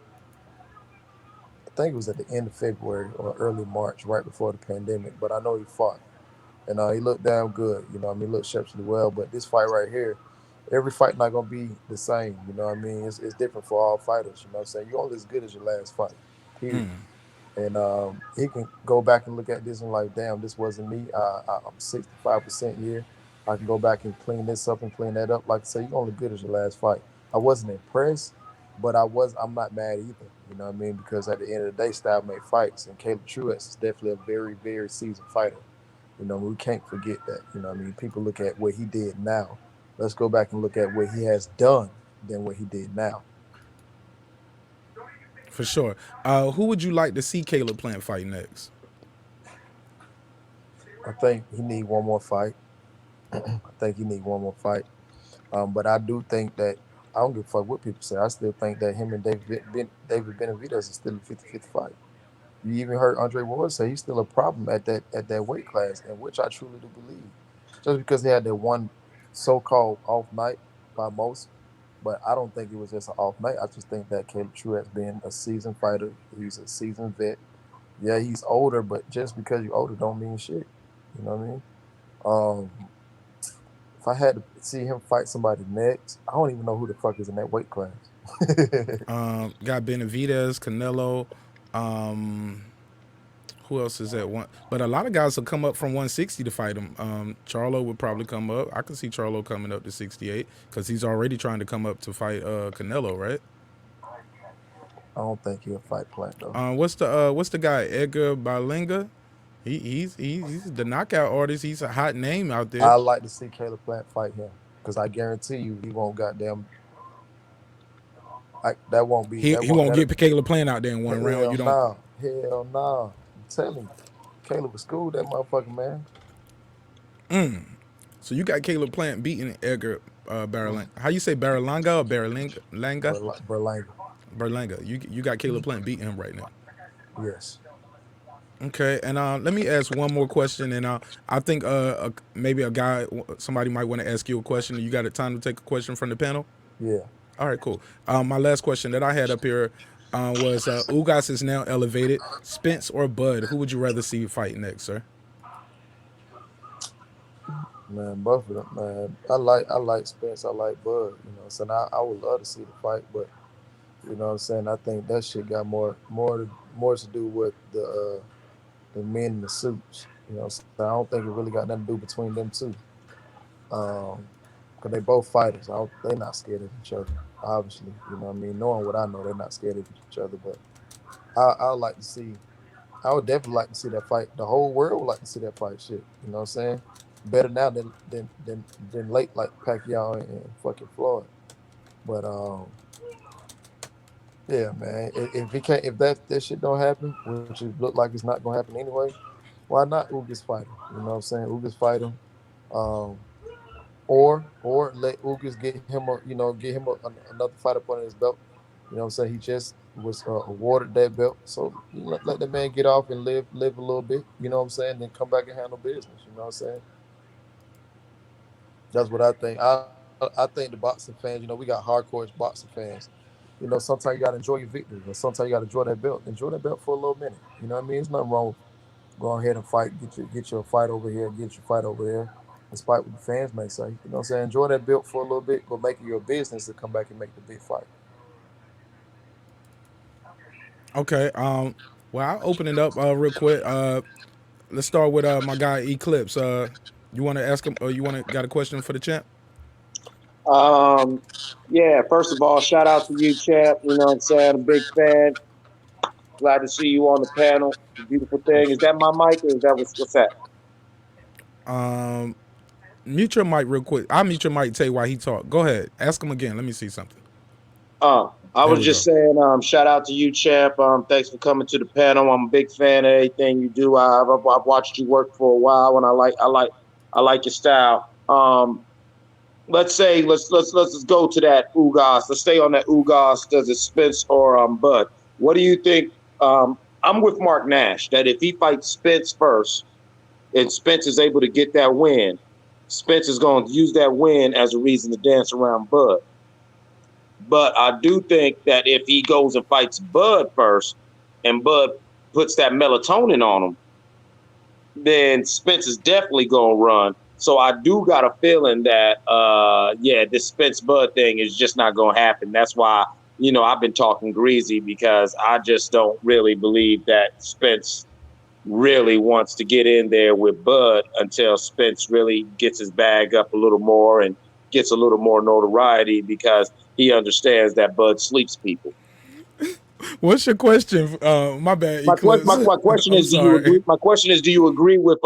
Speaker 10: I think it was at the end of February or early March, right before the pandemic. But I know he fought. and he looked damn good. You know, what I mean, he looked exceptionally well. But this fight right here, every fight not gonna be the same. You know, what I mean, it's different for all fighters. You know, what I'm saying you're only as good as your last fight. Period. And he can go back and look at this and like, damn, this wasn't me. I'm 65% here. I can go back and clean this up and clean that up. Like I say, you're only good as your last fight. I wasn't impressed, but I'm not mad either. You know what I mean? Because at the end of the day, style make fights, and Caleb Truex is definitely a very, very seasoned fighter. You know, we can't forget that. You know what I mean? People look at what he did now. Let's go back and look at what he has done than what he did now.
Speaker 3: For sure. Who would you like to see Caleb Plant fight next?
Speaker 10: I think he need one more fight. I think he need one more fight. But I do think that I don't give a fuck what people say. I still think that him and David Benavidez is still a 50-50 fight. You even heard Andre Ward say he's still a problem at that weight class, and which I truly do believe. Just because he had that one so-called off night by most, but I don't think it was just an off night. I just think that Caleb Truex being a seasoned fighter, he's a seasoned vet. Yeah, he's older, but just because you're older don't mean shit. You know what I mean? If I had to see him fight somebody next, I don't even know who the fuck is in that weight class.
Speaker 3: Got Benavidez, Canelo. Who else is at one? But a lot of guys will come up from 160 to fight him. Charlo would probably come up. I could see Charlo coming up to 68 because he's already trying to come up to fight Canelo, right?
Speaker 10: I don't think he'll fight Plant though.
Speaker 3: What's the guy Edgar Berlanga? He's the knockout artist. He's a hot name out there.
Speaker 10: I like to see Caleb Plant fight him because I guarantee you he won't goddamn. That won't be
Speaker 3: He
Speaker 10: that
Speaker 3: he
Speaker 10: won't
Speaker 3: won't
Speaker 10: that.
Speaker 3: get Caleb Plant out there in one round.
Speaker 10: Hell
Speaker 3: You don't.
Speaker 10: nah, hell nah. I'm telling you, Caleb was school that motherfucker, man.
Speaker 3: So you got Caleb Plant beating Edgar Berlanga. How you say Berlanga or Berlanga?
Speaker 10: Berlanga.
Speaker 3: Berlanga. You got Caleb Plant beating him right now.
Speaker 10: Yes.
Speaker 3: Okay, and let me ask one more question, and I think maybe somebody might want to ask you a question. You got time to take a question from the panel?
Speaker 10: Yeah.
Speaker 3: All right, cool. My last question that I had up here was Ugas is now elevated. Spence or Bud? Who would you rather see fight next, sir?
Speaker 10: Man, both of them, man. I like Spence. I like Bud. You know, so I would love to see the fight, but you know what I'm saying. I think that shit got more to do with the men in the suits. You know, so I don't think it really got nothing to do between them two. Cause they both fighters. They're not scared of each other. Obviously, you know what I mean. Knowing what I know, they're not scared of each other. But I would like to see. I would definitely like to see that fight. The whole world would like to see that fight. Shit, you know what I'm saying? Better now than late like Pacquiao and fucking Floyd. But yeah, man. If he can't, if that shit don't happen, which it look like it's not gonna happen anyway, why not Ugas fight him? You know what I'm saying? Ugas fight him. Um, or let Ugas get him another fight up under his belt. You know what I'm saying? He just was awarded that belt, so let the man get off and live a little bit. You know what I'm saying? Then come back and handle business. You know what I'm saying? That's what I think. I think the boxing fans, we got hardcore boxing fans. Sometimes you gotta enjoy your victory, or sometimes you gotta enjoy that belt. Enjoy that belt for a little minute. You know what I mean? There's nothing wrong with go ahead and fight, get your fight over here, get your fight over there, despite what the fans may say. You know what I'm saying? Enjoy that belt for a little bit, but make it your business to come back and make the big fight.
Speaker 3: Okay. Well, I'll open it up real quick. Let's start with my guy Eclipse. You want to ask him, or you got a question for the champ?
Speaker 8: Um, yeah, first of all, shout out to you, champ. You know what I'm saying? I'm a big fan. Glad to see you on the panel. The beautiful thing. Is that my mic or is that what's that?
Speaker 3: Mute your mic real quick. I'll mute your mic. Tell you why he talked. Go ahead. Ask him again. Let me see something.
Speaker 8: I
Speaker 3: There
Speaker 8: was
Speaker 3: we
Speaker 8: just
Speaker 3: go.
Speaker 8: saying, shout out to you, champ. Thanks for coming to the panel. I'm a big fan of everything you do. I've watched you work for a while, and I like your style. Let's say let's just go to that Ugas. Let's stay on that Ugas. Does it Spence or Bud? What do you think? I'm with Marq Nash that if he fights Spence first and Spence is able to get that win, Spence is going to use that win as a reason to dance around Bud. But I do think that if he goes and fights Bud first and Bud puts that melatonin on him, then Spence is definitely gonna run. So I do got a feeling that yeah, this Spence Bud thing is just not gonna happen. That's why, I've been talking greasy because I just don't really believe that Spence really wants to get in there with Bud until Spence really gets his bag up a little more and gets a little more notoriety because he understands that Bud sleeps people.
Speaker 3: What's your question? My bad,
Speaker 8: My, que-
Speaker 3: Eclipse.
Speaker 8: my question
Speaker 3: I'm
Speaker 8: is, do you
Speaker 3: sorry.
Speaker 8: agree? My question is, do you agree with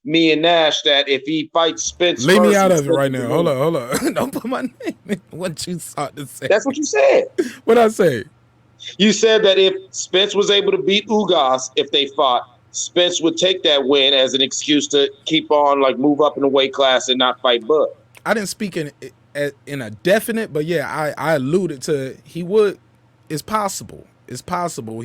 Speaker 8: me and Nash that if he fights Spence
Speaker 3: Leave me
Speaker 8: first,
Speaker 3: out
Speaker 8: and
Speaker 3: of it
Speaker 8: Spence
Speaker 3: right
Speaker 8: is the
Speaker 3: now.
Speaker 8: winner?
Speaker 3: Hold on. Don't put my name in what you sought to say.
Speaker 8: That's what you said.
Speaker 3: What I say?
Speaker 8: You said that if Spence was able to beat Ugas if they fought, Spence would take that win as an excuse to keep on, like, move up in the weight class and not fight Bud.
Speaker 3: I didn't speak in a definite, but yeah, I alluded to he would. It's possible. It's possible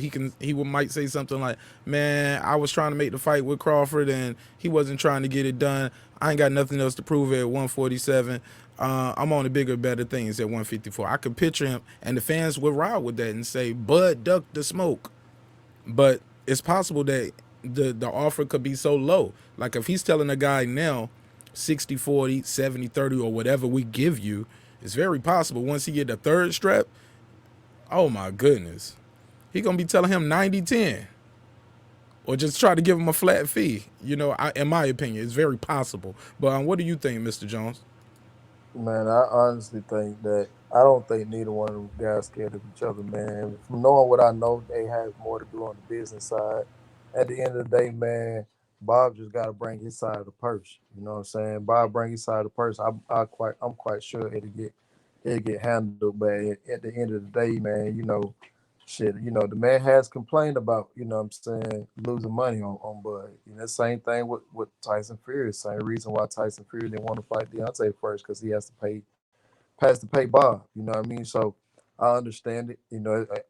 Speaker 3: might say something like, "Man, I was trying to make the fight with Crawford, and he wasn't trying to get it done. I ain't got nothing else to prove at 147. I'm on the bigger, better things at 154." I could picture him, and the fans would ride with that and say, "Bud, duck the smoke." But it's possible that the offer could be so low. Like if he's telling a guy now 60-40, 70-30, or whatever we give you, it's very possible once he get the third strap, oh my goodness, he gonna be telling him 90-10, or just try to give him a flat fee. In my opinion, it's very possible. But what do you think, Mr. Jones?
Speaker 10: Man, I honestly think that I don't think neither one of them guys scared of each other, man. From knowing what I know, they have more to do on the business side. At the end of the day, man, Bob just got to bring his side of the purse. You know what I'm saying? Bob bring his side of the purse. I'm quite sure it'll get handled. But at the end of the day, man, shit, the man has complained about, what I'm saying, losing money on Bud. Same thing with Tyson Fury. Same reason why Tyson Fury didn't want to fight Deontay first because he has to pay Bob. You know what I mean? So I understand it.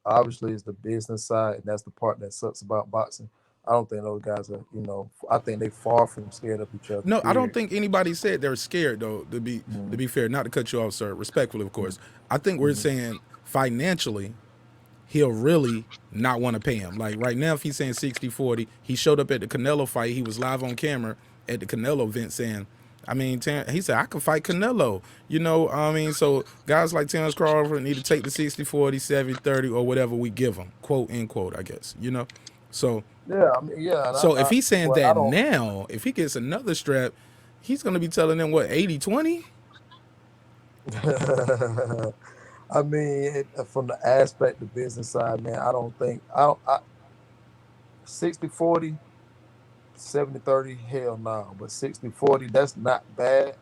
Speaker 10: Obviously it's the business side, and that's the part that sucks about boxing. I don't think those guys are, I think they far from scared of each other.
Speaker 3: No, I don't
Speaker 10: Period.
Speaker 3: think anybody said they're scared though. To be fair, not to cut you off, sir, respectfully, of course. I think we're
Speaker 10: Mm-hmm.
Speaker 3: saying financially he'll really not want to pay him. Like right now, if he's saying 60-40, he showed up at the Canelo fight. He was live on camera at the Canelo event saying, he said, I can fight Canelo. So guys like Terrence Crawford need to take the 60-40, 70-30, or whatever we give them, quote, end quote, I guess, So,
Speaker 10: Yeah, I mean, yeah, and
Speaker 3: so if he's saying
Speaker 10: well, I
Speaker 3: that
Speaker 10: don't.
Speaker 3: now, if he gets another strap, he's going to be telling them, what, 80-20?
Speaker 10: I mean, from the aspect, the business side, man, I don't think I don't. 60-40, 70-30, hell no. But 60-40, that's not bad.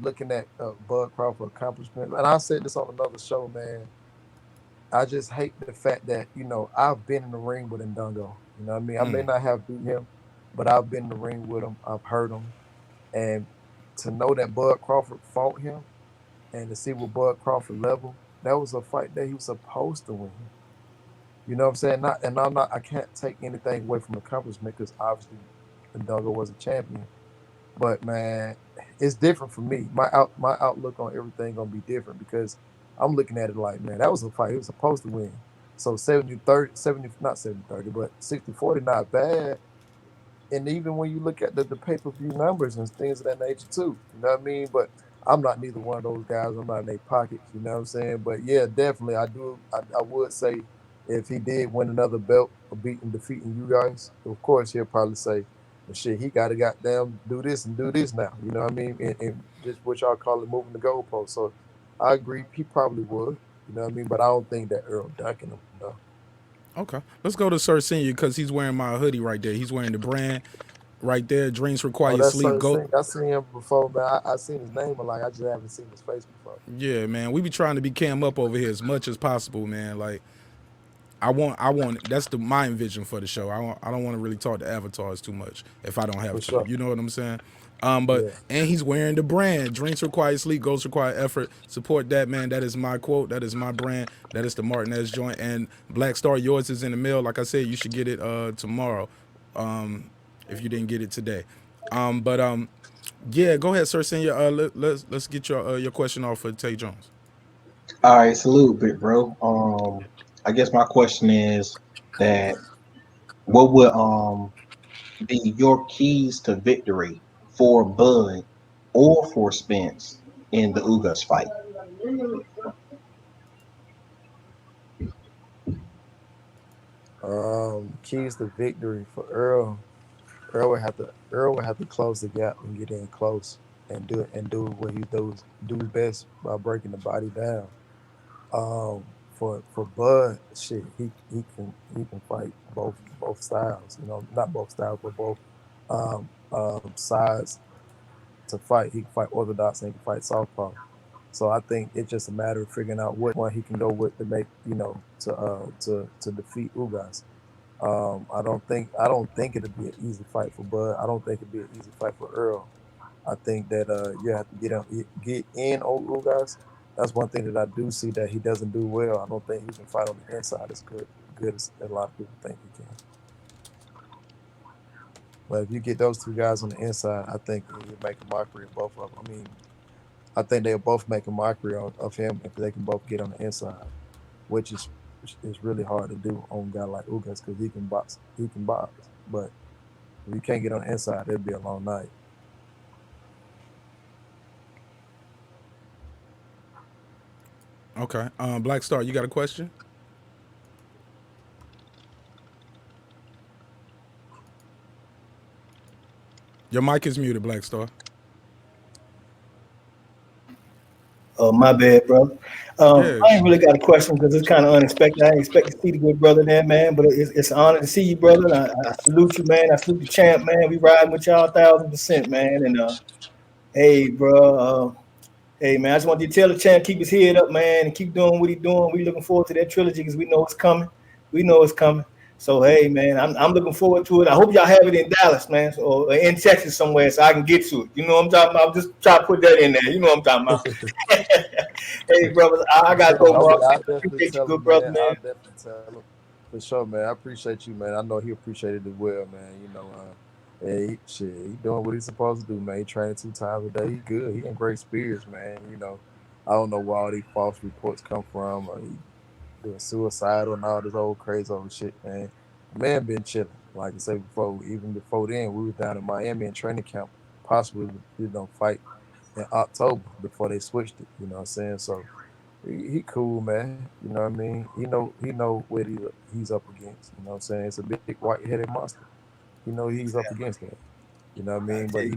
Speaker 10: Looking at Bud Crawford accomplishments, and I said this on another show, man. I just hate the fact that I've been in the ring with Ndungo. You know what I mean? I may not have beat him, but I've been in the ring with him. I've heard him, and to know that Bud Crawford fought him, and to see what Bud Crawford level, that was a fight that he was supposed to win. You know what I'm saying? Not, and I'm not. I can't take anything away from accomplishment because obviously Ndungo was a champion. But man, it's different for me. My outlook on everything gonna be different because I'm looking at it like, man, that was a fight. He was supposed to win. So 70-30, 70, not 70-30, but 60-40, not bad. And even when you look at the pay-per-view numbers and things of that nature too, you know what I mean? But I'm not neither one of those guys. I'm not in their pockets, you know what I'm saying? But yeah, definitely I would say if he did win another belt or defeating you guys, of course he'll probably say, well, shit, he gotta goddamn do this and do this now. You know what I mean? And just what y'all call it moving the goalpost. So I agree, he probably would, you know what I mean? But I don't think that Earl ducking him though.
Speaker 3: Okay. Let's go to Sir Senior because he's wearing my hoodie right there. He's wearing the brand right there. Dreams
Speaker 10: Oh,
Speaker 3: require
Speaker 10: that's
Speaker 3: sleep.
Speaker 10: so
Speaker 3: Go.
Speaker 10: sick. I seen him before, man. I seen his name a lot. I just haven't seen his face before.
Speaker 3: Yeah, man. We be trying to be cam up over here as much as possible, man. Like I want. That's my vision for the show. I don't want to really talk to avatars too much if I don't have
Speaker 10: For
Speaker 3: to.
Speaker 10: sure.
Speaker 3: You know what I'm saying? But
Speaker 10: Yeah.
Speaker 3: and he's wearing the brand. Drinks require sleep, goals require effort. Support that, man. That is my quote. That is my brand. That is the Marq Nash joint. And Black Star, yours is in the mail. Like I said, you should get it tomorrow, if you didn't get it today. But yeah, go ahead, sir. Send your let's get your question off for Tay Jones.
Speaker 4: All right, salute, big bro. I guess my question is that what would be your keys to victory for Bud or for Spence in the Ugas fight?
Speaker 10: Keys to victory for Earl. Earl would have to close the gap and get in close and do what he do best by breaking the body down. For Bud, shit, he can fight both styles. Not both styles, but both sides to fight. He can fight orthodox and he can fight southpaw. So I think it's just a matter of figuring out what one he can go with to make to defeat Ugas. I don't think it'll be an easy fight for Bud. I don't think it'll be an easy fight for Earl. I think that you have to get in on Ugas. That's one thing that I do see that he doesn't do well. I don't think he can fight on the inside as good as a lot of people think he can. But if you get those two guys on the inside, I think you make a mockery of both of them. I mean, I think they'll both make a mockery of him if they can both get on the inside, which is really hard to do on a guy like Ugas because he can box. He can box, but if you can't get on the inside, it'll be a long night.
Speaker 3: Okay. Black Star, you got a question? Your mic is muted, Black Star.
Speaker 9: Oh, my bad, brother.
Speaker 3: Yeah.
Speaker 9: I ain't really got a question because it's kind of unexpected. I didn't expect to see the good brother there, man. But it's an honor to see you, brother. And I salute you, man. I salute the champ, man. We riding with y'all 1,000%, man. And hey, bro. Hey, man. I just want you to tell the champ keep his head up, man, and keep doing what he's doing. We looking forward to that trilogy because we know it's coming. We know it's coming. So hey, man, I'm looking forward to it. I hope y'all have it in Dallas, man, or in Texas somewhere, so I can get to it. You know what I'm talking about? I'm just trying to put that in there. You know what I'm talking about? Hey, brothers, I gotta go, Mark.
Speaker 10: I'll definitely
Speaker 9: Appreciate you,
Speaker 10: tell
Speaker 9: good
Speaker 10: him,
Speaker 9: brother,
Speaker 10: man.
Speaker 9: man.
Speaker 10: I'll definitely tell him for sure, man. I appreciate you, man. I know he appreciated it as well, man. Hey, shit, he doing what he's supposed to do, man. He training 2 times a day. He good. He in great spirits, man. I don't know where all these false reports come from, or he doing suicidal and all this old crazy old shit, man. Man been chilling. Like I said before, even before then, we was down in Miami in training camp, possibly fight in October before they switched it. You know what I'm saying? So he cool, man. You know what I mean? He know what he's up against. You know what I'm saying? It's a big white headed monster. He know he's up against that. You know what I
Speaker 9: I
Speaker 10: mean?
Speaker 9: tell
Speaker 10: But
Speaker 9: you.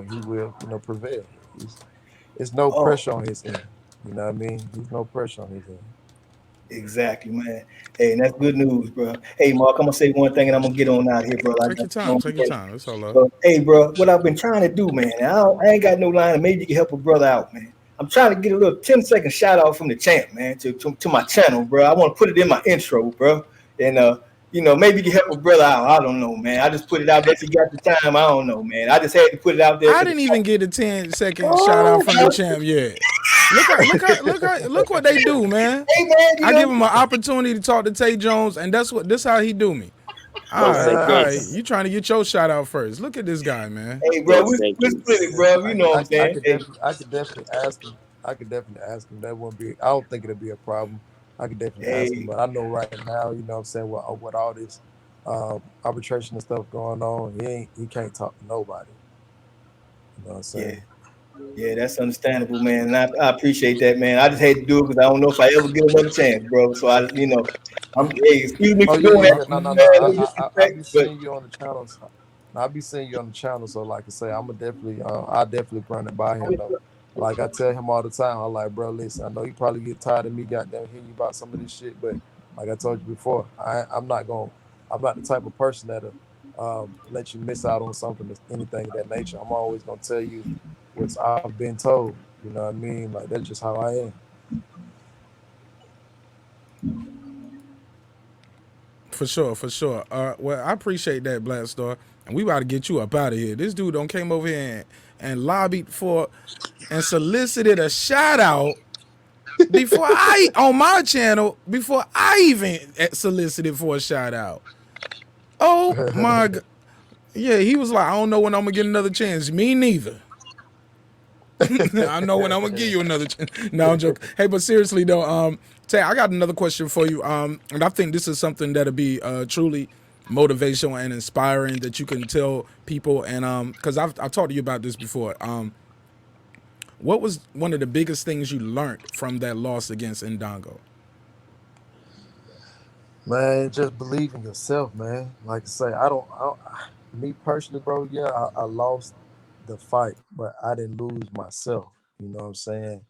Speaker 10: he will prevail. It's no
Speaker 9: Oh,
Speaker 10: pressure on his end. You know what I mean? There's no pressure on his end.
Speaker 9: exactly, man. Hey, and that's good news, bro. Hey, Mark, I'm gonna say one thing, and I'm gonna get on out here, bro. I
Speaker 3: Take
Speaker 9: got
Speaker 3: your time.
Speaker 9: on
Speaker 3: Take your
Speaker 9: here.
Speaker 3: time. That's all love.
Speaker 9: But hey, bro, what I've been trying to do, man, I ain't got no line, and maybe you can help a brother out, man. I'm trying to get a little 10-second shout out from the champ, man, to my channel, bro. I want to put it in my intro, bro. And maybe you can help a brother out. I don't know, man. I just put it out there if you got the time. I don't know, man. I just had to put it out there
Speaker 3: I
Speaker 9: because
Speaker 3: didn't even get a 10-second shout out
Speaker 9: oh,
Speaker 3: from the
Speaker 9: bro.
Speaker 3: champ yet. Look what they do, man.
Speaker 9: Hey, man,
Speaker 3: I give him an opportunity to talk to Tay Jones, and this how he do me. All
Speaker 8: Don't say
Speaker 3: right, all right.
Speaker 8: case.
Speaker 3: You trying to get your shout out first? Look at this guy, man.
Speaker 9: hey, bro,
Speaker 8: Don't
Speaker 9: we
Speaker 8: say
Speaker 9: we split
Speaker 8: case.
Speaker 9: it, bro. You know what I'm
Speaker 10: I
Speaker 9: saying?
Speaker 10: could
Speaker 9: Hey,
Speaker 10: definitely I could definitely ask him. I could definitely ask him. That wouldn't be. I don't think it'll be a problem. I could definitely ask him.
Speaker 9: hey,
Speaker 10: But I know right now, you know what I'm saying, with all this arbitration and stuff going on, he can't talk to nobody. You know what I'm
Speaker 9: yeah.
Speaker 10: saying?
Speaker 9: Yeah, that's understandable, man. And I appreciate that, man. I just hate to do it because I don't know if I ever get another chance, bro. So hey, excuse me
Speaker 10: Oh
Speaker 9: for
Speaker 10: yeah,
Speaker 9: doing
Speaker 10: yeah,
Speaker 9: that,
Speaker 10: yeah. No, no, no.
Speaker 9: man. No
Speaker 10: I'll
Speaker 9: disrespect,
Speaker 10: be
Speaker 9: but
Speaker 10: seeing you on the channels. I'll be seeing you on the channel. So like I say, I'll definitely run it by him though. Like I tell him all the time, I'm like, bro, listen, I know you probably get tired of me goddamn hearing you about some of this shit, but like I told you before, I'm not the type of person that'll let you miss out on something, anything of that nature. I'm always gonna tell you what I've been told. You know what I mean? Like that's just how I am.
Speaker 3: For sure, for sure. Well, I appreciate that, Black Star, and we about to get you up out of here. This dude don't came over here and lobbied for and solicited a shout out before I on my channel before I even solicited for a shout out. Oh my god. Yeah, he was like, I don't know when I'm gonna get another chance. Me neither. I know when I'm gonna give you another chance. No, I'm joking. Hey, but seriously though, Tay, I got another question for you. And I think this is something that'll be truly motivational and inspiring that you can tell people? And because I've talked to you about this before. What was one of the biggest things you learned from that loss against Ndongo?
Speaker 10: Man, just believe in yourself, man. Like I say, me personally, bro. Yeah, I lost the fight, but I didn't lose myself. You know what I'm saying?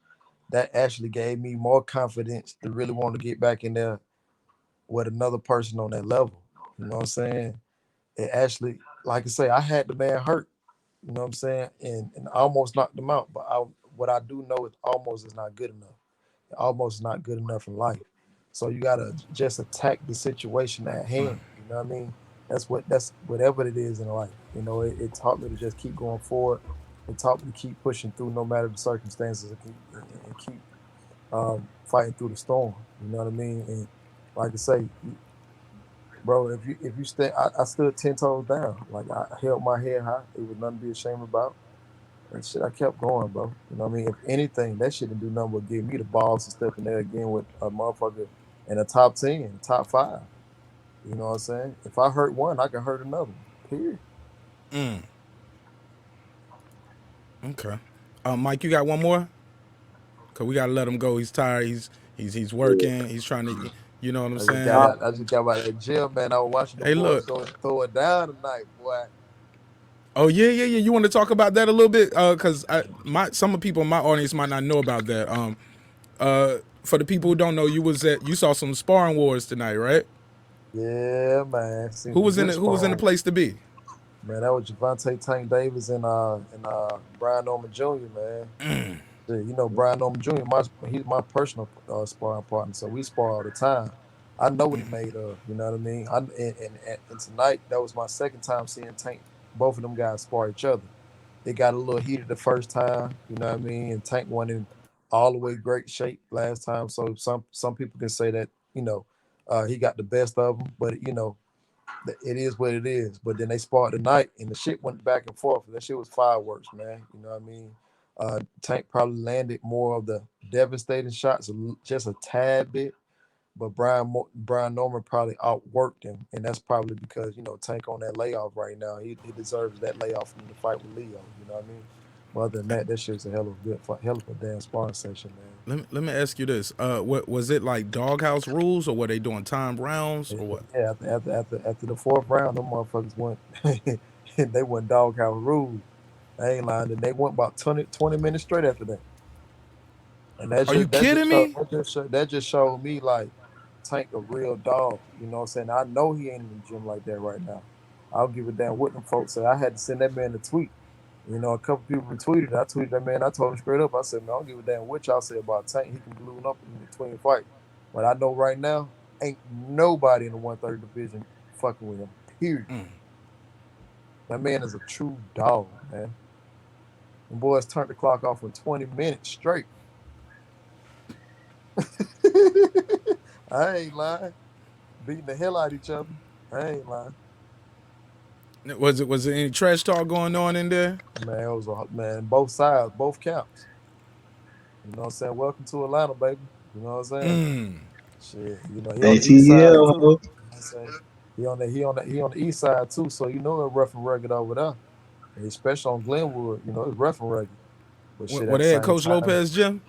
Speaker 10: That actually gave me more confidence to really want to get back in there with another person on that level. You know what I'm saying? It actually, like I say, I had the man hurt. You know what I'm saying? And I almost knocked him out. But what I do know is almost is not good enough. Almost not good enough in life. So you gotta just attack the situation at hand. You know what I mean? That's whatever it is in life. You know, it taught me to just keep going forward. It taught me to keep pushing through no matter the circumstances and keep fighting through the storm. You know what I mean? And like I say, bro, if you stay, I stood 10 toes down. Like I held my head high. It was nothing to be ashamed about. And shit, I kept going, bro. You know what I mean? If anything, that shit didn't do nothing but give me the balls to step in there again with a motherfucker in the top 10, top five. You know what I'm saying? If I hurt one, I can hurt another one. Period.
Speaker 3: Okay. Mike, you got one more? Cause we gotta let him go. He's tired. He's
Speaker 11: Yeah.
Speaker 3: working. He's trying to, you know what I'm
Speaker 10: I just
Speaker 3: saying?
Speaker 10: got out. I just got out of the gym, man. I was watching the
Speaker 3: Hey,
Speaker 10: boys
Speaker 3: look.
Speaker 10: go and throw it down tonight, boy.
Speaker 3: Oh yeah, yeah, yeah. You want to talk about that a little bit? Cause some of the people in my audience might not know about that. For the people who don't know, you saw some sparring wars tonight, right?
Speaker 10: Yeah, man. Seen some good
Speaker 3: Who was in the
Speaker 10: sparring.
Speaker 3: place to be?
Speaker 10: Man, that was Javante Tank Davis and Brian Norman Jr., man. Shit, you know, Brian Norman Jr. He's my personal sparring partner, so we spar all the time. I know what he made of. You know what I mean? And tonight that was my second time seeing Tank. Both of them guys spar each other. It got a little heated the first time. You know what I mean? And Tank went in all the way great shape last time. So some people can say that he got the best of them, but it is what it is. But then they sparred tonight, and the shit went back and forth. That shit was fireworks, man. You know what I mean? Tank probably landed more of the devastating shots, just a tad bit. But Brian Norman probably outworked him, and that's probably because Tank on that layoff right now. He deserves that layoff from the fight with Leo. You know what I mean? But other than that, that shit's a hell of a good fight, hell of a damn sparring session, man.
Speaker 3: Let me ask you this. What was it like? Doghouse rules, or were they doing timed rounds, or what?
Speaker 10: Yeah, after the fourth round, them motherfuckers went they went doghouse rules. I ain't lying. And they went about 20 minutes straight after that. And
Speaker 3: Are you kidding me?
Speaker 10: that just showed me like Tank a real dog. You know what I'm saying? I know he ain't in the gym like that right now. I'll give a damn what them folks say. I had to send that man a tweet. You know, a couple people retweeted. I tweeted that man. I told him straight up. I said, man, I don't give a damn what y'all say about Tank. He can balloon up in between fights. But I know right now, ain't nobody in the 130 division fucking with him. Period. That man is a true dog, man. And boys turned the clock off in 20 minutes straight. I ain't lying. Beating the hell out of each other. I ain't lying.
Speaker 3: Was it any trash talk going on in there?
Speaker 10: Man, it was man, both sides, both camps. You know what I'm saying? Welcome to Atlanta, baby. You know what I'm saying? Shit, he on the east side
Speaker 4: ATL,
Speaker 10: too.
Speaker 4: ho.
Speaker 10: You know what I'm saying? He on the east side too, so it's rough and rugged over there. And especially on Glenwood, it's rough and rugged. But shit
Speaker 3: Were
Speaker 10: at the
Speaker 3: they at
Speaker 10: same
Speaker 3: Coach
Speaker 10: time.
Speaker 3: Lopez gym?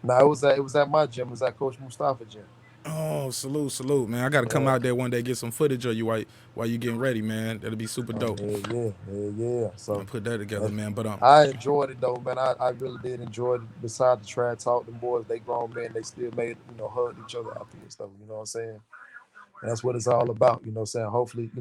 Speaker 10: No, it was at my gym. It was at Coach Mustafa gym.
Speaker 3: Oh, salute, man! I gotta come
Speaker 10: Yeah.
Speaker 3: out there one day, get some footage of you while you getting ready, man. That'll be super
Speaker 10: Oh,
Speaker 3: dope.
Speaker 10: yeah.
Speaker 3: I'll
Speaker 10: So
Speaker 3: put that together,
Speaker 10: uh,
Speaker 3: man. But
Speaker 10: I enjoyed it though, man. I really did enjoy it. Besides the trash talk, them boys, they grown men, they still made, hugged each other afterwards though. You know what I'm saying? And that's what it's all about. You know what I'm saying? Hopefully,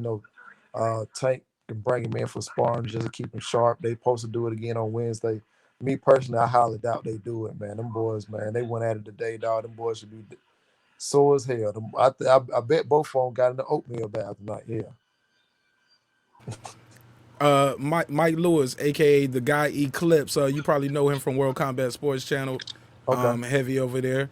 Speaker 10: Tank can bring him in for sparring just to keep him sharp. They supposed to do it again on Wednesday. Me personally, I highly doubt they do it, man. Them boys, man, they went at it today, dog. Them boys should be sore as hell. I bet both of them got in the oatmeal bath tonight. Yeah.
Speaker 3: Mike Lewis, aka the guy Eclipse. You probably know him from World Combat Sports Channel.
Speaker 10: Okay.
Speaker 3: Heavy over there.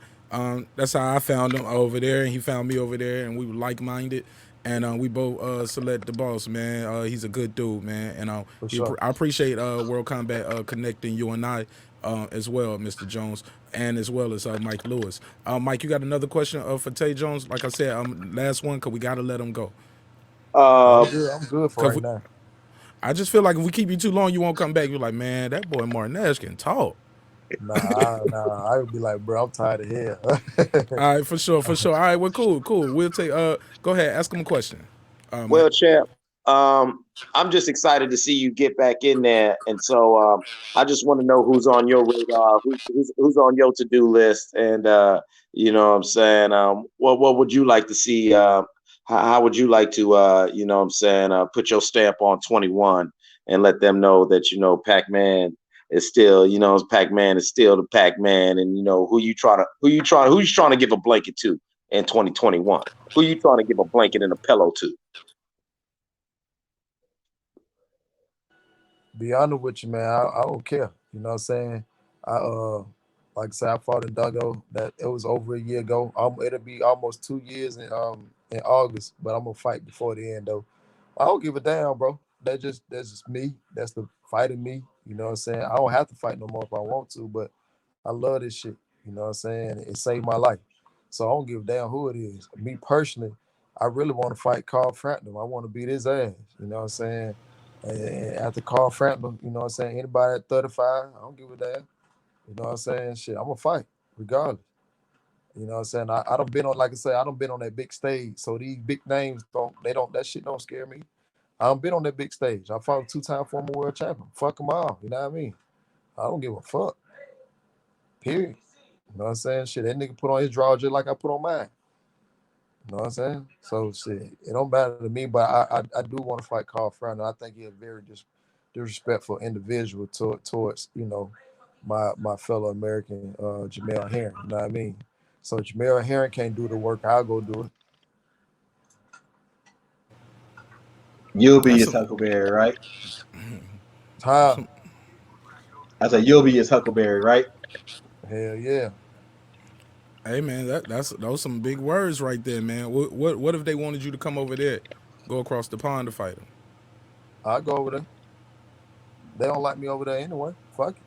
Speaker 3: That's how I found him over there, and he found me over there, and we were like minded, and we both select the boss, man. He's a good dude, man, and
Speaker 10: For sure.
Speaker 3: I appreciate World Combat connecting you and I as well, Mr. Jones, and as well as Mike Lewis. Mike, you got another question for Tay Jones? Like I said, last one, cause we gotta let him go.
Speaker 10: Yeah, I'm
Speaker 8: Uh,
Speaker 10: good. I'm good for
Speaker 3: Cause
Speaker 10: right now.
Speaker 3: I just feel like if we keep you too long, you won't come back. You're like, man, that boy Marq Nash can talk.
Speaker 10: Nah. I would be like, bro, I'm tired of here.
Speaker 3: All right, for sure, for sure. All right, well, cool, cool. We'll take. Go ahead, ask him a question. Mike.
Speaker 8: well, champ, um, I'm just excited to see you get back in there, and so I just want to know who's on your radar, who's on your to do list, and you know what I'm saying. What would you like to see? How would you like to you know what I'm saying, put your stamp on 21 and let them know that you know Pac-Man is still, you know, Pac-Man is still the Pac-Man, and you know who you trying to give a blanket to in 2021. Who you trying to give a blanket and a pillow to?
Speaker 10: Be honest with you, man. I don't care. You know what I'm saying? I like I said, I fought in Duggo. That it was over a year ago. It'll be almost 2 years in August, but I'm gonna fight before the end though. I don't give a damn, bro. That's just me. That's the fighting me. You know what I'm saying? I don't have to fight no more if I want to, but I love this shit. You know what I'm saying? It saved my life. So I don't give a damn who it is. Me personally, I really want to fight Carl Frampton. I want to beat his ass. You know what I'm saying? And after Carl Frampton, you know what I'm saying? Anybody at 35, I don't give a damn. You know what I'm saying? Shit, I'm gonna fight regardless. You know what I'm saying? I don't been on, like I said, I don't been on that big stage. So these big names that shit don't scare me. I don't been on that big stage. I fought a 2-time former world champion. Fuck them all. You know what I mean? I don't give a fuck. Period. You know what I'm saying? Shit, that nigga put on his draw just like I put on mine. You know what I'm saying? So shit, it don't matter to me, but I do want to fight Carl Frampton. I think he's a very disrespectful individual towards, you know, my fellow American Jamel Herring. You know what I mean? So Jamel Herring can't do the work, I'll go do it.
Speaker 4: You'll be
Speaker 3: That's
Speaker 4: his
Speaker 3: some,
Speaker 4: Huckleberry, right?
Speaker 10: Huh?
Speaker 3: some.
Speaker 4: I said you'll be his Huckleberry, right?
Speaker 10: Hell yeah.
Speaker 3: Hey man, that's those some big words right there, man. What if they wanted you to come over there, go across the pond to fight them?
Speaker 10: I'll go over there. They don't like me over there anyway. Fuck it.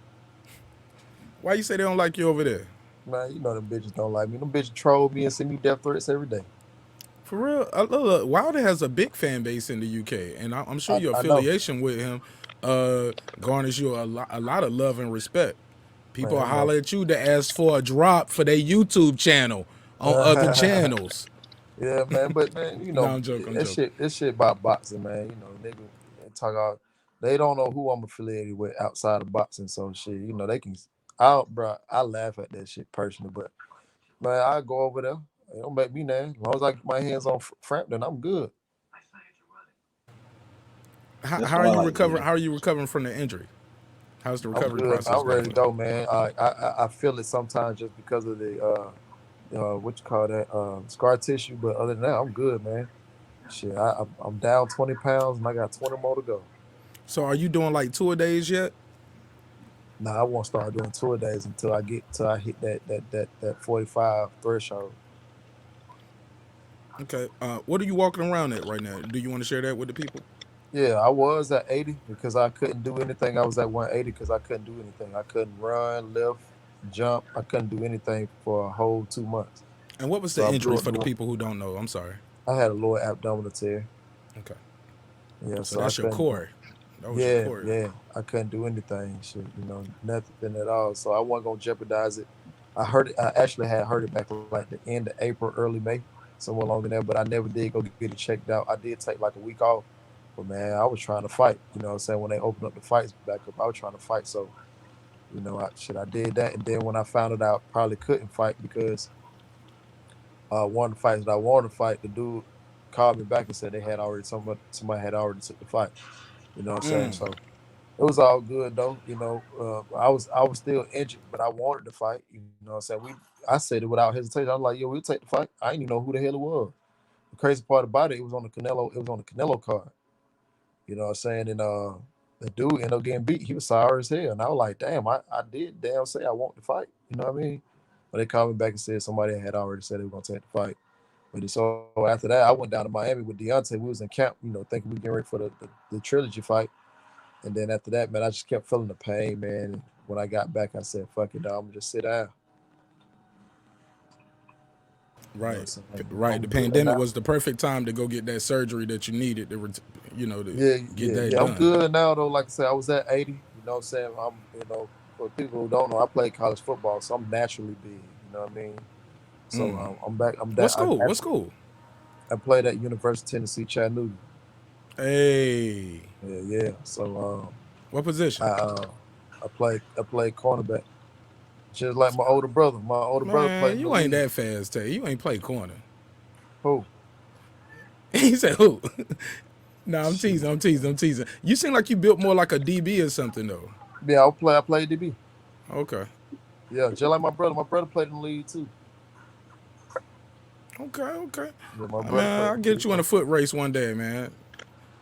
Speaker 3: Why you say they don't like you over there?
Speaker 10: Man, you know them bitches don't like me. Them bitches troll me and send me death threats every day.
Speaker 3: For real, look, Wilder has a big fan base in the UK, and I'm sure your
Speaker 10: I know.
Speaker 3: affiliation with him garners you a lot of love and respect. People
Speaker 10: Man,
Speaker 3: holler at you to ask for a drop for their YouTube channel on other
Speaker 10: no.
Speaker 3: channels.
Speaker 10: Yeah, man, but man,
Speaker 3: No, I'm joking. I'm joking.
Speaker 10: this shit about boxing, man. You know, nigga they talk out. They don't know who I'm affiliated with outside of boxing, so shit. You know, they can. Bro, I laugh at that shit personally, but man, I go over there. It don't make me mad. As long as I get my hands on Frampton, I'm good.
Speaker 4: That's
Speaker 3: How
Speaker 4: what
Speaker 3: are
Speaker 4: I
Speaker 3: you
Speaker 4: like to
Speaker 3: recovering?
Speaker 4: hear.
Speaker 3: How are you recovering from the injury? How's the
Speaker 10: I'm
Speaker 3: recovery
Speaker 10: good, man.
Speaker 3: process
Speaker 10: I'm
Speaker 3: going
Speaker 10: ready
Speaker 3: for
Speaker 10: to
Speaker 3: you?
Speaker 10: go, man. I feel it sometimes just because of the what you call that scar tissue, but other than that, I'm good, man. Shit, I'm down 20 pounds and I got 20 more to go.
Speaker 3: So, are you doing like tour days yet?
Speaker 10: Nah, I won't start doing tour days until I hit that 45 threshold.
Speaker 3: Okay. What are you walking around at right now? Do you want to share that with the people?
Speaker 10: Yeah, I was at 80 because I couldn't do anything. I was at 180 because I couldn't do anything. I couldn't run, lift, jump. I couldn't do anything for a whole 2 months.
Speaker 3: And what was
Speaker 10: So
Speaker 3: the
Speaker 10: I'm
Speaker 3: injury
Speaker 10: doing
Speaker 3: for the
Speaker 10: the.
Speaker 3: people who don't know? I'm sorry.
Speaker 10: I had a lower abdominal tear.
Speaker 3: Okay.
Speaker 10: Yeah,
Speaker 3: So
Speaker 10: so I
Speaker 3: that's your
Speaker 10: couldn't.
Speaker 3: core. That was your
Speaker 10: Yeah,
Speaker 3: core.
Speaker 10: yeah. I couldn't do anything. Shit, nothing at all. So I wasn't gonna jeopardize it. I heard it. I actually had heard it back like the end of April, early May, somewhere along in there. But I never did go get it checked out. I did take like a week off, but man, I was trying to fight. You know what I'm saying? When they opened up the fights back up, I was trying to fight. So I did that. And then when I found out I probably couldn't fight because one of the fights that I wanted to fight, the dude called me back and said they had already somebody had already took the fight. You know what I'm saying? So it was all good though. I was still injured, but I wanted to fight. You know what I'm saying? I said it without hesitation. I was like, yo, we'll take the fight. I didn't even know who the hell it was. The crazy part about it, it was on the Canelo card. You know what I'm saying? And the dude ended up getting beat. He was sorry as hell. And I was like, damn, I did damn say I want to fight. You know what I mean? But they called me back and said somebody had already said they were gonna take the fight. But so after that, I went down to Miami with Deontay. We was in camp, thinking we getting ready for the trilogy fight. And then after that, man, I just kept feeling the pain, man. And when I got back, I said, fuck it, dog, I'm gonna just sit down. You know what I'm
Speaker 3: Right,
Speaker 10: saying?
Speaker 3: right. The
Speaker 10: I'm good
Speaker 3: pandemic
Speaker 10: now.
Speaker 3: was the perfect time to go get that surgery that you needed to, to
Speaker 10: Yeah,
Speaker 3: get that
Speaker 10: yeah. I'm
Speaker 3: done.
Speaker 10: good now though. Like I said, I was at 80. You know what I'm saying? For people who don't know, I played college football, so I'm naturally big. You know what I mean? So I'm back. I'm
Speaker 3: What
Speaker 10: that.
Speaker 3: school? What school?
Speaker 10: I played at University of Tennessee, Chattanooga.
Speaker 3: Hey,
Speaker 10: Yeah, yeah. So
Speaker 3: what position?
Speaker 10: I played cornerback, just like my older brother. My older brother played
Speaker 3: Man,
Speaker 10: in the
Speaker 3: you ain't
Speaker 10: league.
Speaker 3: that fast, Tay. You ain't play corner.
Speaker 10: Who?
Speaker 3: He said, "Who?" No, I'm teasing.
Speaker 10: Shit.
Speaker 3: I'm teasing. I'm teasing. You seem like you built more like a DB or something, though.
Speaker 10: Yeah, I played DB.
Speaker 3: Okay.
Speaker 10: Yeah, just like my brother. My brother played in the league too.
Speaker 3: Okay. Okay.
Speaker 10: Yeah, my brother
Speaker 3: Man,
Speaker 10: played
Speaker 3: I'll
Speaker 10: in the
Speaker 3: get
Speaker 10: league.
Speaker 3: you in a foot race one day, man.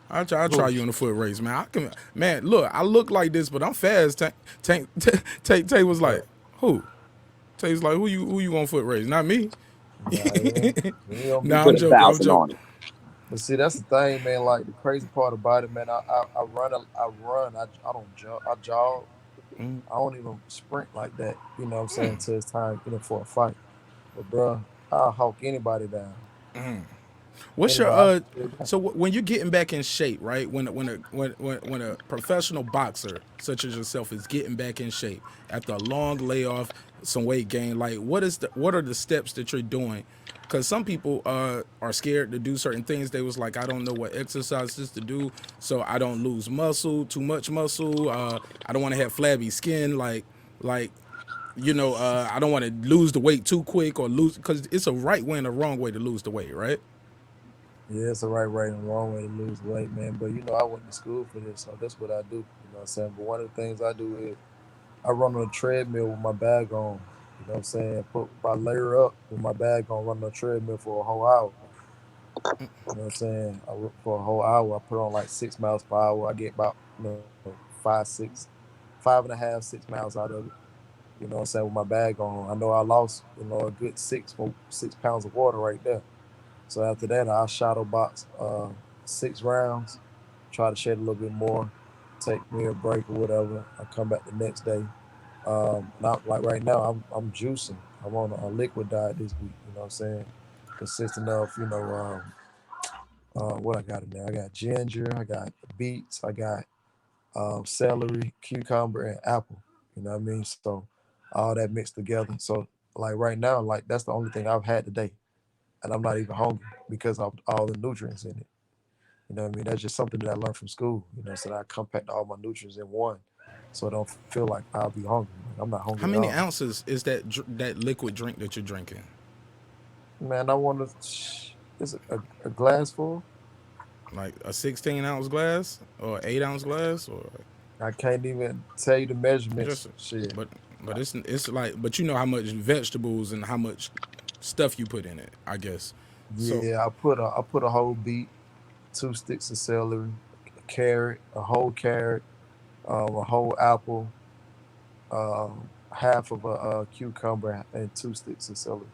Speaker 3: I'll try
Speaker 10: Who?
Speaker 3: you in a foot race, man. I can, man. Look, I look like this, but I'm fast. Tay was
Speaker 10: Right.
Speaker 3: like, who? Tay's like, who you on foot race? Not me.
Speaker 10: Nah, yeah. You ain't gonna beat
Speaker 3: Nah, I'm
Speaker 10: me.
Speaker 8: Put a
Speaker 3: joking. I'm
Speaker 8: thousand
Speaker 3: joking.
Speaker 8: on it.
Speaker 10: But see, that's the thing, man. Like the crazy part about it, man. I run. I run. I don't jog. I jog. I don't even sprint like that. You know what I'm saying? Until it's time, for a fight. But bruh, I'll hawk anybody down.
Speaker 3: What's your
Speaker 10: Anybody. I can
Speaker 3: so when you're getting back in shape, right? When a professional boxer such as yourself is getting back in shape after a long layoff, some weight gain, like what are the steps that you're doing? Because some people are scared to do certain things. They was like, I don't know what exercises to do, so I don't lose muscle, too much muscle. I don't want to have flabby skin, like I don't want to lose the weight too quick or lose because it's a right way and a wrong way to lose the weight, right?
Speaker 10: Yeah, it's a right, and wrong way to lose weight, man. But I went to school for this, so that's what I do. You know what I'm saying? But one of the things I do is I run on a treadmill with my bag on. You know what I'm saying? I layer up with my bag on, run on a treadmill for a whole hour. You know what I'm saying? For a whole hour, I put on like 6 miles per hour. I get about 5.5, 6 miles out of it. You know what I'm saying? With my bag on, I know I lost a good 6 pounds of water right there. So after that, I shadow box 6 rounds, try to shed a little bit more, take me a break or whatever. I come back the next day. Not like right now, I'm juicing. I'm on a liquid diet this week. You know what I'm saying? Consisting of what I got in there. I got ginger, I got beets, I got celery, cucumber, and apple. You know what I mean? So all that mixed together. So like right now, like that's the only thing I've had today, and I'm not even hungry because of all the nutrients in it. You know what I mean? That's just something that I learned from school. So that I compact all my nutrients in one, so I don't feel like I'll be hungry. Like I'm not hungry
Speaker 3: How
Speaker 10: at
Speaker 3: many
Speaker 10: all.
Speaker 3: ounces is that liquid drink that you're drinking?
Speaker 10: Man, I want to. Is it a glass full?
Speaker 3: Like a 16-ounce glass or 8-ounce glass or
Speaker 10: I can't even tell you the measurements.
Speaker 3: just
Speaker 10: Shit.
Speaker 3: but it's like but you know how much vegetables and how much stuff you put in it, I guess. So,
Speaker 10: Yeah, I put a whole beet, 2 sticks of celery, a carrot, a whole carrot, a whole apple, half of a cucumber, and 2 sticks of celery.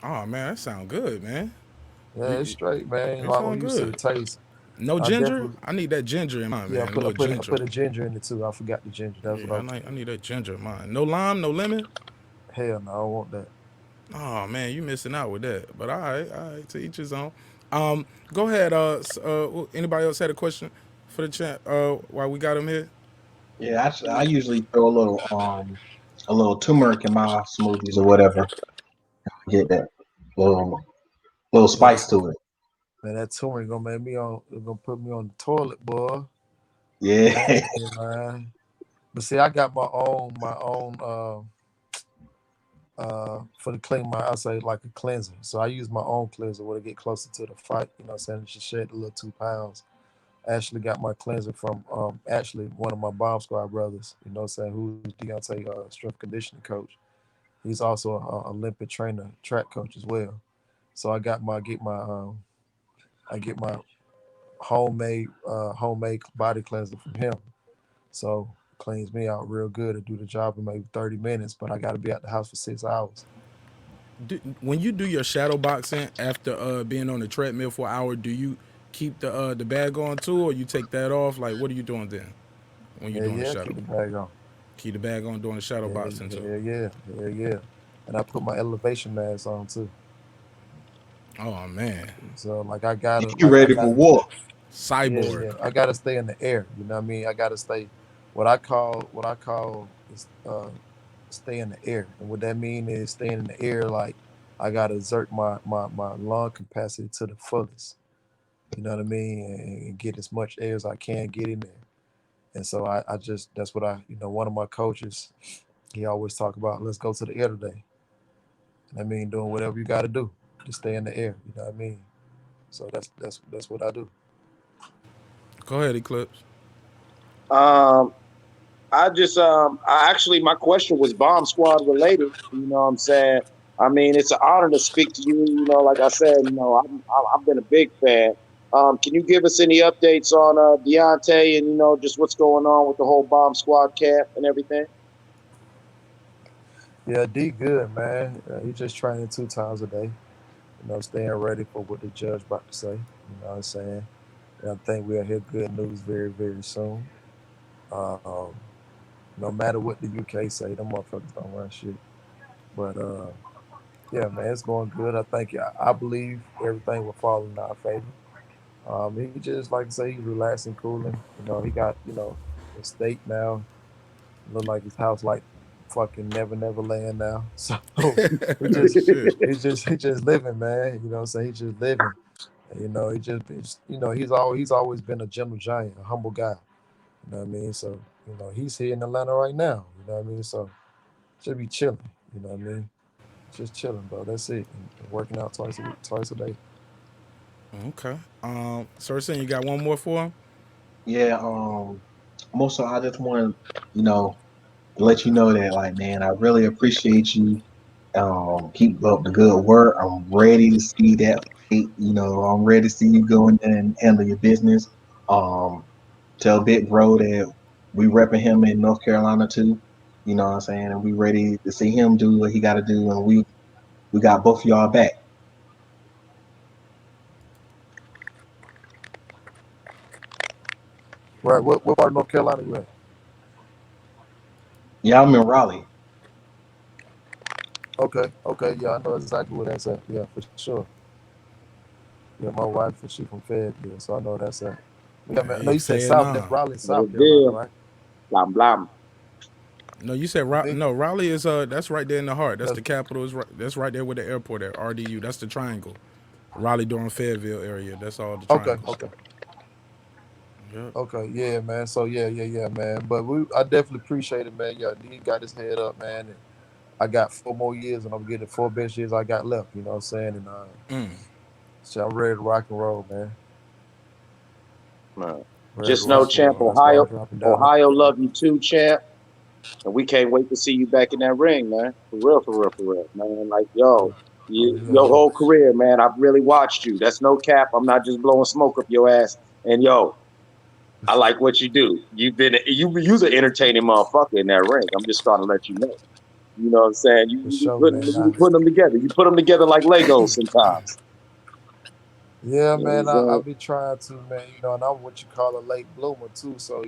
Speaker 3: oh man, that sound good, man.
Speaker 10: Yeah, it's
Speaker 3: You,
Speaker 10: straight, man.
Speaker 3: it
Speaker 10: I'm
Speaker 3: sound
Speaker 10: used to the
Speaker 3: good.
Speaker 10: taste.
Speaker 3: No
Speaker 10: I
Speaker 3: ginger?
Speaker 10: definitely,
Speaker 3: I need that ginger in mine,
Speaker 10: yeah. I
Speaker 3: man. A
Speaker 10: put I
Speaker 3: little
Speaker 10: put I
Speaker 3: ginger.
Speaker 10: put a ginger in it too. I forgot the ginger. That's what I
Speaker 3: Yeah,
Speaker 10: was.
Speaker 3: I need that ginger in mine. No lime, no lemon.
Speaker 10: Hell no, I don't want that.
Speaker 3: Oh man, you missing out with that. But all right, to each his own. Go ahead. Anybody else had a question for the chat? While we got him here.
Speaker 4: Yeah, I usually throw a little turmeric in my smoothies or whatever. Get that little
Speaker 10: Man,
Speaker 4: spice to it.
Speaker 10: man, that touring gonna put me on the toilet, boy. Man,
Speaker 4: Yeah.
Speaker 10: man. But see, I got my own for the clean my I say like a cleanser. So I use my own cleanser when I get closer to the fight. You know what I'm saying? Just shed a little 2 pounds. Actually got my cleanser from actually one of my bomb squad brothers, you know what I'm saying, who's Deontay strength conditioning coach. He's also a Olympic trainer, track coach as well. So I get my homemade body cleanser from him. So cleans me out real good to do the job in maybe 30 minutes, but I got to be at the house for 6 hours.
Speaker 3: When you do your shadow boxing after being on the treadmill for an hour, do you keep the bag on too, or you take that off? Like, what are you doing then when you're
Speaker 10: Yeah,
Speaker 3: doing the
Speaker 10: yeah,
Speaker 3: shadow?
Speaker 10: keep the bag on.
Speaker 3: Keep the bag on doing the shadow
Speaker 10: Yeah,
Speaker 3: boxing too.
Speaker 10: yeah, yeah, yeah, yeah. and I put my elevation mask on too.
Speaker 3: Oh man,
Speaker 10: So like I gotta
Speaker 4: You
Speaker 10: like I
Speaker 4: ready for
Speaker 10: gotta
Speaker 4: war?
Speaker 10: yeah,
Speaker 3: cyborg.
Speaker 10: yeah. I gotta stay in the air. You know what I mean? I gotta stay what I call is stay in the air. And what that mean is staying in the air like I gotta exert my lung capacity to the fullest. You know what I mean? And get as much air as I can get in there. And so I just that's what one of my coaches, he always talk about, let's go to the air today. And I mean doing whatever you gotta do to stay in the air. You know what I mean? So that's what I do.
Speaker 3: Go ahead, Eclipse.
Speaker 8: Um, I actually, my question was Bomb Squad related. You know what I'm saying? I mean, it's an honor to speak to you. You know, like I said, I've been a big fan. Can you give us any updates on Deontay and just what's going on with the whole Bomb Squad camp and everything?
Speaker 10: Yeah, D good, man. He just training 2 times a day. Staying ready for what the judge about to say. You know what I'm saying? And I think we'll hear good news very, very soon. Um, no matter what the UK say, them motherfuckers don't run shit. But yeah, man, it's going good. I believe everything will fall in our favor. He just like I say, he's relaxing, cooling. He got the state now. Look like his house like fucking never land now. So
Speaker 3: Shit.
Speaker 10: he just living, man. You know what I'm saying? He just living. And, he's always been a gentle giant, a humble guy. You know what I mean? So, he's here in Atlanta right now. You know what I mean? So should be chilling. You know what I mean? Just chilling, bro. That's it. And working out twice a day.
Speaker 3: Okay. Sir, you got one more for him?
Speaker 4: Yeah. Most of I just want you know to let you know that like man, I really appreciate you. Keep up the good work. I'm ready to see that fight. I'm ready to see you go in there and handle your business. Um, Tell Big Bro that we repping him in North Carolina too. You know what I'm saying? And we ready to see him do what he got to do, and we got both of y'all back.
Speaker 10: Right. What part of North Carolina you in?
Speaker 4: Yeah, I'm in Raleigh.
Speaker 10: Okay. Okay. Yeah, I know exactly where that's at. Yeah, for sure. Yeah, my wife, she from Fayetteville, so I know where that's at. Yeah, man. I know
Speaker 3: Hey,
Speaker 10: you said
Speaker 3: fair
Speaker 10: South
Speaker 3: enough.
Speaker 10: Raleigh,
Speaker 8: No
Speaker 10: South Carolina,
Speaker 8: deal.
Speaker 10: right?
Speaker 8: Blam blam.
Speaker 3: No, you said
Speaker 10: Me?
Speaker 3: no. Raleigh is that's right there in the heart. That's
Speaker 10: That's
Speaker 3: the capital. Is right. That's right there with the airport at RDU. That's the triangle. Raleigh, Durham, Fayetteville area. That's all the
Speaker 10: okay.
Speaker 3: triangle.
Speaker 10: Okay.
Speaker 3: Yep.
Speaker 10: Okay. Yeah, man. So yeah, man. But I definitely appreciate it, man. Yeah, D got his head up, man. And I got 4 more years, and I'm getting the 4 best years I got left. You know what I'm saying? And so I'm ready to rock and roll, man.
Speaker 8: Man.
Speaker 10: Ready to
Speaker 8: Just know,
Speaker 10: rock and
Speaker 8: champ,
Speaker 10: roll. That's why I'm dropping down like
Speaker 8: Ohio
Speaker 10: that.
Speaker 8: love you too, champ. And we can't wait to see you back in that ring, man. For real, for real, for real, man. Like, yo,
Speaker 10: Oh
Speaker 8: your
Speaker 10: yeah,
Speaker 8: whole career, man. I've really watched you. That's no cap. I'm not just blowing smoke up your ass. And yo, I like what you do. You's an entertaining motherfucker in that ring. I'm just trying to let you know. You know what I'm saying?
Speaker 10: for sure, man.
Speaker 8: You be putting them together. You put them together like Legos sometimes.
Speaker 10: Yeah,
Speaker 8: You know what I'm
Speaker 10: man, I
Speaker 8: saying?
Speaker 10: be trying to, man, and I'm what you call a late bloomer too. So,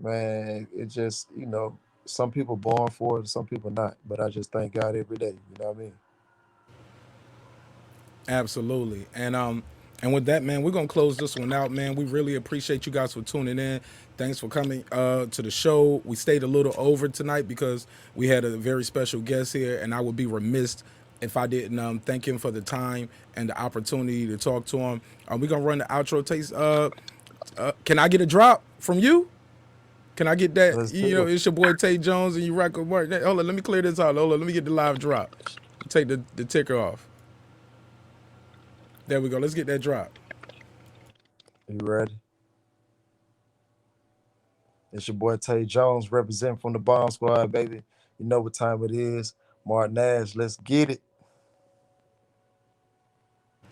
Speaker 10: man, it just, some people born for it, some people not. But I just thank God every day. You know what I mean?
Speaker 3: Absolutely. And with that, man, we're gonna close this one out, man. We really appreciate you guys for tuning in. Thanks for coming to the show. We stayed a little over tonight because we had a very special guest here, and I would be remiss if I didn't thank him for the time and the opportunity to talk to him. We're gonna run the outro taste. Can I get a drop from you? Can I get that?
Speaker 10: Let's do it.
Speaker 3: It's your boy Tay Jones and you rock with Mark. Hold on, let me clear this out. Hold on, let me get the live drop. Take the ticker off. There we go. Let's get that drop.
Speaker 10: You ready? It's your boy Tay Jones representing from the Bomb Squad, baby. You know what time it is. Marq Nash, let's get it.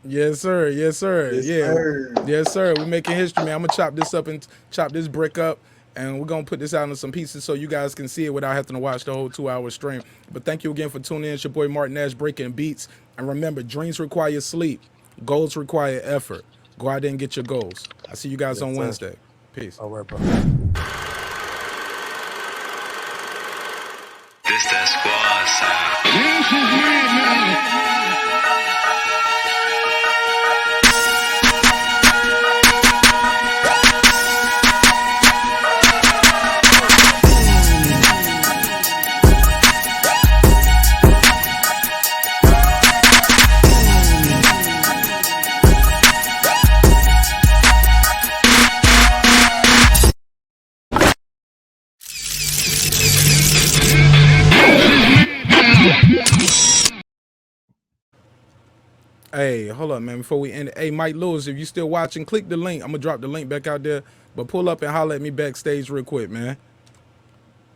Speaker 3: Yes, sir. Yes, sir.
Speaker 4: Yes,
Speaker 3: Yeah.
Speaker 4: sir.
Speaker 3: Yes, sir. We're making history, man. I'm gonna chop this up and chop this brick up, and we're gonna put this out in some pieces so you guys can see it without having to watch the whole 2 hour stream. But thank you again for tuning in. It's your boy Marq Nash, Breakin Beats. And remember, dreams require sleep, goals require effort. Go out there and get your goals. I see you guys
Speaker 10: Yes,
Speaker 3: on
Speaker 10: sir.
Speaker 3: Wednesday. Peace.
Speaker 10: All right, bro.
Speaker 1: This It's that squad sound.
Speaker 2: This is madness.
Speaker 3: Hey, hold up, man. Before we end it, hey, Mike Lewis, if you still watching, click the link. I'm gonna drop the link back out there. But pull up and holler at me backstage real quick, man.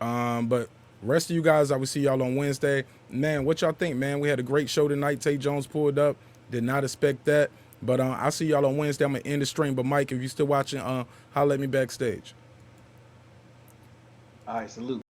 Speaker 3: But rest of you guys, I will see y'all on Wednesday. Man, what y'all think, man? We had a great show tonight. Tay Jones pulled up. Did not expect that. But I'll see y'all on Wednesday. I'm gonna end the stream. But Mike, if you still watching, holler at me backstage.
Speaker 4: All right, salute.